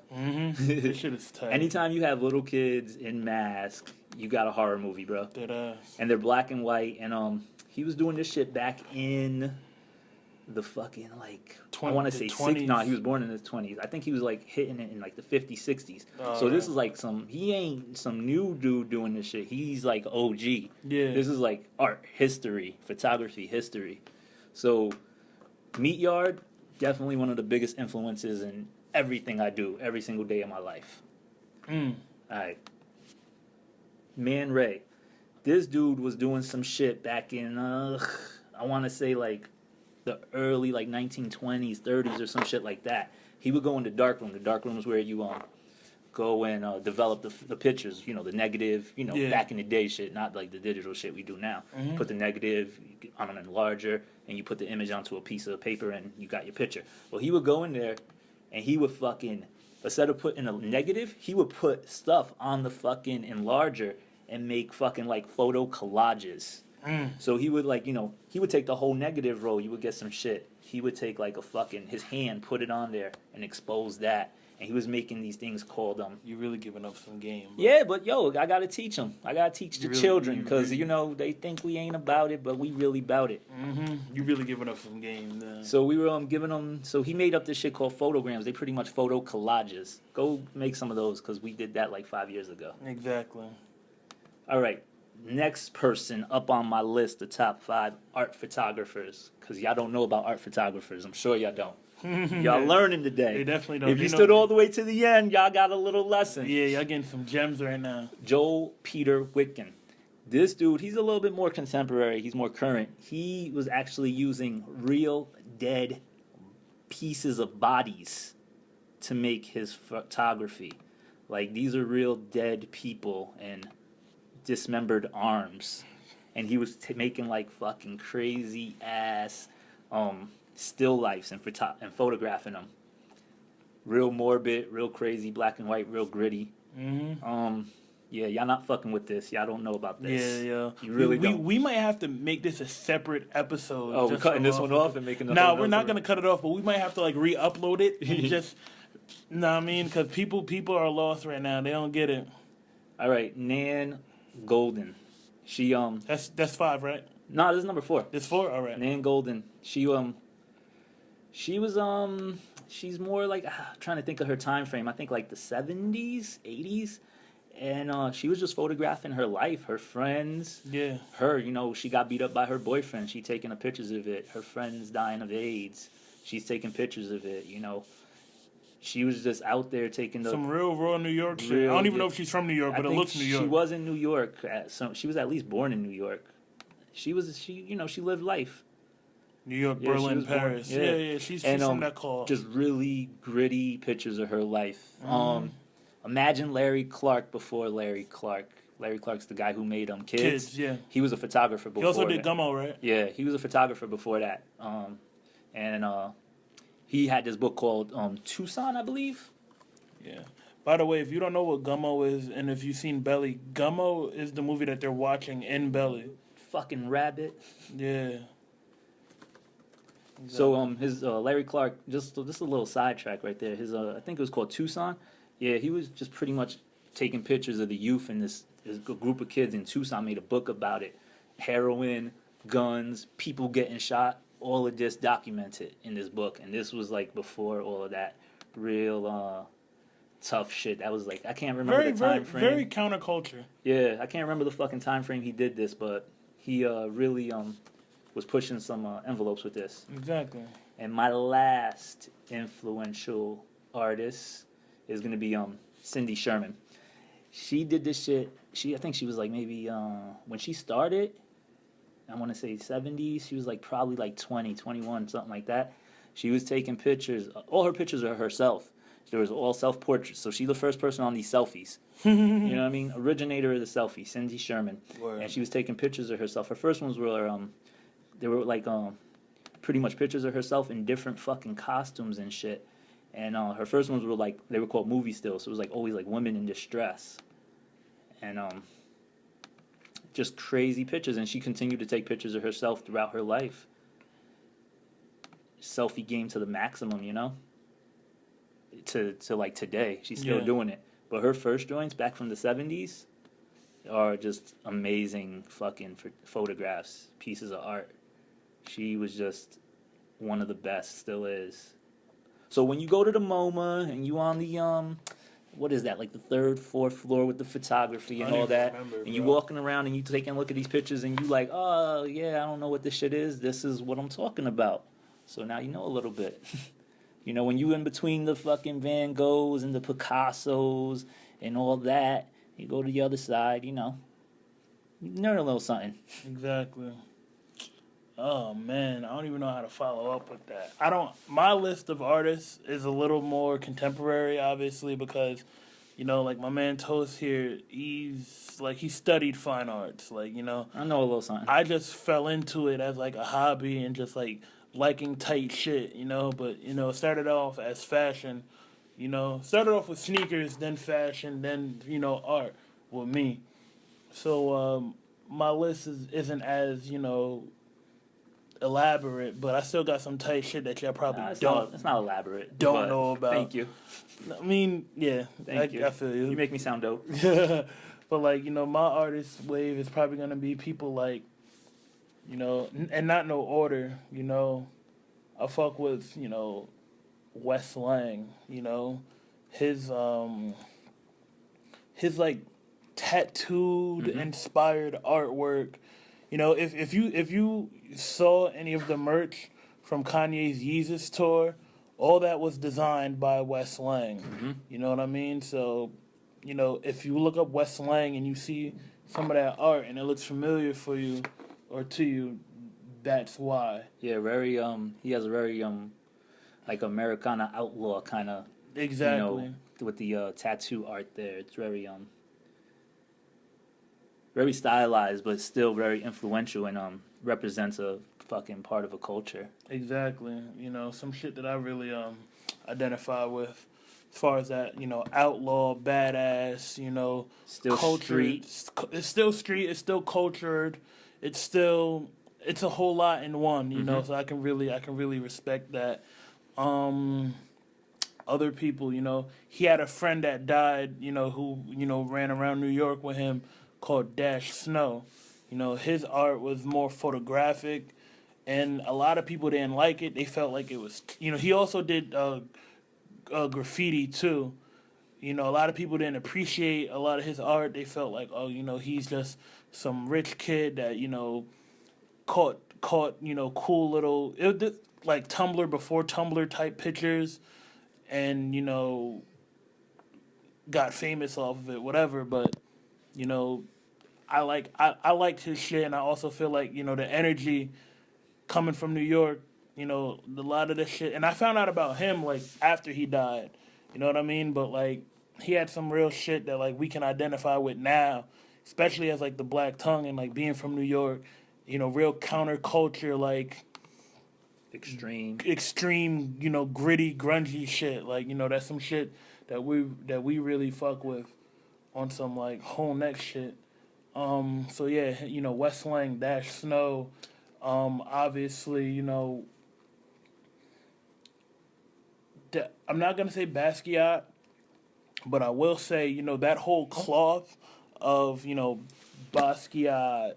This shit is tight. Anytime you have little kids in masks, you got a horror movie, bro. And they're black and white, and he was doing this shit back in the fucking, like, I want to say 60s. No, he was born in his 20s. I think he was, like, hitting it in, like, the 50s, 60s. So this is, like, he ain't some new dude doing this shit. He's, like, OG. Yeah. This is, like, art history, photography history. So, Meatyard, definitely one of the biggest influences in everything I do every single day of my life. All right. Man Ray. This dude was doing some shit back in, I want to say, like, the early, like, 1920s, 30s, or some shit like that. He would go in the darkroom. The darkroom is where you go and develop the pictures, you know, the negative, you know, back in the day shit, not like the digital shit we do now. Put the negative on an enlarger, and you put the image onto a piece of paper, and you got your picture. Well, he would go in there, and he would fucking, instead of putting a negative, he would put stuff on the fucking enlarger and make fucking, like, photo collages. So he would, like, you know, he would take the whole negative roll. You would get some shit. he would take like his hand, put it on there, and expose that. And he was making these things called You're really giving up some game. Bro. Yeah, but yo, I gotta teach them. I gotta teach the children because they think we ain't about it, but we really about it. You really giving up some game. Then. So we were giving them. So he made up this shit called photograms. They pretty much photo collages. Go make some of those because we did that like 5 years ago. Exactly. All right. Next person up on my list, the top 5 art photographers. Because y'all don't know about art photographers. I'm sure y'all don't. Y'all learning today. They definitely don't. If you stood all the way to the end, y'all got a little lesson. Yeah, y'all getting some gems right now. Joel Peter Witkin. This dude, he's a little bit more contemporary. He's more current. He was actually using real dead pieces of bodies to make his photography. Like, these are real dead people and dismembered arms. And he was making, like, fucking crazy-ass still lifes and photographing them. Real morbid, real crazy, black and white, real gritty. Yeah, y'all not fucking with this. Y'all don't know about this. Yeah. You really don't. We might have to make this a separate episode. Oh, we're cutting this one off and making another. No, we're not going to cut it off, but we might have to, like, re-upload it and just... No, I mean, because people are lost right now. They don't get it. All right, Nan Golden. She That's 5, right? No, this is number 4. This 4, all right. Nan Golden. She was she's more like trying to think of her time frame. I think like the 70s, 80s, and she was just photographing her life, her friends. Yeah. Her, she got beat up by her boyfriend. She taking the pictures of it. Her friends dying of AIDS. She's taking pictures of it. She was just out there taking some real raw New York shit. I don't even know if she's from New York, but it looks New York. She was in New York. She was at least born in New York. She lived life. New York, Berlin, Paris. Yeah. She's from that call. Just really gritty pictures of her life. Imagine Larry Clark before Larry Clark. Larry Clark's the guy who made Kids. Kids, yeah. He was a photographer before. He also did Gummo, right? Yeah, he was a photographer before that. He had this book called Tucson, I believe. Yeah. By the way, if you don't know what Gummo is, and if you've seen Belly, Gummo is the movie that they're watching in Belly. Fucking rabbit. Yeah. Exactly. So his Larry Clark, just a little sidetrack right there. His I think it was called Tucson. Yeah, he was just pretty much taking pictures of the youth and this group of kids in Tucson. Made a book about it. Heroin, guns, people getting shot. All of this documented in this book, and this was like before all of that real tough shit. That was like I can't remember the time frame. Very counterculture. Yeah, I can't remember the fucking time frame he did this, but he really was pushing some envelopes with this. Exactly. And my last influential artist is gonna be Cindy Sherman. She did this shit. I think she was like maybe when she started. I want to say 70s. She was like probably like 20, 21, something like that. She was taking pictures. All her pictures are herself. There was all self-portraits. So she's the first person on these selfies. You know what I mean? Originator of the selfie, Cindy Sherman. Word. And she was taking pictures of herself. Her first ones were they were like pretty much pictures of herself in different fucking costumes and shit. And her first ones were like they were called movie stills. So it was like always like women in distress. And just crazy pictures, and she continued to take pictures of herself throughout her life. Selfie game to the maximum, to like today. She's still doing it. But her first joints back from the 70s are just amazing fucking photographs, pieces of art. She was just one of the best, still is. So when you go to the MoMA and you on the what is that, like the 3rd, 4th floor with the photography and all that, and you walking around and you taking a look at these pictures and you like, oh yeah, I don't know what this shit is. This is what I'm talking about. So now you know a little bit. When you in between the fucking Van Goghs and the Picassos and all that, you go to the other side, you learn a little something. Exactly. Oh man, I don't even know how to follow up with that. My list of artists is a little more contemporary, obviously, because, like my man Toast here, he studied fine arts, I know a little something. I just fell into it as like a hobby and just like liking tight shit, but it started off as fashion, started off with sneakers, then fashion, then, art with me. So, my list isn't as, elaborate, but I still got some tight shit that y'all probably It's not elaborate. Don't know about. Thank you. I mean, yeah. Thank you. I feel you. You make me sound dope. But like, you know, my artist wave is probably gonna be people like, you know, and not no order, you know. I fuck with, you know, Wes Lang, you know. His like tattooed inspired artwork. You know, if you saw any of the merch from Kanye's Yeezus tour, all that was designed by Wes Lang. Mm-hmm. You know what I mean? So, you know, if you look up Wes Lang and you see some of that art and it looks familiar for you or to you, that's why. Yeah, very he has a very like Americana outlaw kind of exactly, you know, with the tattoo art there. It's very very stylized, but still very influential and represents a fucking part of a culture. Exactly. You know, some shit that I really identify with as far as that, you know, outlaw, badass, you know, still cultured. It's still street, it's still cultured. It's a whole lot in one, you know, so I can really respect that. Other people, you know, he had a friend that died, you know, who, you know, ran around New York with him called Dash Snow. You know, his art was more photographic, and a lot of people didn't like it. They felt like it was, you know, he also did graffiti too. You know, a lot of people didn't appreciate a lot of his art. They felt like, oh, you know, he's just some rich kid that, you know, caught, you know, cool little, like Tumblr before Tumblr type pictures, and, you know, got famous off of it, whatever. But, you know, I liked his shit, and I also feel like, you know, the energy coming from New York, you know, a lot of this shit, and I found out about him like after he died, you know what I mean? But like, he had some real shit that like we can identify with now, especially as like the Black Tongue and like being from New York, you know, real counterculture, like extreme, you know, gritty, grungy shit. Like, you know, that's some shit that we really fuck with on some like whole neck shit. So yeah, you know, Wes Lang, Dash Snow, obviously, you know, I'm not gonna say Basquiat, but I will say, you know, that whole cloth of, you know, Basquiat,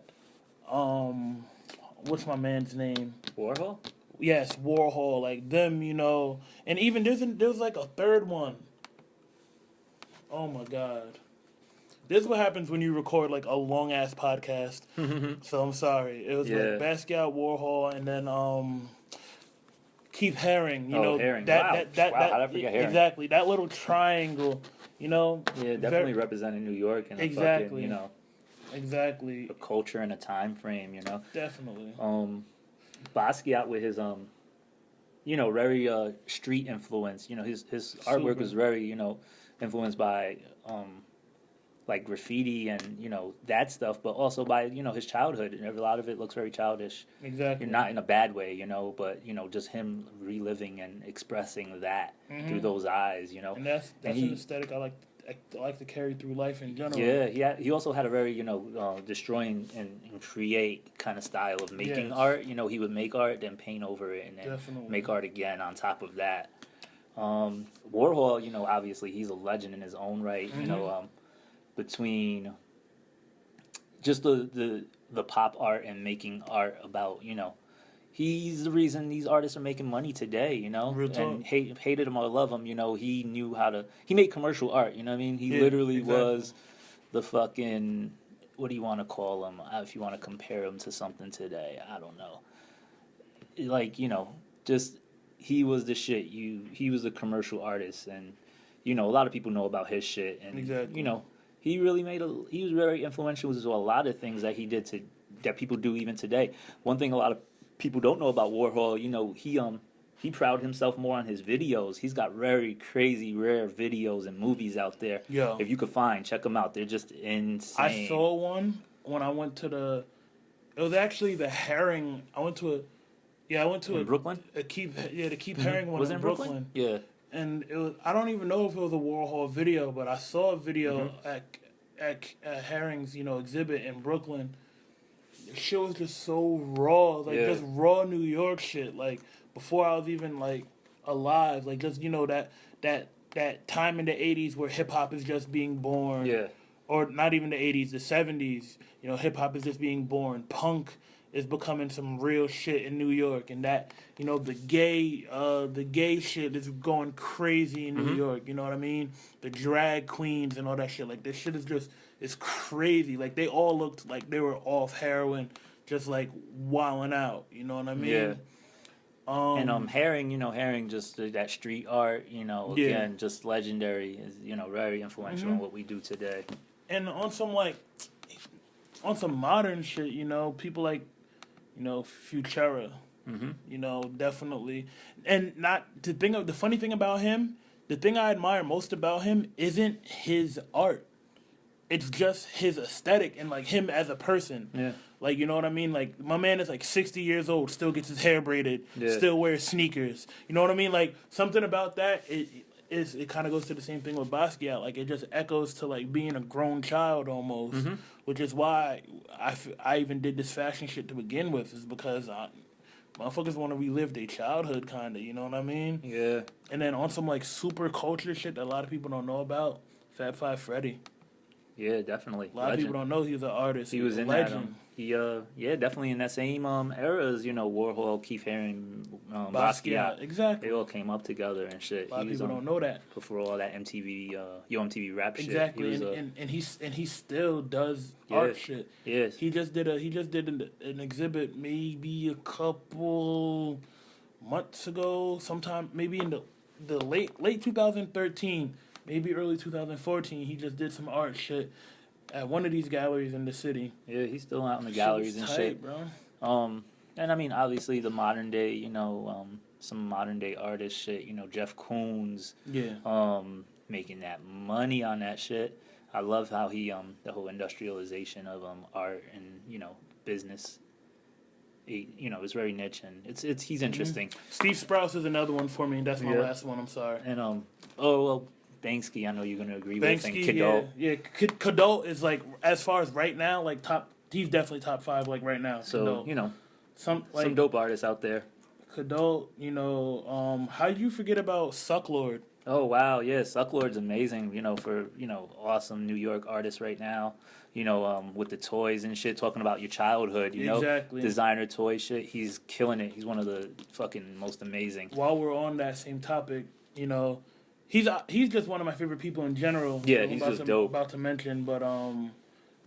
what's my man's name? Warhol? Yes, Warhol, like them, you know, and even there's like a third one. Oh my God. This is what happens when you record like a long ass podcast. So I'm sorry. It was like Basquiat, Warhol, and then Keith Haring. You know, Haring. That how did I forget Haring? Exactly, that little triangle. You know. Yeah, definitely representing New York and exactly. Fucking, you know. Exactly. A culture and a time frame. You know. Definitely. Basquiat with his you know, very street influence. You know, his artwork was very, you know, influenced by like graffiti and, you know, that stuff, but also by, you know, his childhood, and a lot of it looks very childish. Exactly. Not in a bad way, you know, but, you know, just him reliving and expressing that through those eyes, you know. And that's an aesthetic I like to carry through life in general. Yeah, he also had a very, you know, destroying and create kind of style of making art. You know, he would make art, then paint over it, and then make art again on top of that. Warhol, you know, obviously he's a legend in his own right. You know, between just the pop art and making art about, you know, he's the reason these artists are making money today, you know. And hated him or love him, you know, he knew how to. He made commercial art, you know what I mean? He literally was the fucking. What do you want to call him? If you want to compare him to something today, I don't know. Like, you know, just he was the shit. He was a commercial artist, and you know, a lot of people know about his shit, and you know, he really he was very influential to a lot of things that he did that people do even today. One thing a lot of people don't know about Warhol, you know, he proud himself more on his videos. He's got very crazy, rare videos and movies out there. Yeah. If you could check them out. They're just insane. I saw one when I went to it was actually the Herring. I went to Brooklyn? the Keith Haring one was in Brooklyn? Yeah. And it was, I don't even know if it was a Warhol video, but I saw a video at Haring's, you know, exhibit in Brooklyn. the shit was just so raw, like just raw New York shit. Like before I was even like alive, like just that time in the '80s where hip hop is just being born. Yeah. Or not even the '80s, the '70s. Hip hop is just being born. Punk is becoming some real shit in New York, and that the gay shit is going crazy in New York. You know what I mean? The drag queens and all that shit. Like this shit is just it's crazy. Like they all looked like they were off heroin, just like wilding out. You know what I mean? Yeah. And Herring, just that street art, again, just legendary. Is very influential in what we do today. And on some modern shit, people like, Futura, definitely. And the funny thing about him, the thing I admire most about him isn't his art. It's just his aesthetic and like him as a person. Yeah. Like, you know what I mean? Like my man is like 60 years old, still gets his hair braided, still wears sneakers. You know what I mean? Like something about that, it kind of goes to the same thing with Basquiat. Like it just echoes to like being a grown child almost, which is why I even did this fashion shit to begin with, is because motherfuckers want to relive their childhood kind of, you know what I mean? Yeah. And then on some like super culture shit that a lot of people don't know about, Fab Five Freddy. Yeah, definitely. A lot of people don't know he was an artist. He was in legend. Definitely in that same era as Warhol, Keith Haring, Basquiat. Exactly. They all came up together and shit. A lot of people don't know that. Before all that MTV rap shit. Exactly, and he still does art shit. Yes. He just did an exhibit maybe a couple months ago, sometime maybe in the late 2013. Maybe early 2014, he just did some art shit at one of these galleries in the city. Yeah, he's still out in the galleries and shit, bro. And I mean, obviously the modern day, some modern day artist shit. Jeff Koons. Yeah. Making that money on that shit. I love how he the whole industrialization of art and business. It's very niche and it's he's interesting. Steve Sprouse is another one for me. That's my last one. I'm sorry. And Banksy, I know you're going to agree with. And Kidult. Yeah. Kidult is like, as far as right now, like he's definitely top 5 like right now. So, Kidult. Some dope artists out there. Kidult, how do you forget about Sucklord? Oh, wow, yeah, Sucklord's amazing, for, awesome New York artists right now. With the toys and shit, talking about your childhood, exactly. Designer toy shit, he's killing it. He's one of the fucking most amazing. While we're on that same topic, he's just one of my favorite people in general. Yeah, he's just dope. About to mention, but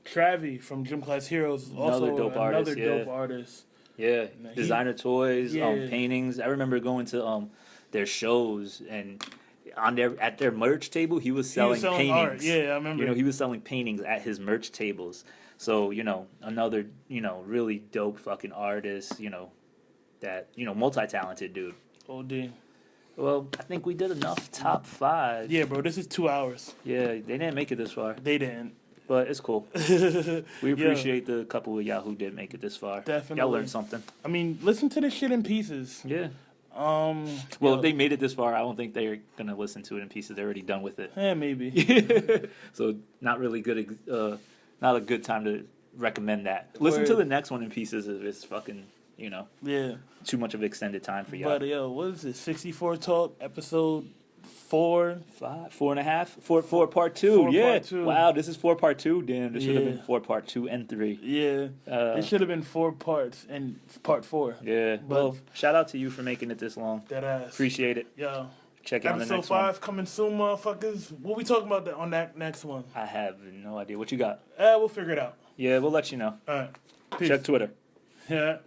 Travi from Gym Class Heroes is also another dope artist. Yeah, designer toys, paintings. I remember going to their shows and at their merch table, he was selling paintings. Art. Yeah, I remember. He was selling paintings at his merch tables. So another really dope fucking artist. That multi-talented dude. OD. Well, I think we did enough top 5. Yeah, bro, this is 2 hours. Yeah, they didn't make it this far. They didn't. But it's cool. We appreciate the couple of y'all who did make it this far. Definitely. Y'all learned something. I mean, listen to this shit in pieces. Yeah. If they made it this far, I don't think they're going to listen to it in pieces. They're already done with it. Yeah, maybe. So, not really good, not a good time to recommend that. Listen to the next one in pieces if it's fucking... too much of extended time for y'all. But what is it? 64 Talk episode 4, 5, 4.5, 4 part 2. Part 2. Wow, this is 4 part 2. Damn, this should have been 4 part 2 and 3. Yeah, it should have been 4 parts and part 4. Yeah. Well, shout out to you for making it this long. That ass. Appreciate it. Yeah. Check out the next one. Episode 5 coming soon, motherfuckers. What we talking about on that next one? I have no idea. What you got? We'll figure it out. Yeah, we'll let you know. All right. Peace. Check Twitter. Yeah.